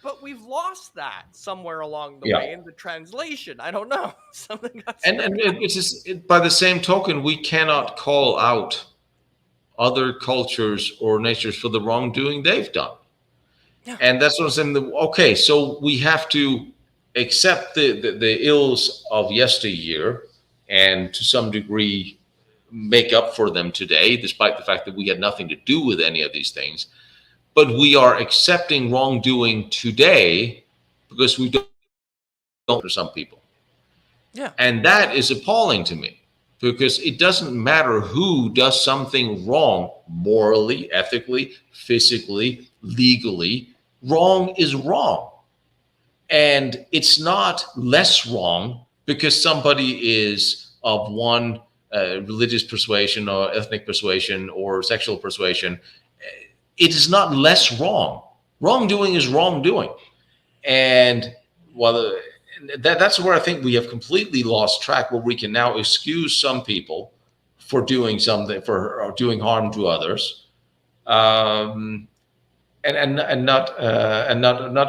but we've lost that somewhere along the yeah. way in the translation. I don't know. Something got And screwed up. it's just, by the same token, we cannot call out other cultures or natures for the wrongdoing they've done. Yeah. And that's what I'm saying. Okay, so we have to accept the ills of yesteryear and to some degree make up for them today, despite the fact that we had nothing to do with any of these things. But we are accepting wrongdoing today because we don't for some people. Yeah. And that is appalling to me because it doesn't matter who does something wrong morally, ethically, physically, legally. Wrong is wrong. And it's not less wrong because somebody is of one religious persuasion or ethnic persuasion or sexual persuasion. It is not less wrong. Wrongdoing is wrongdoing. And well, that's where I think we have completely lost track, where we can now excuse some people for doing something, for doing harm to others, and not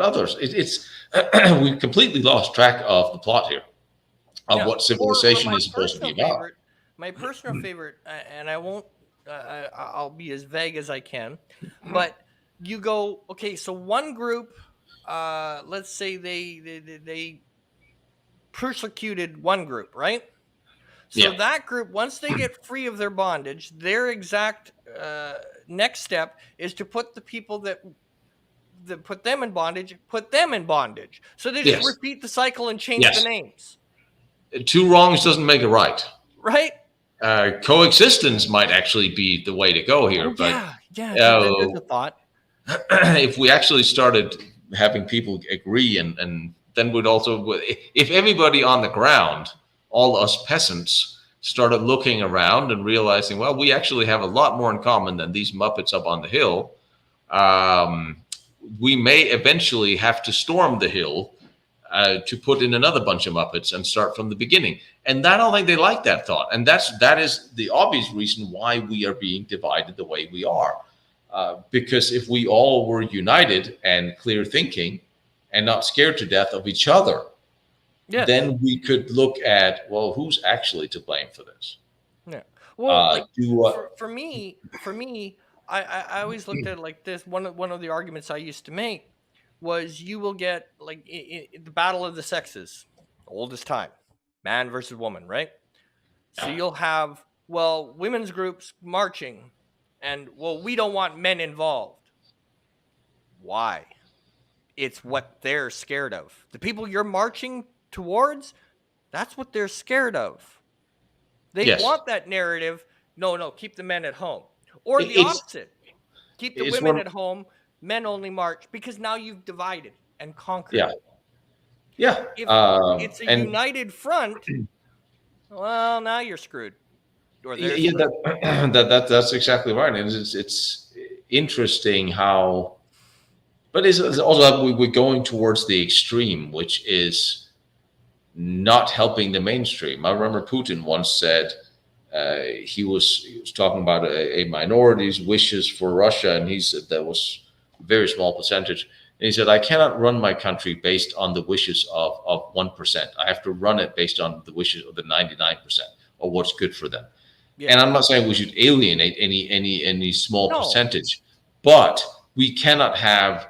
others. It's we've completely lost track of the plot here of Yeah. what Or civilization my is supposed to be personal about. favorite, and I won't, I'll be as vague as I can, but you go, okay, so one group, let's say they persecuted one group, right? So Yeah. that group, once they get free of their bondage, their exact next step is to put the people that put them in bondage. So they just Yes. repeat the cycle and change the Yes. names, Two wrongs doesn't make a right. right? Coexistence might actually be the way to go here, Oh but yeah. There's uh, a thought. if we actually started having people agree, and then we'd also, if everybody on the ground, all us peasants, started looking around and realizing, well, we actually have a lot more in common than these Muppets up on the hill. We may eventually have to storm the hill to put in another bunch of Muppets and start from the beginning. And I don't think they like that thought. And that is the obvious reason why we are being divided the way we are. Because if we all were united and clear thinking and not scared to death of each other, Yes. then we could look at, well, who's actually to blame for this? Yeah. Well, like, Do for me, I always looked at it like this. One of the arguments I used to make was, you will get, like, the battle of the sexes, oldest time, man versus woman, right? So you'll have, well, women's groups marching, and, well, we don't want men involved. Why? It's what they're scared of. The people you're marching towards, that's what they're scared of. They yes, want that narrative. No, keep the men at home. Or the it's opposite. Keep the it's women one, at home, men only march, because now you've divided and conquered. yeah, yeah, If it's a and united front, well, now you're screwed. Or they're yeah, screwed. that's exactly right. And it's interesting how, but it's also that we're going towards the extreme, which is not helping the mainstream. I remember Putin once said, He was talking about a minority's wishes for Russia, and he said that was a very small percentage. And he said, I cannot run my country based on the wishes of 1%. I have to run it based on the wishes of the 99% or what's good for them. And Yeah. I'm not saying we should alienate any small No. percentage, but we cannot have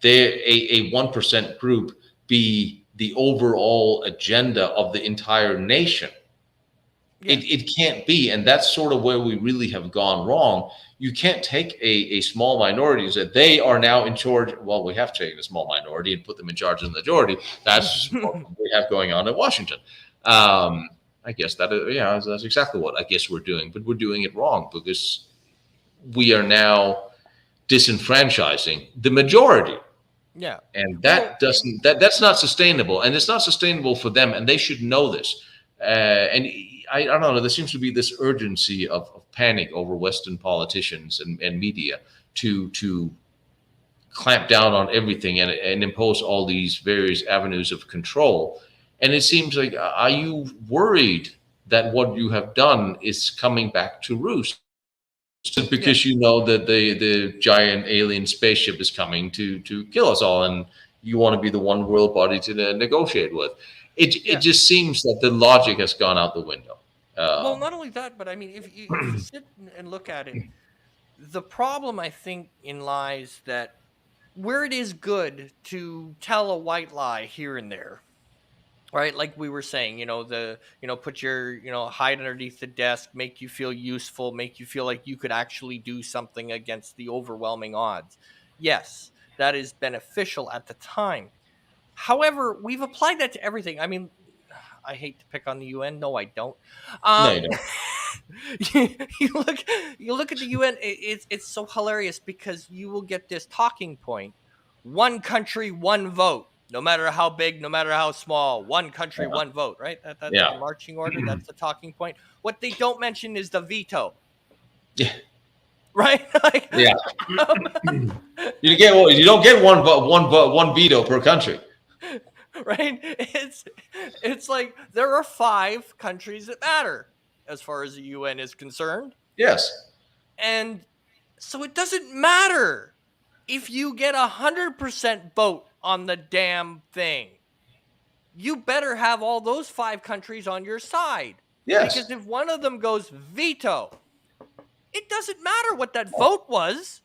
a 1% group be the overall agenda of the entire nation. Yes. It can't be. And that's sort of where we really have gone wrong. You can't take a small minority and say they are now in charge. Well, we have taken a small minority and put them in charge of the majority. That's what we have going on in Washington. I guess that is, yeah, that's exactly what I guess we're doing, but we're doing it wrong because we are now disenfranchising the majority, Yeah. and Well, that's not sustainable, and it's not sustainable for them, and they should know this. And I don't know. There seems to be this urgency of panic over Western politicians and media to clamp down on everything and impose all these various avenues of control. And it seems like, are you worried that what you have done is coming back to roost? Because yes. you know that the giant alien spaceship is coming to kill us all, and you want to be the one world body to negotiate with. It Yeah. just seems that the logic has gone out the window. Well, Um, not only that, but I mean, if you sit and look at it, the problem I think in lies that where it is good to tell a white lie here and there, right? Like we were saying, put your, hide underneath the desk, make you feel useful, make you feel like you could actually do something against the overwhelming odds. Yes, that is beneficial at the time. However, we've applied that to everything. I mean, I hate to pick on the UN. No, I don't. no, Um, you don't. you look, you look at the UN. It's so hilarious because you will get this talking point: one country, one vote. No matter how big, no matter how small, one country, Yeah, one vote. Right? That's the yeah, marching order. That's the talking point. What they don't mention is the veto. yeah. Right? Like, Yeah. um, You don't get one veto per country. right? It's like there are five countries that matter as far as the UN is concerned. Yes, And so it doesn't matter if you get 100% vote on the damn thing. You better have all those five countries on your side. Because yes. if one of them goes veto, it doesn't matter what that vote was.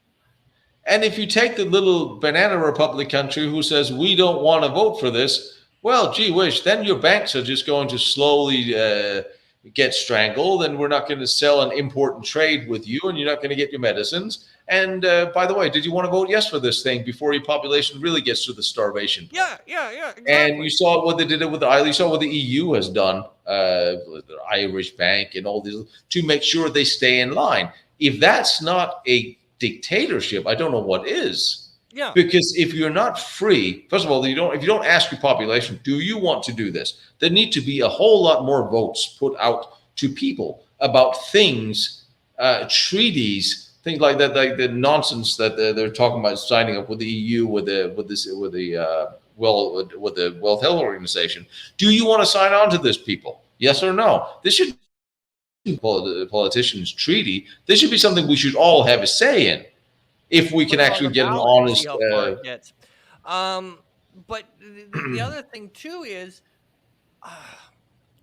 And if you take the little banana republic country who says we don't want to vote for this, well, gee whiz, then your banks are just going to slowly get strangled, and we're not going to sell and import and trade with you, and you're not going to get your medicines. And by the way, did you want to vote yes for this thing before your population really gets to the starvation point? Yeah, yeah, yeah, And you exactly. saw what they did with the island. You saw what the EU has done, the Irish Bank and all these, to make sure they stay in line. If that's not a dictatorship, I don't know what is. Yeah. Because if you're not free, first of all, if you don't ask your population, do you want to do this? There need to be a whole lot more votes put out to people about things, treaties, things like that, like the nonsense that they're talking about signing up with the EU, with the World Health Organization. Do you want to sign on to this, people? Yes or no? This should be the politicians' treaty. This should be something we should all have a say in if we Put can it on the actually get an ballot and see honest. how far it gets. But the other thing too is,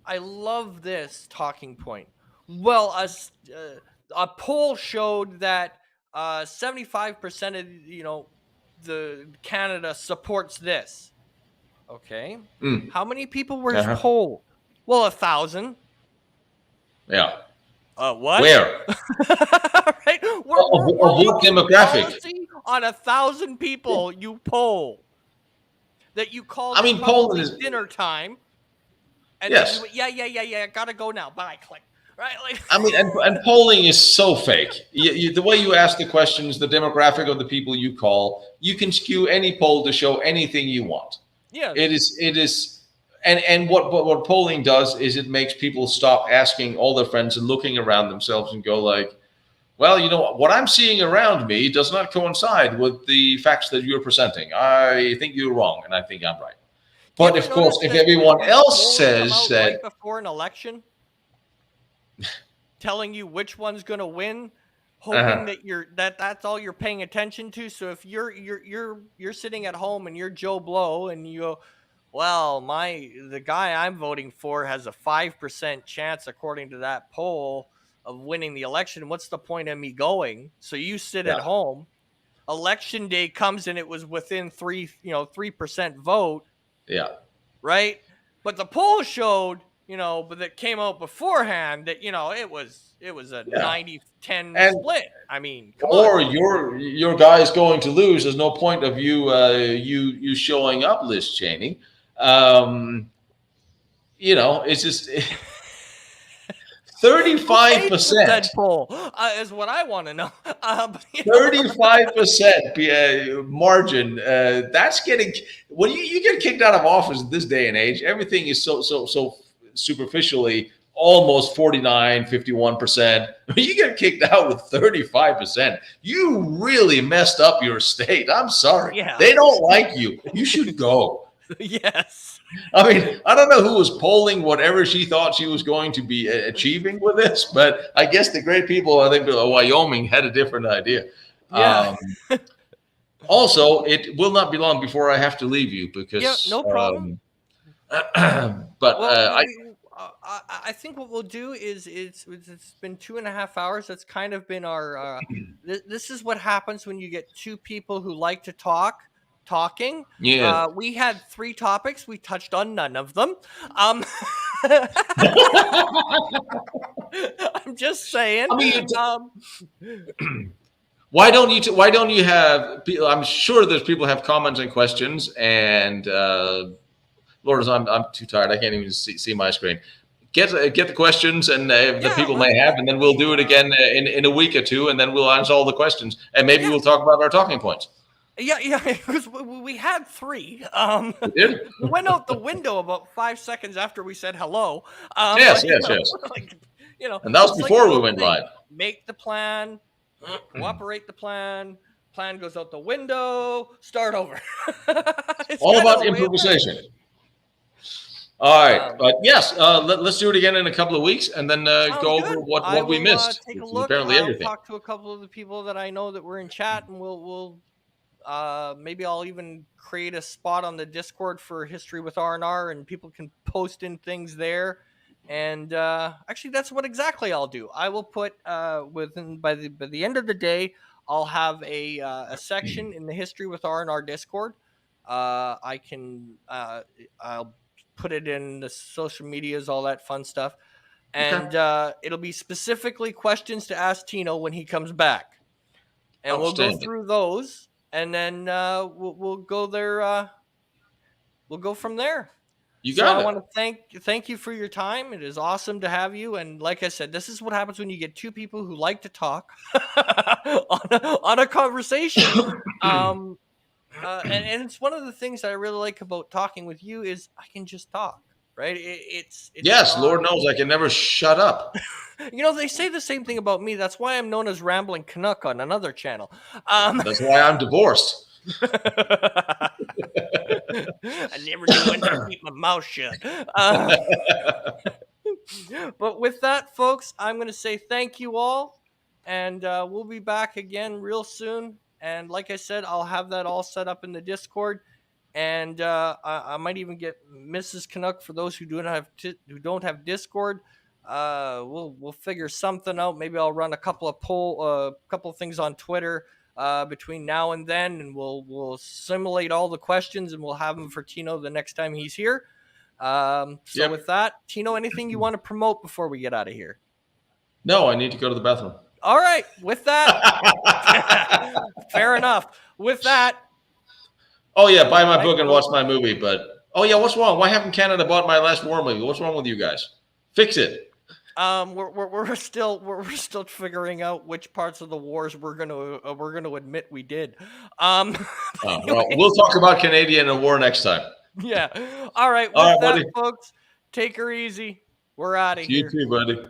I love this talking point. Well, a poll showed that 75% of the Canada supports this. Okay, Mm, how many people were uh-huh. polled? Well, 1,000. Yeah. What? Where? Right? We're Of what making demographic? policy on 1,000 people you poll that you called I at mean, Poland probably is, dinner time, and then you yes. went, yeah, gotta go now. Bye, click. Right? Like, I mean, and polling is so fake. The way you ask the questions, the demographic of the people you call, you can skew any poll to show anything you want. yes, It is, and what polling does is it makes people stop asking all their friends and looking around themselves and go like, well, you know what I'm seeing around me does not coincide with the facts that you're presenting. I think you're wrong, and I think I'm right. you But ever of course, notice if that everyone these else polls come says out that, right before an election? telling you which one's going to win, hoping Uh-huh. that that's all you're paying attention to. So if you're sitting at home and you're Joe Blow and you go, well, the guy I'm voting for has a 5% chance according to that poll of winning the election. What's the point of me going? So you sit Yeah. at home. Election day comes and it was within 3% vote, Yeah. right? But the poll showed, but that came out beforehand that, it was a Yeah. 90-10 And split. I mean, come on. or your guy is going to lose. There's no point of you showing up, Liz Cheney. Um, it's just Who paid for 35%. said poll is what I want to know. But, 35% margin. That's getting when you get kicked out of office in this day and age. Everything is so superficially almost 49, 51%. You get kicked out with 35%. You really messed up your state. I'm sorry. yeah. They don't like you. You should go. Yes. I mean, I don't know who was polling whatever she thought she was going to be achieving with this, but I guess the great people, I think, of Wyoming had a different idea. Yeah. Also, it will not be long before I have to leave you Yeah. because, No problem. but Well, I think what we'll do is it's been 2.5 hours. That's kind of been our. This is what happens when you get two people who like to talking. yeah, We had 3 topics. We touched on none of them. I'm just saying. I mean, Um, why don't you have? I'm sure there's people have comments and questions, and Lord, I'm too tired. I can't even see my screen. Get the questions and the yeah, people may have, and then we'll do it again in a week or two, and then we'll answer all the questions, and maybe yeah, we'll talk about our talking points. yeah. Because we had 3. We did? We went out the window about 5 seconds after we said hello. Yes, But, yes. like, And that was it's like before the we old went thing. live. Make the plan, cooperate the plan. Plan goes out the window. Start over. It's All kind of about the way it works. improvisation. All right, but yes, let's do it again in a couple of weeks, and then Sounds go good. over what I we will missed, take a which is look. apparently I'll everything. talk to a couple of the people that I know that were in chat, and we'll maybe I'll even create a spot on the Discord for History with R&R, and people can post in things there. And actually, that's what exactly I'll do. I will put within by the end of the day, I'll have a section in the History with R&R Discord. I'll put it in the social medias, all that fun stuff, Okay. and it'll be specifically questions to ask Tino when he comes back, and we'll go Outstanding. through those, and then we'll go there. We'll go from there. You So I got it. want to thank you for your time. It is awesome to have you. And like I said, this is what happens when you get two people who like to talk on a conversation. And it's one of the things that I really like about talking with you is I can just talk, right? It's Yes, not. Lord knows I can never shut up. They say the same thing about me. That's why I'm known as Rambling Canuck on another channel. That's why I'm divorced. I never knew when to keep my mouth shut. But with that, folks, I'm going to say thank you all, and we'll be back again real soon. And like I said, I'll have that all set up in the Discord, and I might even get Mrs. Canuck for those who don't have Discord. We'll figure something out. Maybe I'll run a couple of things on Twitter between now and then, and we'll simulate all the questions, and we'll have them for Tino the next time he's here. Yep. With that, Tino, anything you want to promote before we get out of here? No, I need to go to the bathroom. All right. With that, fair enough. With that. Oh yeah, buy my book and watch my movie. But what's wrong? Why haven't Canada bought my last war movie? What's wrong with you guys? Fix it. We're still figuring out which parts of the wars we're gonna admit we did. Well, we'll talk about Canadian and war next time. Yeah. All right. With that, buddy. Folks, take her easy. We're out of here. You too, buddy.